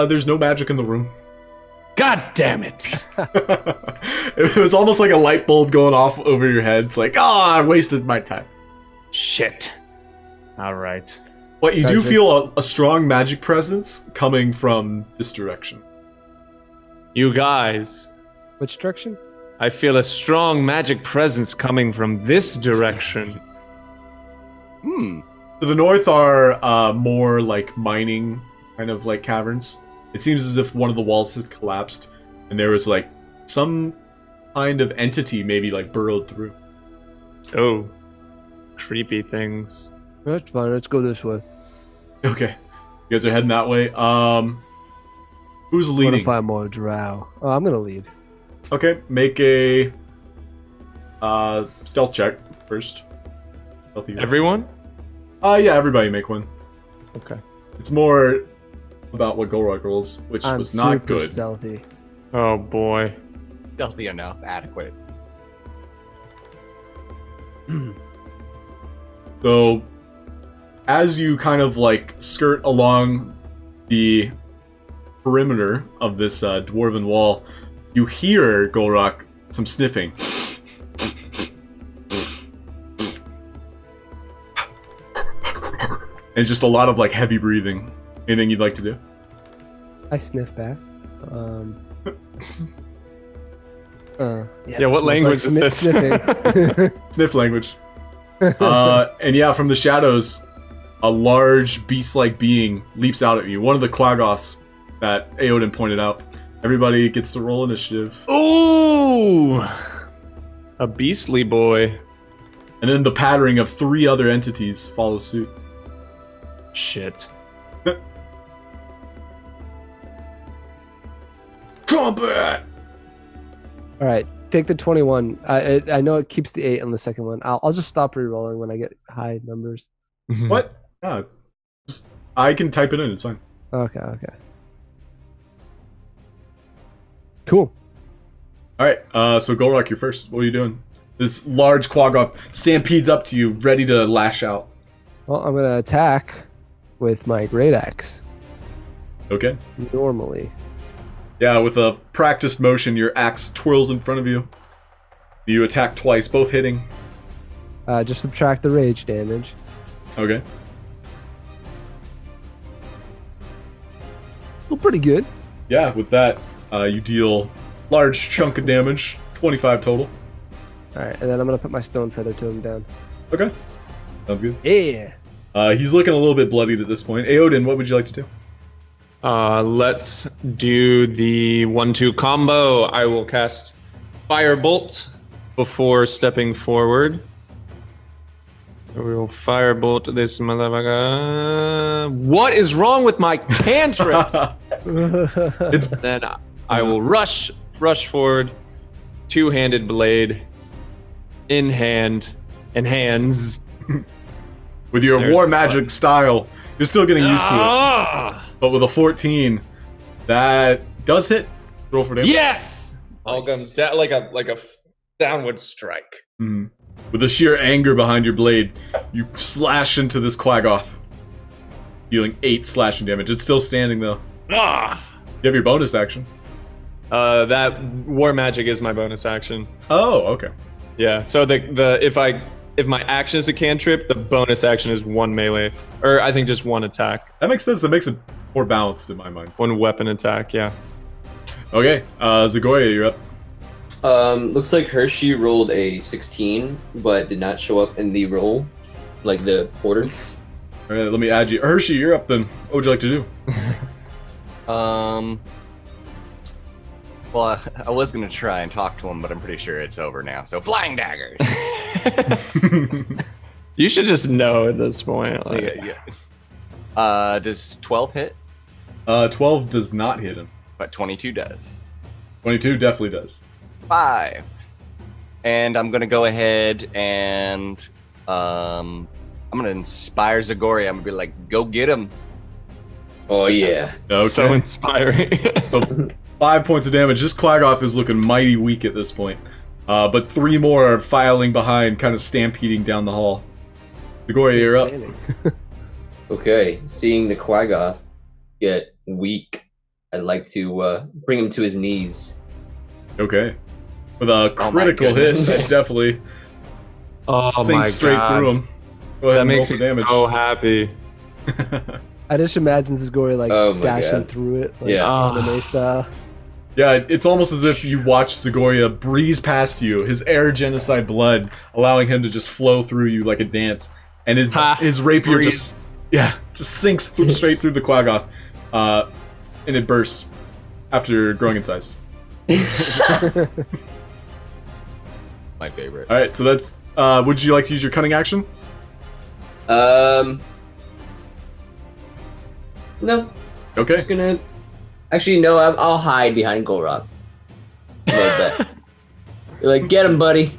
There's no magic in the room. God damn it! It was almost like a light bulb going off over your head. It's like, I wasted my time. Shit. All right. But you do feel a strong magic presence coming from this direction. You guys. Which direction? I feel a strong magic presence coming from this direction. Hmm. To the north are more like mining kind of like caverns. It seems as if one of the walls had collapsed and there was like some kind of entity maybe like burrowed through. Oh. Creepy things. That's fine. Let's go this way. Okay. You guys are heading that way. Who's I want leading? to find more drow. Oh, I'm gonna lead. Okay, make a stealth check first. Stealthy. Everyone? Yeah, everybody make one. Okay. It's more about what Gulroc rolls, which I'm was not super good. stealthy. Oh boy. Stealthy enough, adequate. So, as you kind of like skirt along the perimeter of this dwarven wall, you hear, Gulroc, some sniffing. And just a lot of like heavy breathing. Anything you'd like to do? I sniff back. Yeah, what language is this? Sniffing. Sniff language. And yeah, from the shadows, a large beast-like being leaps out at you. One of the Quaggoths that Aeodin pointed out. Everybody gets to roll initiative. Ooh! A beastly boy. And then the pattering of 3 other entities follows suit. Shit. Combat! All right, take the 21. I know it keeps the 8 on the second one. I'll just stop re-rolling when I get high numbers. What? No, it's just, I can type it in, it's fine. Okay. Cool. Alright, so Gulroc, you're first. What are you doing? This large Quaggoth stampedes up to you, ready to lash out. Well, I'm gonna attack with my great axe. Okay. Normally. Yeah, with a practiced motion, your axe twirls in front of you. You attack twice, both hitting. Just subtract the rage damage. Okay. Well, pretty good. Yeah, with that, you deal large chunk of damage, 25 total. All right, and then I'm gonna put my stone feather to him down. Okay. Sounds good. Yeah. He's looking a little bit bloodied at this point. Aeodin, what would you like to do? Let's do the 1-2 combo. I will cast Firebolt before stepping forward. We will Firebolt this motherfucker. What is wrong with my cantrips? It's Then I will rush forward, 2-handed blade, in hand, and hands. with your There's war the magic style. You're still getting used to it. Ah! But with a 14, that does hit. Roll for damage. Yes! I'll go like a downward strike. Mhm. With the sheer anger behind your blade, you slash into this Quaggoth, dealing 8 slashing damage. It's still standing though. Ah! You have your bonus action. That war magic is my bonus action. Oh, okay. Yeah. So if my action is a cantrip, the bonus action is 1 melee, or I think just 1 attack, That makes sense. That makes it more balanced in my mind. 1 weapon attack. Yeah. Okay, Zagoria, you're up. Looks like Hershey rolled a 16, but did not show up in the roll, like the order. All right, let me add you. Hershey, you're up then. What would you like to do? Well, I was gonna try and talk to him, but I'm pretty sure it's over now. So flying daggers. You should just know at this point. Like, Yeah. Does 12 hit? 12 does not hit him. But 22 does. 22 definitely does. 5. And I'm gonna go ahead and I'm gonna inspire Zagoria. I'm gonna be like, go get him. Oh yeah. Okay. So inspiring. So 5 points of damage. This Quaggoth is looking mighty weak at this point. But 3 more are filing behind, kind of stampeding down the hall. Zagoria, you're up. Standing. Okay. Seeing the Quaggoth get weak, I'd like to bring him to his knees. Okay. With a Oh my critical hit, goodness. definitely Oh my sinks straight God. through him. Go ahead That and makes roll me for damage. so happy. I just imagine Zagoria like Oh my dashing God. through it, like Yeah. anime style. Yeah, it's almost as if you watch Zagoria breeze past you, his air genocide blood allowing him to just flow through you like a dance, and his rapier breeze. just sinks straight through the Quaggoth, and it bursts after growing in size. My favorite. All right, so that's. Would you like to use your cunning action? No, Okay. just gonna. Actually, no. I'll hide behind Gulroc. A little bit. You're like, get him, buddy.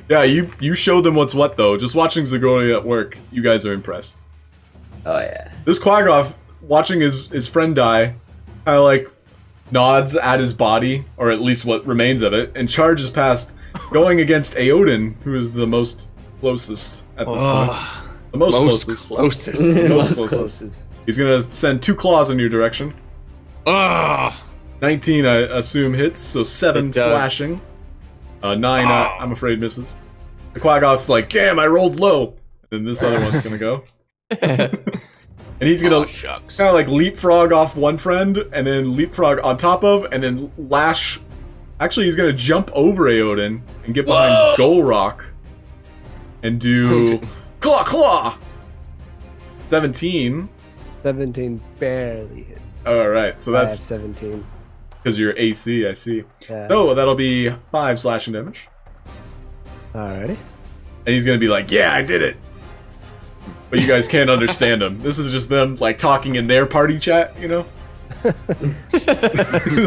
Yeah, you show them what's what though. Just watching Zagoria at work, you guys are impressed. Oh yeah. This Quaggoth, watching his friend die, kind of like nods at his body, or at least what remains of it, and charges past, going against Aeodin, who is the most closest at this point. The most closest. closest. The most Most closest. closest. He's gonna send 2 claws in your direction. Ugh. 19, I assume, hits, so 7 It does. slashing. 9, I'm afraid, misses. The Quaggoth's like, damn, I rolled low. And then this other one's gonna go. And he's gonna Oh, shucks. kind of like leapfrog off one friend, and then leapfrog on top of, and then lash. Actually, he's gonna jump over Aeodin and get behind Gulroc and do claw claw. 17. 17 barely hits. All right, so I have that's 17. because you're AC. I see. Yeah. So that'll be 5 slashing damage, Alrighty. and he's gonna be like, "Yeah, I did it." But you guys can't understand him. This is just them like talking in their party chat, you know.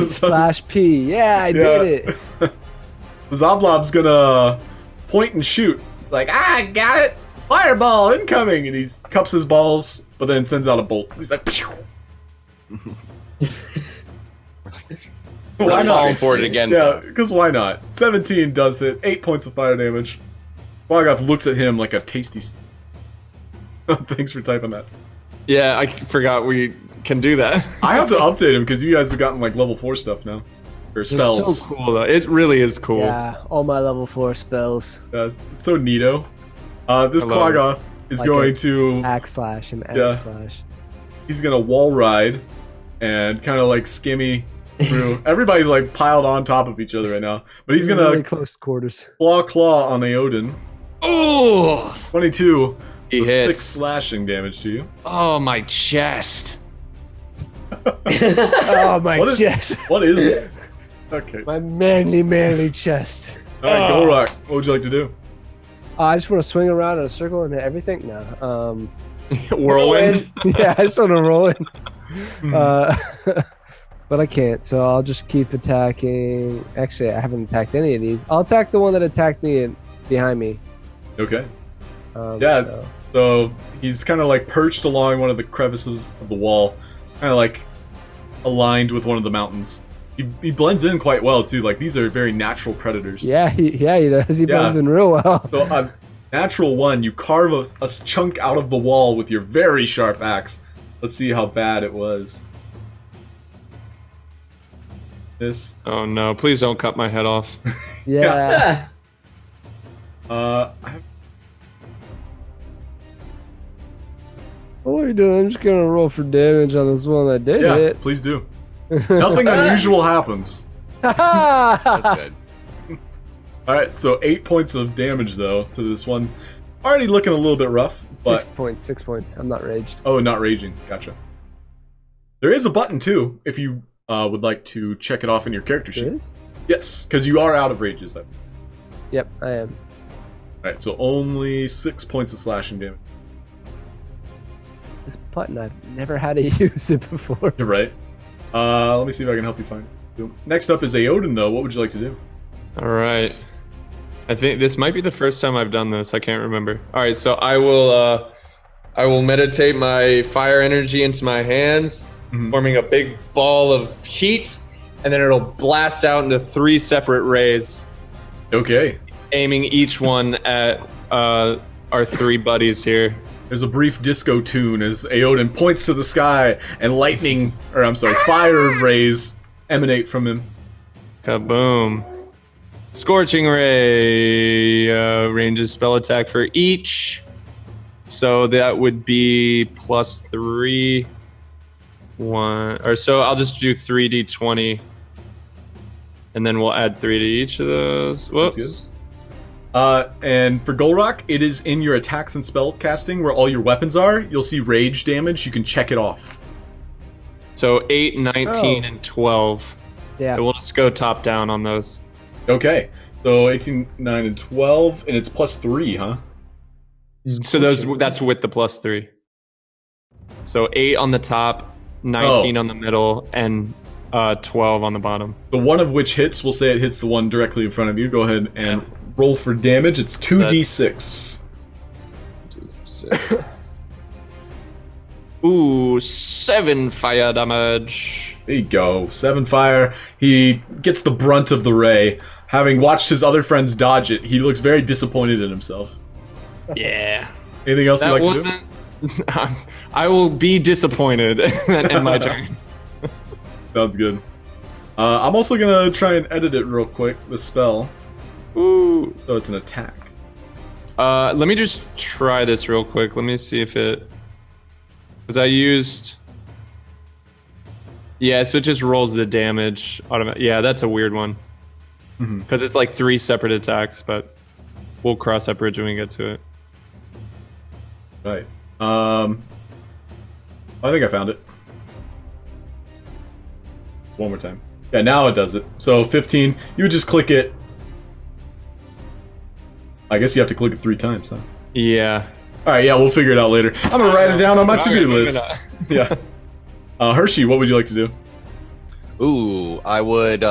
Slash P. Yeah, I did it. Zoblob's gonna point and shoot. It's like, I got it! Fireball incoming! And he cups his balls, but then sends out a bolt. He's like, Pew! Why I'm not? falling for it again. Yeah, because why not? 17 does hit, 8 points of fire damage. Quaggoth looks at him like a tasty. Thanks for typing that. Yeah, I forgot we can do that. I have to update him because you guys have gotten like level 4 stuff now. Or It's spells. so cool though. It really is cool. Yeah, all my level 4 spells. It's so neato. This I love Quaggoth is Like going it. to. Axe slash and axe Yeah. slash. He's gonna wall ride and kind of like skimmy through. Everybody's like piled on top of each other right now. But he's gonna really close quarters. claw on Aeodin. Oh, 22. he with hits. 6 slashing damage to you. Oh, my chest. Oh my What is- chest. What is this? Okay. My manly chest. Alright, Gulroc, what would you like to do? I just want to swing around in a circle and hit everything. No. Whirlwind. Yeah, I just want to roll in. Hmm. But I can't, so I'll just keep attacking. Actually, I haven't attacked any of these. I'll attack the one that attacked me and behind me. Okay. Yeah. So. So he's kind of like perched along one of the crevices of the wall, kind of like aligned with one of the mountains. He blends in quite well too. Like these are very natural predators. Yeah, he does. He Yeah. blends in real well. So a natural one, you carve a chunk out of the wall with your very sharp axe. Let's see how bad it was. This. Oh no! Please don't cut my head off. Yeah. I have, What are you doing? I'm just gonna roll for damage on this one that did yeah, hit. please do. Nothing unusual happens. That's good. All right, so 8 points of damage though to this one. Already looking a little bit rough, but 6 points. 6 points. I'm not raged. oh, not raging. Gotcha. There is a button too if you would like to check it off in your character sheet. There is? Yes, because you are out of rages. All Yep, I am. right, so only 6 points of slashing damage. This button, I've never had to use it before. You're right. Let me see if I can help you find it. Next up is Aeodin, though. What would you like to do? All right. I think this might be the first time I've done this. I can't remember. All right, so I will meditate my fire energy into my hands, forming a big ball of heat, and then it'll blast out into 3 separate rays. Okay. Aiming each one at our 3 buddies here. There's a brief disco tune as Aeodin points to the sky and fire rays emanate from him. Kaboom. Scorching Ray ranges spell attack for each. So that would be +3. So I'll just do 3d20. And then we'll add 3 to each of those. Whoops. And for Gulroc, it is in your attacks and spell casting where all your weapons are. You'll see rage damage. You can check it off. So 8, 19, and 12. Yeah. So we'll just go top down on those. Okay. So 18, 9, and 12, and it's +3, huh? So that's with the +3. So 8 on the top, 19 on the middle, and 12 on the bottom. The one of which hits, we'll say it hits the one directly in front of you. Go ahead and roll for damage. It's 2d6. Ooh, 7 fire damage. There you go. 7 fire. He gets the brunt of the ray. Having watched his other friends dodge it, he looks very disappointed in himself. Yeah. Anything else you'd like to do? I will be disappointed in my turn. Sounds good. I'm also gonna try and edit it real quick, the spell. Ooh. So it's an attack. Let me just try this real quick. Let me see if it... Because I used... Yeah, so it just rolls the damage automatically. Yeah, that's a weird one. Because it's like 3 separate attacks, but we'll cross that bridge when we get to it. Right. I think I found it. One more time. Yeah, now it does it. So 15, you would just click it. I guess you have to click it 3 times, huh? Yeah. Alright, yeah, we'll figure it out later. I'm gonna write it down on my to-do Alright, list. Yeah. Hershey, what would you like to do? Ooh, I would,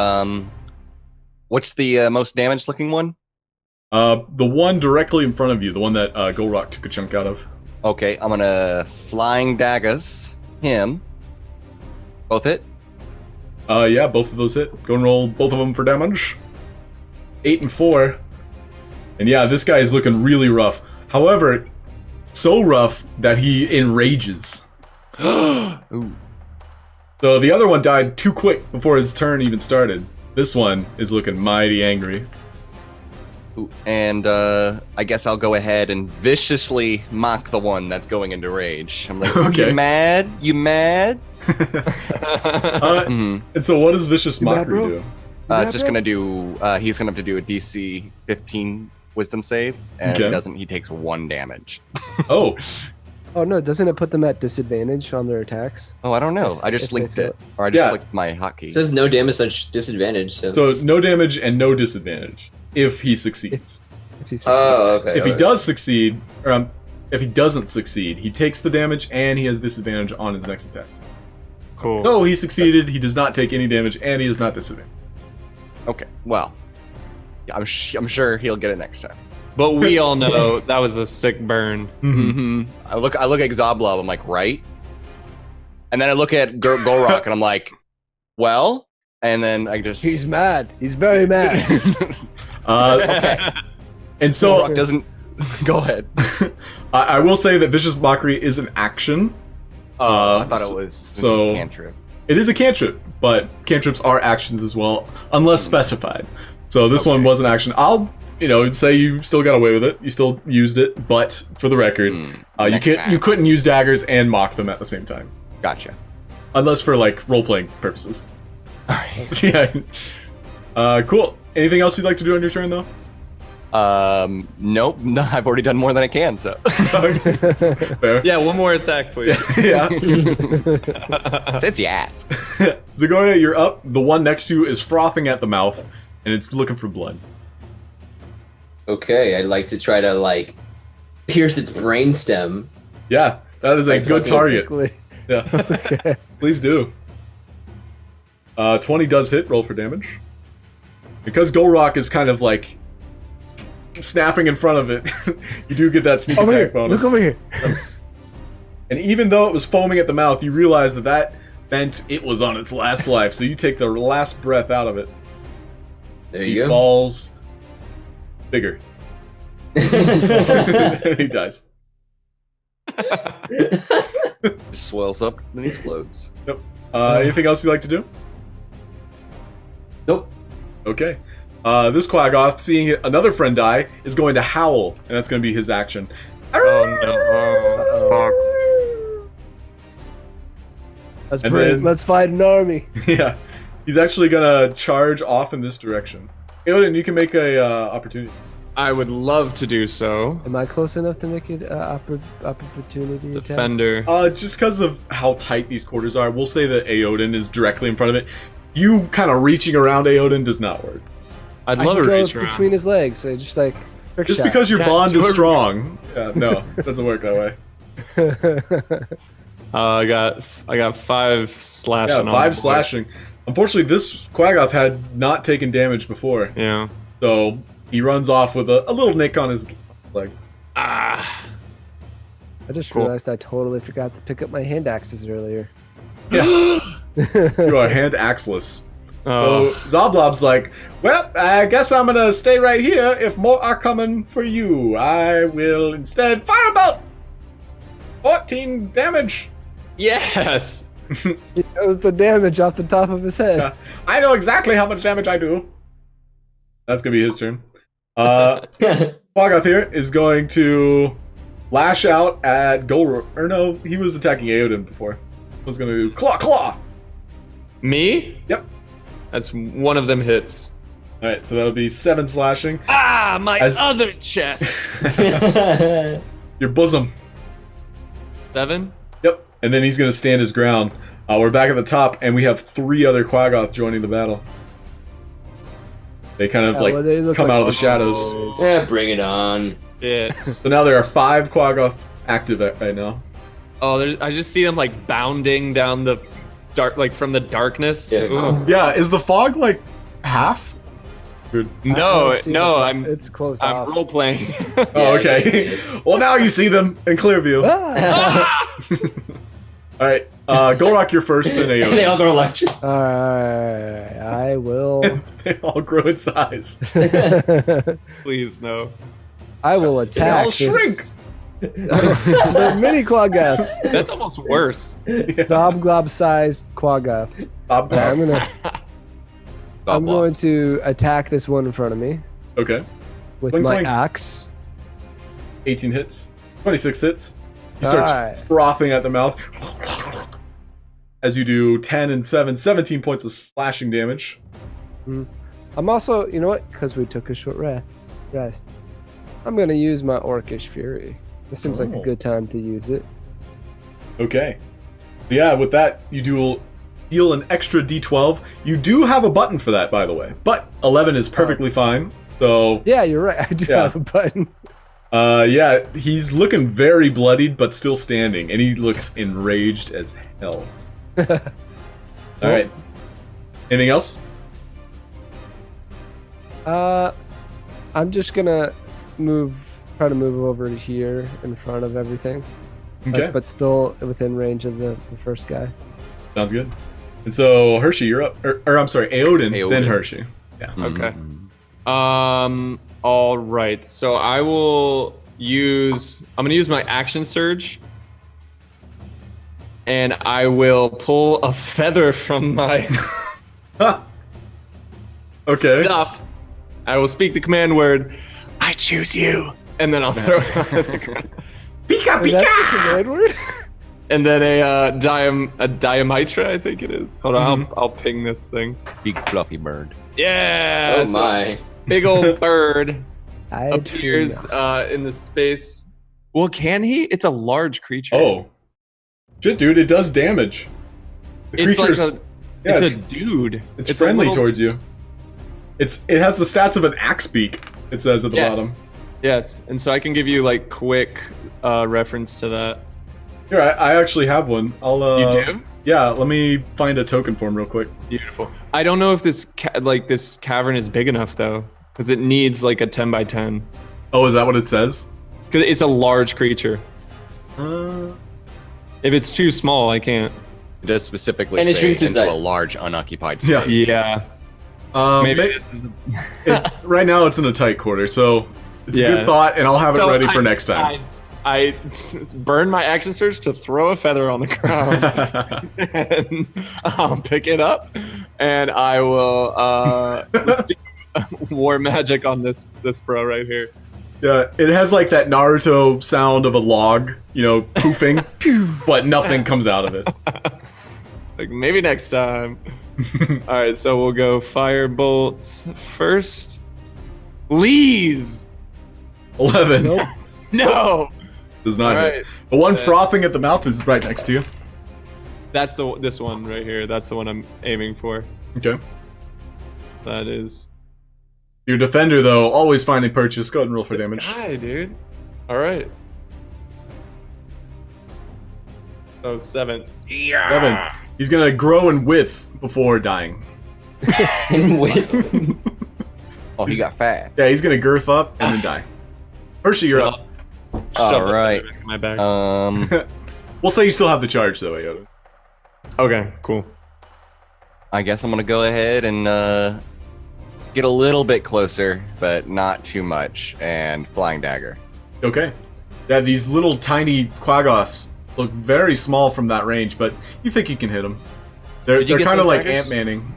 what's the most damaged looking one? The one directly in front of you, the one that Gulroc took a chunk out of. Okay, I'm gonna flying daggers him. Both hit? Yeah, both of those hit. Go and roll both of them for damage. 8 and 4. And yeah, this guy is looking really rough. However, so rough that he enrages. Ooh. So the other one died too quick before his turn even started. This one is looking mighty angry. Ooh. And I guess I'll go ahead and viciously mock the one that's going into rage. I'm like, Okay. You mad? You mad? And so what does Vicious You mad, Mockery bro? do? It's just gonna do. He's gonna have to do a DC 15 Wisdom save, and Okay. if he doesn't, he takes 1 damage. Oh, Oh no, doesn't it put them at disadvantage on their attacks? Oh, I don't know. I If just they linked fail it, or I just Yeah. clicked my hotkey. It says no damage, such disadvantage. So, so no damage and no disadvantage if he succeeds. If he succeeds. oh, okay. If he okay. does succeed, or if he doesn't succeed, he takes the damage and he has disadvantage on his next attack. Cool. So he succeeded, he does not take any damage, and he is not disadvantaged. Okay, well, yeah, I'm sure he'll get it next time. But we all know that was a sick burn. Mm-hmm. I look at Xoblov, I'm like, right? And then I look at Gulroc and I'm like, well, and then I just He's mad. He's very mad. okay. And so Gulroc doesn't go ahead. I will say that Vicious Mockery is an action. I thought it was so- cantrip. It is a cantrip, but cantrips are actions as well, unless specified. So this one was an action. I'll, say you still got away with it. You still used it, but for the record, Next time. you couldn't use daggers and mock them at the same time, Gotcha. unless for like role playing purposes. All right. Yeah. Cool. Anything else you'd like to do on your turn, though? Nope. No, I've already done more than I can. So Fair. Yeah, one more attack, please. Yeah. since you asked, Zagoria, you're up. The one next to you is frothing at the mouth, and it's looking for blood. Okay, I'd like to try to pierce its brainstem. Yeah, that is a good target. Specifically. Yeah, Okay. please do. 20 does hit. Roll for damage. Because Gulroc is kind of like snapping in front of it, you do get that sneak Over attack here. bonus. Look over here. And even though it was foaming at the mouth, you realize that meant it was on its last life. So you take the last breath out of it. There He you go. falls bigger. He dies. Just swells up and explodes. Yep. Anything else you'd like to do? Nope. Okay. This Quaggoth, seeing another friend die, is going to howl, and that's going to be his action. Oh no! Let's And bring. then- Let's fight an army. Yeah. He's actually going to charge off in this direction. Aeodin, you can make a opportunity. I would love to do so. Am I close enough to make it opportunity attack? Defender. Just because of how tight these quarters are, we'll say that Aeodin is directly in front of it. You kind of reaching around Aeodin does not work. I'd I love can to go reach around. between his legs, so just like trick Just shot. because your Yeah, bond is sure. strong. No, it doesn't work that way. I got 5 slashing. Yeah, on 5 the board. slashing. Unfortunately, this Quaggoth had not taken damage before, Yeah. so he runs off with a little nick on his leg. Ah. I just Cool. realized I totally forgot to pick up my hand axes earlier. Yeah, you are hand axeless. Oh. So Zoblob's like, well, I guess I'm gonna stay right here. If more are coming for you, I will instead fire about 14 damage. Yes. He knows the damage off the top of his head. Yeah. I know exactly how much damage I do. That's gonna be his turn. Quaggoth here is going to lash out at Gulroc. Or no, he was attacking Aeodin before. He was gonna do claw. Me? Yep. That's one of them hits. All right, so that'll be 7 slashing. Ah, my As- other chest. Your bosom. 7. Yep. And then he's gonna stand his ground. We're back at the top, and we have 3 other Quaggoth joining the battle. They kind of well, they look come like out of the monsters. shadows. Yeah, bring it on. Yeah. So now there are 5 Quaggoth active right now. Oh, I just see them like bounding down the dark, like from the darkness. Yeah. Ooh. Yeah, is the fog like half? Good. I No, don't see no, them. I'm It's closed I'm off. role playing. Oh, Yeah, okay. yeah, Well, now you see them in clear view. All Ah! right, Gulroc, you're first, then they Aeodin. all go electric. Alright, I will. They all grow in size. Please no. I will attack. all this- the mini quaggoths, That's almost worse. Zobglob-sized quaggoths. I'm going to attack this one in front of me Okay, with Swing, my swing. axe. 18 hits. 26 hits. He starts Alright. frothing at the mouth. As you do 10 and 7, 17 points of slashing damage. I'm also, you know what? Because we took a short rest. I'm gonna use my Orcish Fury. This seems like a Oh. good time to use it. Okay. Yeah, with that, you do deal an extra d12. You do have a button for that, by the way. But 11 is perfectly fine. So, Yeah, you're right. I do Yeah. have a button. yeah, he's looking very bloodied, but still standing. And he looks enraged as hell. Alright. Anything else? I'm just gonna try to move over to here in front of everything. Okay. But still within range of the first guy. Sounds good. And so, Hershey, you're up. Or I'm sorry, Aeodin, then Aeodin. Hershey. Yeah. Okay. All right. So I'm gonna use my action surge, and I will pull a feather from my Okay. stuff. I will speak the command word. I choose you, and then I'll throw it on the ground. Pika, And that's the command word? And then a diamitra, I think it is. Hold on, I'll ping this thing. Big fluffy bird. Yeah. Oh so my. big old bird I appears in the space. Well, can he? It's a large creature. Oh. Shit, dude, it does damage. The it's like creature's- a yeah, it's a dude. It's a friendly little- towards you. It has the stats of an axe beak, it says at the Yes. bottom. Yes, and so I can give you like quick reference to that. Here, I actually have one. I'll You do? Yeah, let me find a token form real quick. Beautiful. I don't know if this this cavern is big enough though, because it needs like a 10 by 10. Oh, is that what it says? Because it's a large creature. If it's too small, I can't. It does specifically And it say shrinks his into a size. large unoccupied Yeah. space. Yeah. Maybe this is. Right now it's in a tight quarter, so it's a Yeah. good thought, and I'll have it So ready for next time. I burn my action surge to throw a feather on the ground, and I'll pick it up, and I will let's do war magic on this bro right here. Yeah, it has like that Naruto sound of a log, poofing, but nothing comes out of it. Like maybe next time. All right, so we'll go firebolt first. Please. 11. Nope. No. Does not All hit. right. The one frothing at the mouth is right next to you. That's this one right here. That's the one I'm aiming for. Okay. That is Your defender, though, always finding purchase. Go ahead and roll for this damage. guy, dude. All right. Oh, 7. 7. He's gonna grow in width before dying. And with Oh, he got fat. Yeah, he's gonna girth up and then die. Hershey, you're up. Shove the right. feather back in my bag. We'll say you still have the charge, though, Aeodin. Okay, cool. I guess I'm gonna go ahead and get a little bit closer, but not too much, and flying dagger. Okay. Yeah, these little tiny Quaggoths look very small from that range, but you think you can hit them. They're Did you get kind of those like daggers? Ant-Manning.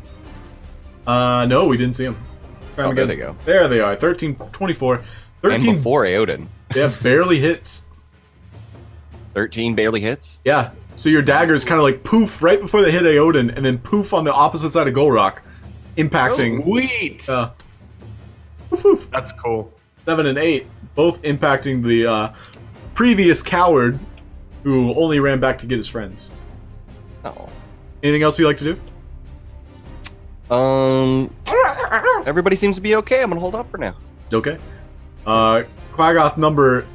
No, we didn't see them. Oh, there they go. There they are. 13, 24. And 13, before Aeodin, yeah, barely hits. 13 barely hits. Yeah. So your daggers kind of like poof right before they hit Aeodin, and then poof on the opposite side of Gulroc, impacting. Sweet. Poof, poof. That's cool. 7 and 8, both impacting the previous coward who only ran back to get his friends. Oh. Anything else you'd like to do? Everybody seems to be okay. I'm gonna hold up for now. Okay. Quaggoth number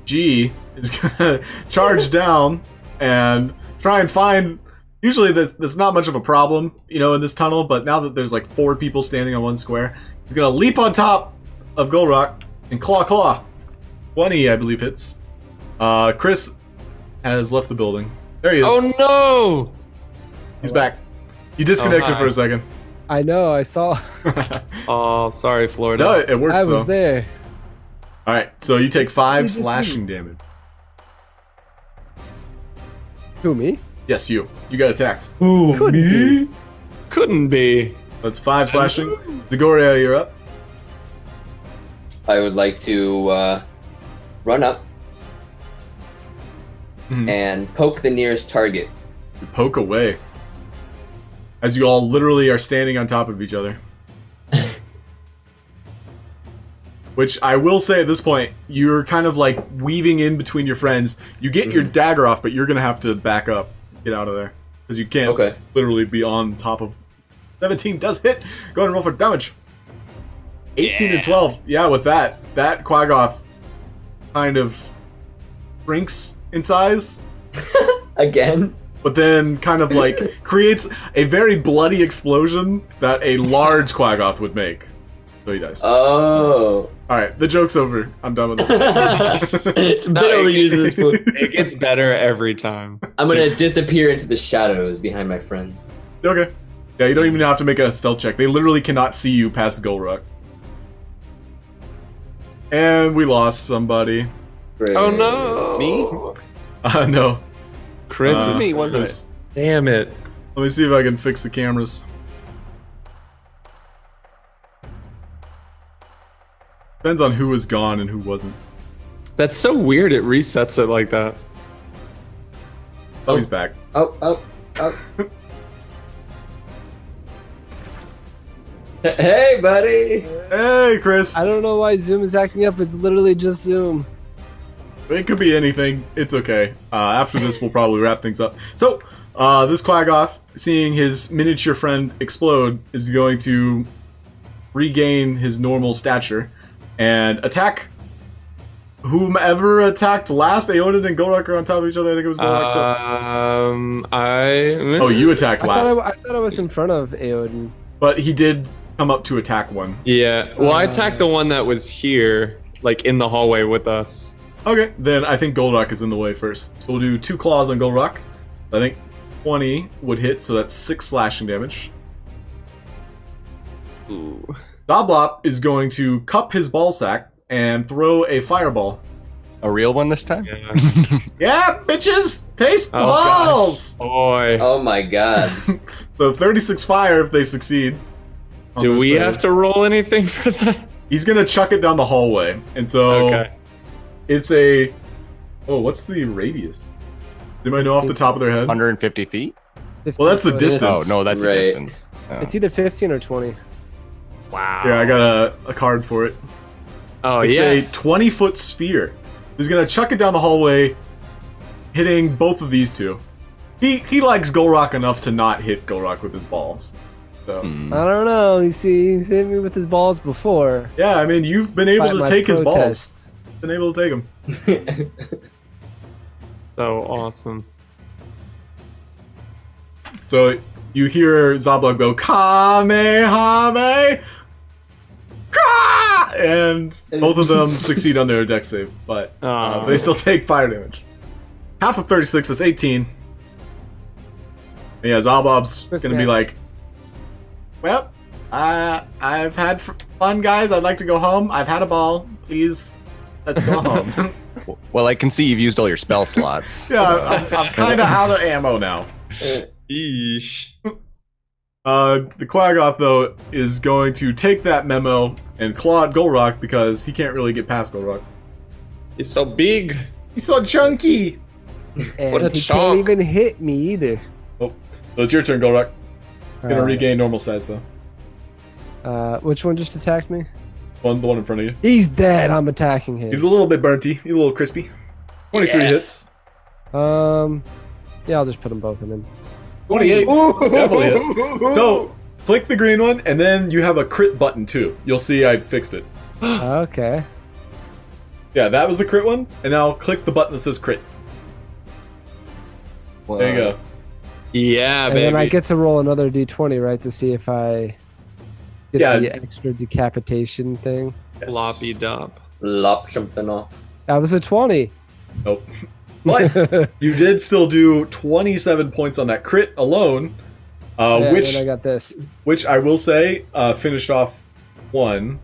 G is gonna charge down and try and find. Usually, there's not much of a problem, in this tunnel. But now that there's like 4 people standing on one square, he's gonna leap on top of Gulroc and claw. 20, I believe, hits. Kris has left the building. There he is. Oh no! He's back. You disconnected hi. for a second. I know. I saw. Oh, sorry, Florida. No, it works I though. was there. All right, so you take 5 just slashing damage. Who, me? Yes, you. You got attacked. Couldn't be. Couldn't be. That's 5 slashing. Zagoria, you're up. I would like to run up Mhm. and poke the nearest target. You poke away. As you all literally are standing on top of each other. Which I will say at this point, you're kind of like weaving in between your friends. You get your dagger off, but you're going to have to back up. Get out of there. Because you can't Okay. literally be on top of... 17 does hit. Go ahead and roll for damage. 18 and 12. Yeah, with that Quaggoth kind of shrinks in size. Again? But then kind of like creates a very bloody explosion that a large Quaggoth would make. So he dies. Oh. Alright, the joke's over. I'm done with it. It's a bit overused at this point. It gets better every time. I'm gonna disappear into the shadows behind my friends. Okay. Yeah, you don't even have to make a stealth check. They literally cannot see you past Gulroc. And we lost somebody. Great. Oh no! Me? No. Chris is me, wasn't Chris. Damn it! Let me see if I can fix the cameras. Depends on who was gone and who wasn't. That's so weird. It resets it like that. Oh, he's back. Oh. Hey, buddy! Hey, Kris. I don't know why Zoom is acting up. It's literally just Zoom. It could be anything. It's okay. After this, we'll probably wrap things up. So, this Quaggoth, seeing his miniature friend explode, is going to regain his normal stature and attack whomever attacked last, Aeodin and Gulroc are on top of each other. I think it was Gulroc. Oh, you attacked last. I thought I was in front of Aeodin. But he did come up to attack one. Yeah. Well, I attacked the one that was here, like in the hallway with us. Okay, then I think Gulroc is in the way first. So we'll do 2 claws on Gulroc. I think 20 would hit, so that's 6 slashing damage. Ooh. Zoblop is going to cup his ball sack and throw a fireball. A real one this time? Yeah. Yeah, bitches! Taste the Oh, balls! Boy. Oh my god. So 36 fire if they succeed. on Do their we save. have to roll anything for that? He's gonna chuck it down the hallway, and so Okay. it's a. Oh, what's the radius? Anybody know off the top of their head? 150 feet? 15 Well, that's the foot. distance. Oh, no, that's the Right. distance. Oh. It's either 15 or 20. Wow. Yeah, I got a card for it. Oh, It's yes. a 20-foot sphere. He's gonna chuck it down the hallway, hitting both of these two. He likes Gulroc enough to not hit Gulroc with his balls. So I don't know. You see, he's hit me with his balls before. yeah, I mean you've been able By to my take his balls. protests. Been able to take them. So awesome. So you hear Zoblop go Kamehame, Ka! And both of them succeed on their deck save, but they still take fire damage. Half of 36 is 18. And yeah, Zoblop's gonna be like, well, I've had fun, guys. I'd like to go home. I've had a ball. Please, let's go home. Well, I can see you've used all your spell slots. Yeah, I'm kind of out of ammo now. Eesh. The Quaggoth, though, is going to take that memo and claw at Gulroc because he can't really get past Gulroc. He's so big. He's so chunky! And What a he chunk. can't even hit me either. Oh, so it's your turn, Gulroc. Gonna Uh, regain normal size, though. Which one just attacked me? The one in front of you. He's dead. I'm attacking him. He's a little bit burnty. He's a little crispy. 23 hits. Yeah, I'll just put them both in him. 28. Definitely hits. So, click the green one, and then you have a crit button, too. You'll see I fixed it. Okay. Yeah, that was the crit one, and now click the button that says crit. There you go. Yeah, And baby. then I get to roll another d20, right, to see if I get Yeah. the extra decapitation thing. Yes. Floppy dop. Lop something off. That was a 20. Nope. But you did still do 27 points on that crit alone, Yeah, which then I got this. I will say finished off one,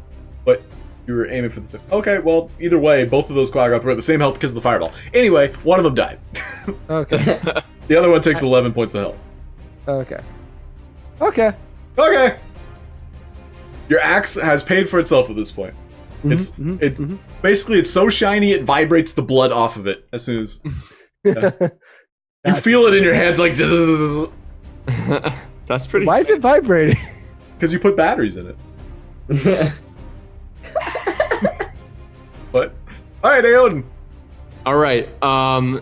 but you were aiming for the same. Okay, well, either way, both of those Quaggoth were at the same health because of the fireball. Anyway, one of them died. Okay. The other one takes 11 points of health. Okay. Okay. Okay. Your axe has paid for itself at this point. It's basically it's so shiny it vibrates the blood off of it as soon as you feel it in your hands like That's pretty Why is sick. it vibrating? because you put batteries in it. But all right, Aeodin. All right.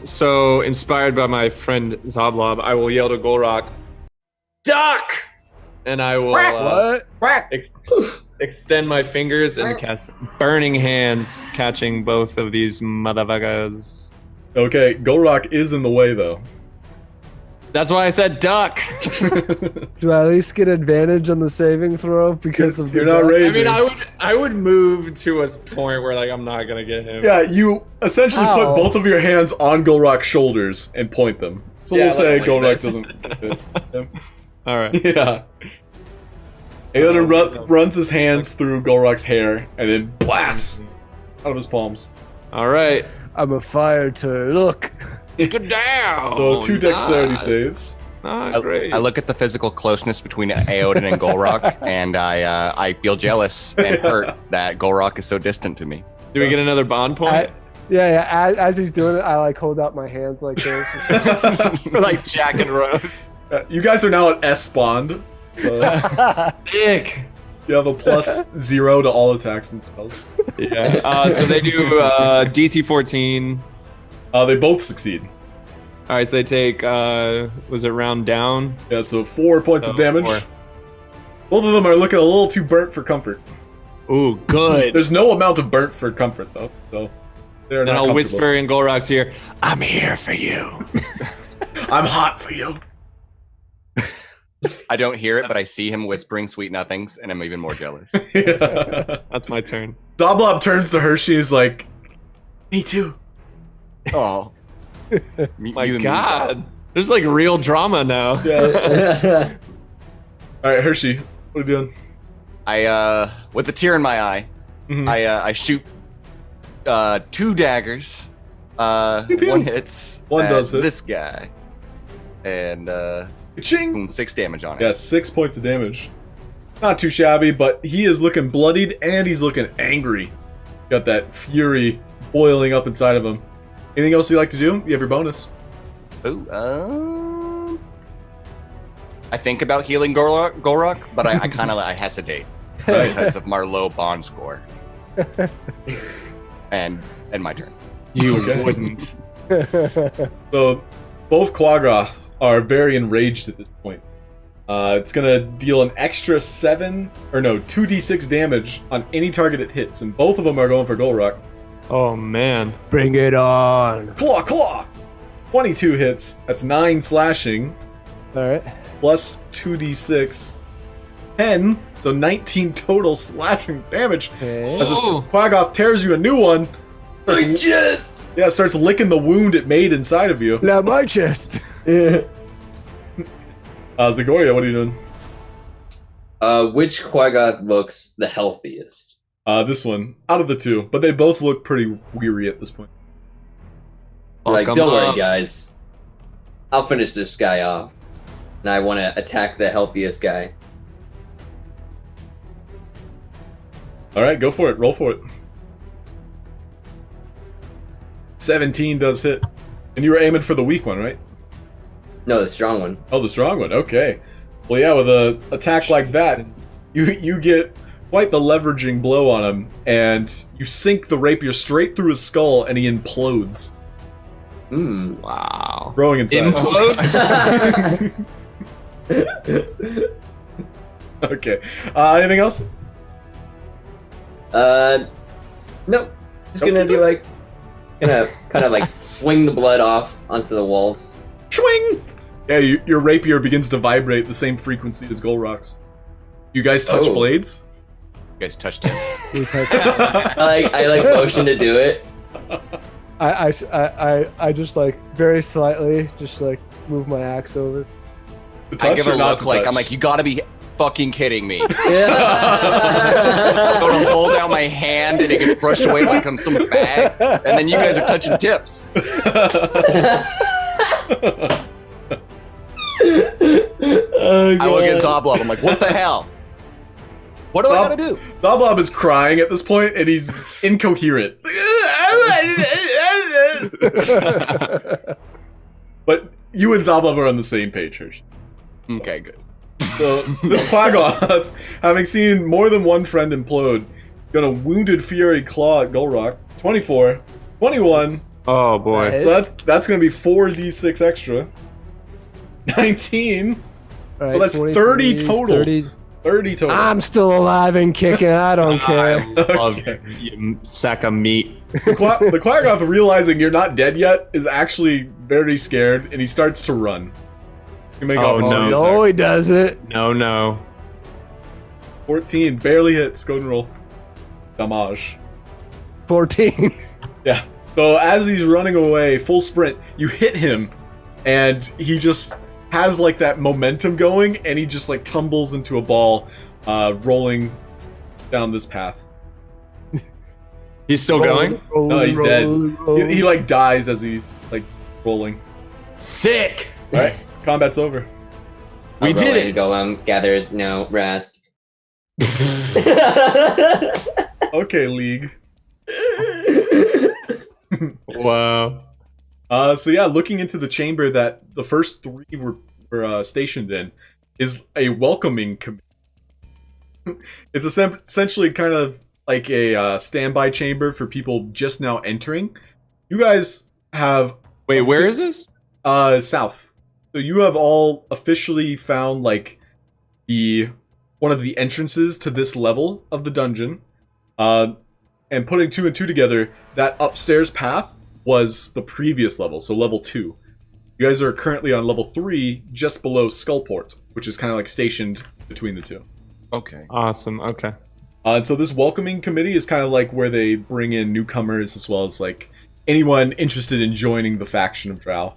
So inspired by my friend Zoblob, I will yell to Gulroc, "Duck!" And I will What? extend my fingers and cast Burning Hands, catching both of these motherfuckers. Okay, Gulroc is in the way though. That's why I said duck. Do I at least get advantage on the saving throw because of You're the not duck? raging. I mean, I would move to a point where like I'm not gonna get him. Yeah, you essentially Ow. put both of your hands on Gulroc's shoulders and point them. So Yeah, we'll say like Gulroc this. doesn't fit him. All right. Yeah. Aeodin runs his hands through Gulroc's hair and then blasts out of his palms. All right. I'm a fire turd. Look. Get down. So 2 dexterity saves. Great. I look at the physical closeness between Aeodin and Gulroc, and I feel jealous and hurt that Gulroc is so distant to me. Do we get another bond point? Yeah. As he's doing it, I like hold out my hands like this. We're like Jack and Rose. You guys are now at S spawned. So Dick. you have a +0 to all attacks and spells. Yeah. So they do DC 14. They both succeed. All right. So they take. Was it round down? Yeah, so 4 points of So, damage. 4. Both of them are looking a little too burnt for comfort. Ooh, good. There's no amount of burnt for comfort though, so They're Then not I'll comfortable. whisper in Gulroc's ear, I'm here for you. I'm hot for you. I don't hear it, but I see him whispering sweet nothings, and I'm even more jealous. That's my turn. Zoblob turns to Hershey and is like, me too. Oh, My God. There's like real drama now. Yeah. All right, Hershey, what are you doing? I with a tear in my eye, Mhm. I shoot 2 daggers. Pew, pew. One hits. One at does hit. this guy, and Ching! 6 damage on it. Yeah, 6 points of damage. Not too shabby, but he is looking bloodied and he's looking angry. Got that fury boiling up inside of him. Anything else you like to do? You have your bonus. Ooh, I think about healing Gulroc, but I kind of I hesitate because of my low bond score. and my turn. You Okay. wouldn't. So, both Quaggoths are very enraged at this point. It's gonna deal an extra 2d6 damage on any target it hits, and both of them are going for Gulroc. Oh, man. Bring it on. Claw, claw! 22 hits. That's 9 slashing, All right. plus 2d6. 10, so 19 total slashing damage. Okay. As this Oh. Quaggoth tears you a new one. My chest. Yeah, starts licking the wound it made inside of you. Now my chest. Zagoria, what are you doing? Which Quaggoth looks the healthiest? This one, out of the two, but they both look pretty weary at this point. Like, Fuck 'em don't worry, up. guys. I'll finish this guy off. And I want to attack the healthiest guy. All right, go for it. Roll for it. 17 does hit, and you were aiming for the weak one, right? No, the strong one. Oh, the strong one. Okay. Well, yeah, with a attack like that, you get quite the leveraging blow on him, and you sink the rapier straight through his skull, and he implodes, Hmm. Wow. growing inside. Implode? Okay. Anything else? No. Just gonna be like, gonna kind of like fling the blood off onto the walls. Swing! Yeah, your rapier begins to vibrate the same frequency as Gulroc's. You guys touch Oh. blades? You guys touch tips. We touch- I like motion to do it. I just like very slightly just like move my axe over. To I touch give or a not look to like touch? I'm like, you gotta be fucking kidding me. Yeah. Go to hold out my hand and it gets brushed away like I'm some bag, and then you guys are touching tips. I look at Zoblob. I'm like, what the hell? What do I gotta do? Zoblob is crying at this point, and he's incoherent. But you and Zoblob are on the same page, Hershey. Okay, good. So this Quaggoth, having seen more than one friend implode, got a wounded fury claw at Gulroc. 24, 21. Oh, boy. Nice. So that's going to be 4d6 extra. 19. All right, Well, that's 23, 30 total. 30. 30 total. I'm still alive and kicking. I don't care. I love Okay. you sack of meat. The Quaggoth, realizing you're not dead yet, is actually very scared, and he starts to run. You make Oh, opportunity no. attack. No, he doesn't. No. 14, barely hits. Go ahead and roll. Damage. 14. Yeah. So as he's running away, full sprint, you hit him, and he just has like that momentum going, and he just like tumbles into a ball, rolling down this path. He's still going? No, he's dead. He like dies as he's like rolling. Sick! Right? Combat's over. We did it! Golem gathers no rest. Okay, League. Wow. So yeah, looking into the chamber that the first three were stationed in is a welcoming committee. It's essentially kind of like a standby chamber for people just now entering. You guys have Wait, where is this? south. So you have all officially found like one of the entrances to this level of the dungeon. And and putting 2 and 2 together, that upstairs path was the previous level, so level 2. You guys are currently on level 3, just below Skullport, which is kind of like stationed between the two. Okay. Awesome. Okay. And so this welcoming committee is kind of like where they bring in newcomers as well as like anyone interested in joining the faction of Drow.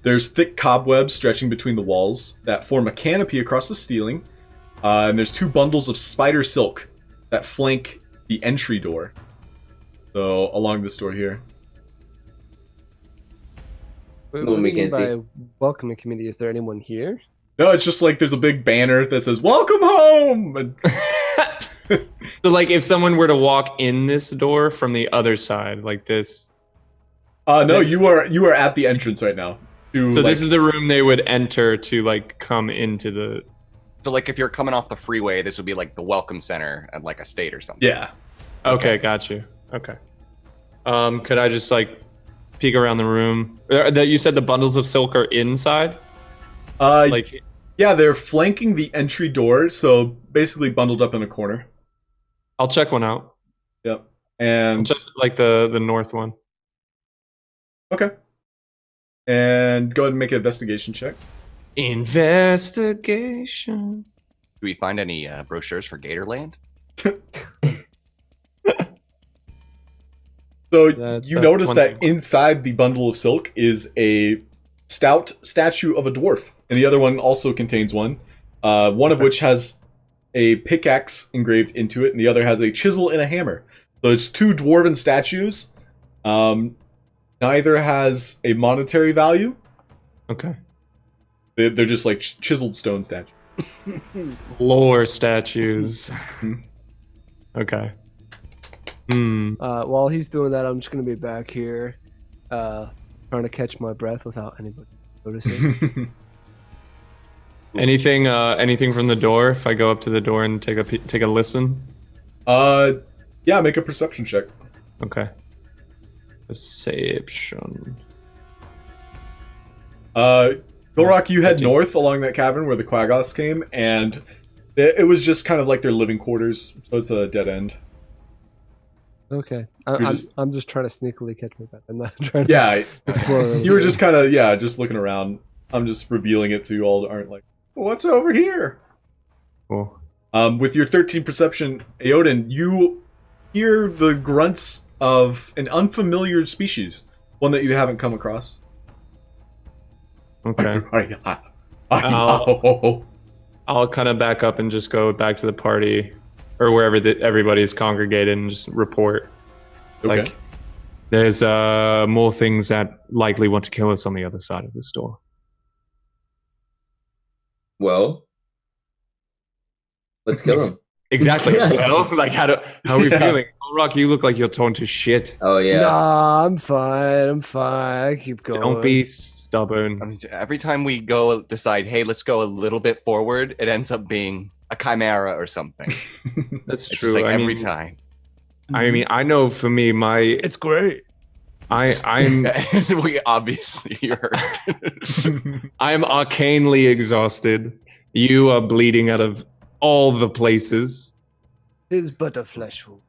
There's thick cobwebs stretching between the walls that form a canopy across the ceiling, and there's 2 bundles of spider silk that flank the entry door. So along this door here. What One do we you mean can see. by welcoming committee? Is there anyone here? No, it's just like there's a big banner that says "Welcome home." And So, like, if someone were to walk in this door from the other side, like this. no, This you are at the entrance right now. So this is the room they would enter to like come into the. So, like, if you're coming off the freeway, this would be like the welcome center at like a state or something. yeah. Okay, got you. Okay. Could I just like peek around the room? That you said the bundles of silk are inside. Like, Yeah, they're flanking the entry door, so basically bundled up in a corner. I'll check one out. Yep. I'll And check like the north one. okay. And go ahead and make an investigation check. Investigation. Do we find any brochures for Gatorland? So That's you a notice one that thing. inside the bundle of silk is a stout statue of a dwarf, and the other one also contains one. One of which has a pickaxe engraved into it, and the other has a chisel and a hammer. So it's 2 dwarven statues. Neither has a monetary value. Okay. They're just like chiseled stone statues. Lore statues. Okay. While he's doing that, I'm just gonna be back here, trying to catch my breath without anybody noticing. Anything from the door? If I go up to the door and take a listen. Yeah, make a perception check. Okay. Perception. Gulroc, you head 15. north along that cavern where the Quaggoths came, and it was just kind of like their living quarters, so it's a dead end. Okay, You're I'm just- I'm just trying to sneakily catch my breath. I'm not trying to Yeah, explore. you were just kind of, just looking around. I'm just revealing it so you all aren't like, what's over here? Cool. With your 13 perception, Aeodin, you hear the grunts of an unfamiliar species, one that you haven't come across. Okay. Oh. I'll kind of back up and just go back to the party or wherever everybody's congregated and just report. Okay. Like, there's more things that likely want to kill us on the other side of this door. Well, let's kill him. Exactly. Well, like, how are we feeling? Gulroc, you look like you're torn to shit. Oh yeah. Nah, I'm fine. I'm fine. I keep going. Don't be stubborn. I mean, every time we go decide, hey, let's go a little bit forward, it ends up being a chimera or something. That's It's true. just like I every mean, time. I mean, I know for me, It's great. I'm We obviously hurt. I'm arcanely exhausted. You are bleeding out of all the places. Tis but a flesh wound.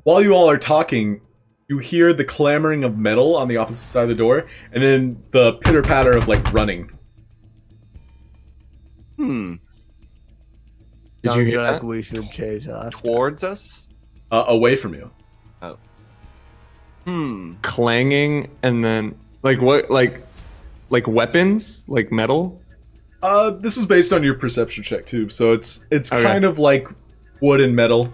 While you all are talking, you hear the clamoring of metal on the opposite side of the door, and then the pitter-patter of, like, running. Hmm. Did you Sounds hear like that? we should change that. Towards us? Away from you. Hmm. Clanging and then like what? Like weapons? Like metal? This is based on your perception check, too, so it's Okay. kind of like wood and metal.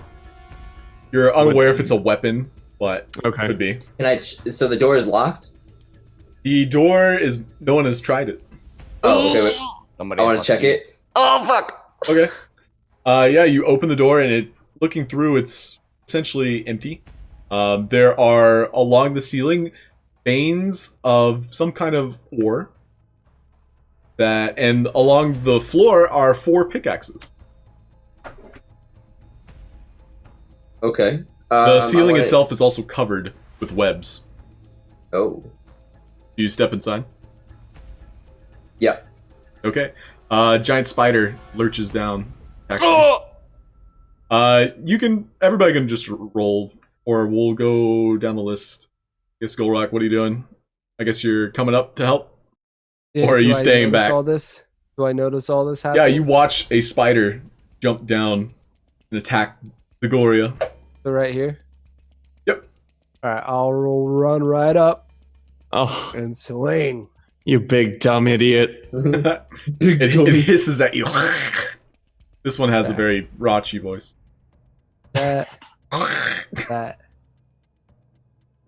You're unaware if it's a weapon, but Okay. could be. Can I? So the door is locked. The door is... No one has tried it. Oh, okay. Wait. Somebody I want to check it. Oh, fuck! Okay. Yeah, you open the door, and looking through, it's essentially empty. There are, along the ceiling, veins of some kind of ore. And along the floor are 4 pickaxes. Okay. The ceiling I wanna- itself is also covered with webs. Oh. Do you step inside? Yep. Okay. Giant spider lurches down. Actually. Oh! Everybody can just roll, or we'll go down the list. I guess Gulroc, what are you doing? I guess you're coming up to help? Or are you staying back? All this? Do I notice all this happening? Yeah, you watch a spider jump down and attack Zagoria. So right here? Yep. Alright, I'll run right up Oh, and swing. you big dumb idiot. It hisses at you. This one has a very raunchy voice. That.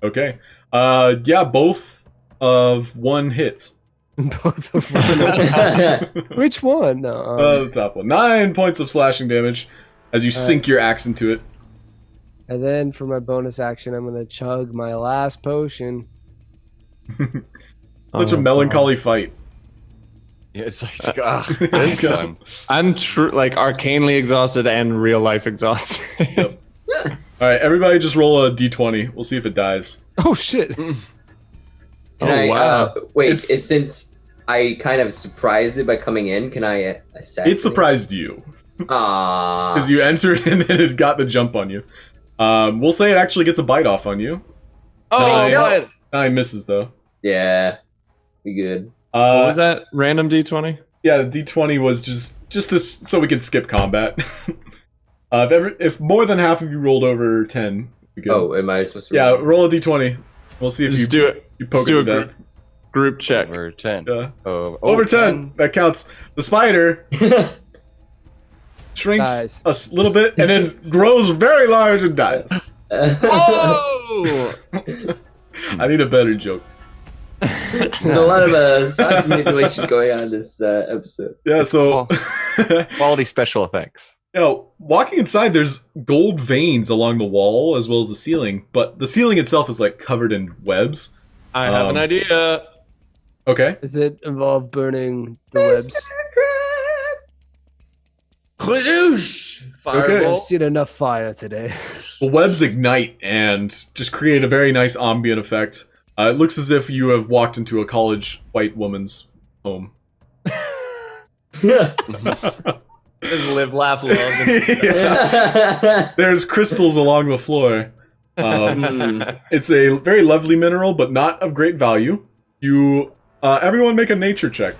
Okay. Yeah, both of one hits. Both of them. Which one? No, The top one. 9 points of slashing damage as you sink your axe into it. and then for my bonus action, I'm gonna chug my last potion. Such a melancholy fight. Yeah, it's like, this time. I'm like arcanely exhausted and real life exhausted. Yep. Alright, everybody just roll a d20. We'll see if it dies. Oh shit! Can Oh, I, wow. wait, since I kind of surprised it by coming in, can I assassinate? It surprised you. Aww. Because you entered and then it got the jump on you. We'll say it actually gets a bite off on you. Oh, Nine. no. 9 misses, though. Yeah. Be good. What was that? Random D20? Yeah, the d20 was just this, so we could skip combat. If more than half of you rolled over 10, we go. Oh, am I supposed to Yeah, roll a d20. We'll see if Just you do it. you poke Just do it to a death. group check. Over 10. Yeah. Over Over 10. That counts. The spider shrinks Dies. a little bit and then grows very large and dies. Oh! I need a better joke. There's a lot of science manipulation going on in this episode. Yeah, so Quality special effects. walking inside, there's gold veins along the wall as well as the ceiling, but the ceiling itself is like covered in webs. I have an idea. Okay. Does it involve burning the webs? Okay. I've seen enough fire today. The webs ignite and just create a very nice ambient effect. It looks as if you have walked into a college white woman's home. Just live, laugh, love. Yeah. There's crystals along the floor. It's a very lovely mineral, but not of great value. You, everyone, make a nature check.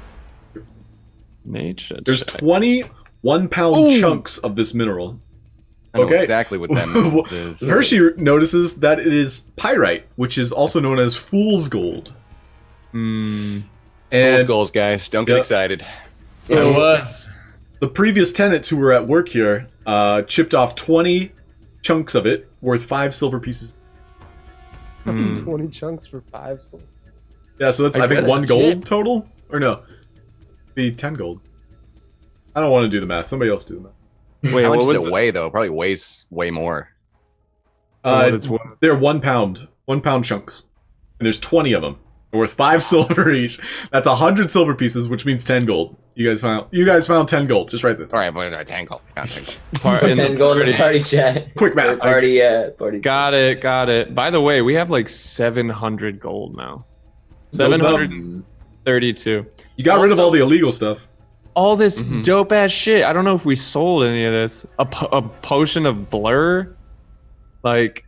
Nature. There's check. 20 1-pound chunks of this mineral. I know Okay. exactly what that means. Is. Hershey notices that it is pyrite, which is also known as fool's gold. Hmm. Fool's goals, guys. Don't get Yep. excited. It was. The previous tenants who were at work here chipped off 20 chunks of it, worth 5 silver pieces. 20 chunks for 5 silver. Yeah, so that's, I think, 1 gold total? Or no, be 10 gold. I don't want to do the math. Somebody else do the math. Wait, How much what does was it weigh, though? Probably weighs way more. What is what? They're 1 pound. 1 pound chunks. And there's 20 of them. They're worth 5 silver each. That's 100 silver pieces, which means 10 gold. You guys found 10 gold. Just right there. All right, but 10 gold. Got 10 gold. Part in 10 the gold in party. the party chat. Quick math. Party, party. Got it. By the way, we have like 700 gold now. Well done. 732. You got rid of Also- all the illegal stuff. All this dope ass shit. I don't know if we sold any of this. A potion of blur, like,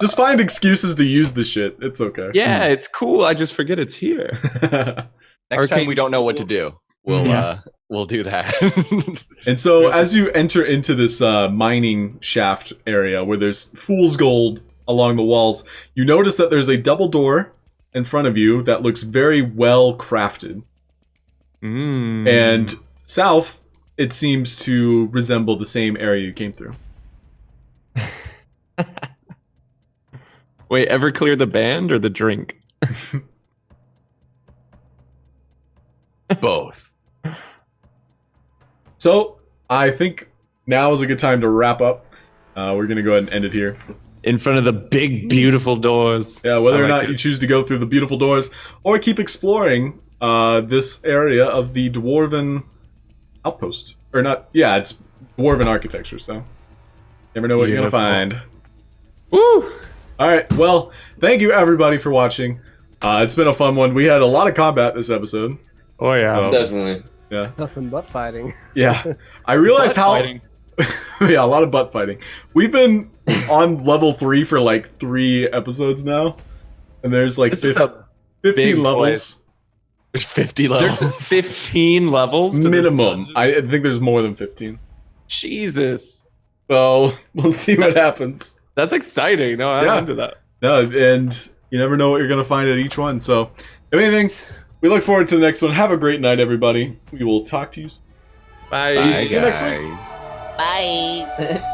Just find excuses to use the shit. It's okay. yeah, it's cool. I just forget it's here. Next time Arcane we don't know what to do, we'll do that. And so, as you enter into this mining shaft area where there's fool's gold along the walls, you notice that there's a double door in front of you that looks very well crafted. And south, it seems to resemble the same area you came through. Wait, ever clear the band or the drink? Both. So, I think now is a good time to wrap up. We're going to go ahead and end it here. In front of the big, beautiful doors. Yeah, whether I or like not it. you choose to go through the beautiful doors or keep exploring this area of the Dwarven outpost. Or not, yeah, it's Dwarven architecture, so never know what you're going to find. Woo! Alright, well, thank you everybody for watching. It's been a fun one. We had a lot of combat this episode. Oh, yeah. So, Definitely. Yeah. Nothing but fighting. Yeah. I realize Butt how. fighting. Yeah, a lot of butt fighting. We've been on level 3 for like 3 episodes now, and there's like This is a 15 big levels place. There's 50 levels. There's 15 levels to this minimum. dungeon? I think there's more than 15. Jesus. So we'll see what happens. That's exciting. No, I'm Yeah. into that. No, and you never know what you're gonna find at each one. So, if anything, we look forward to the next one. Have a great night, everybody. We will talk to you soon. Bye. Bye, See you next week. guys. Bye.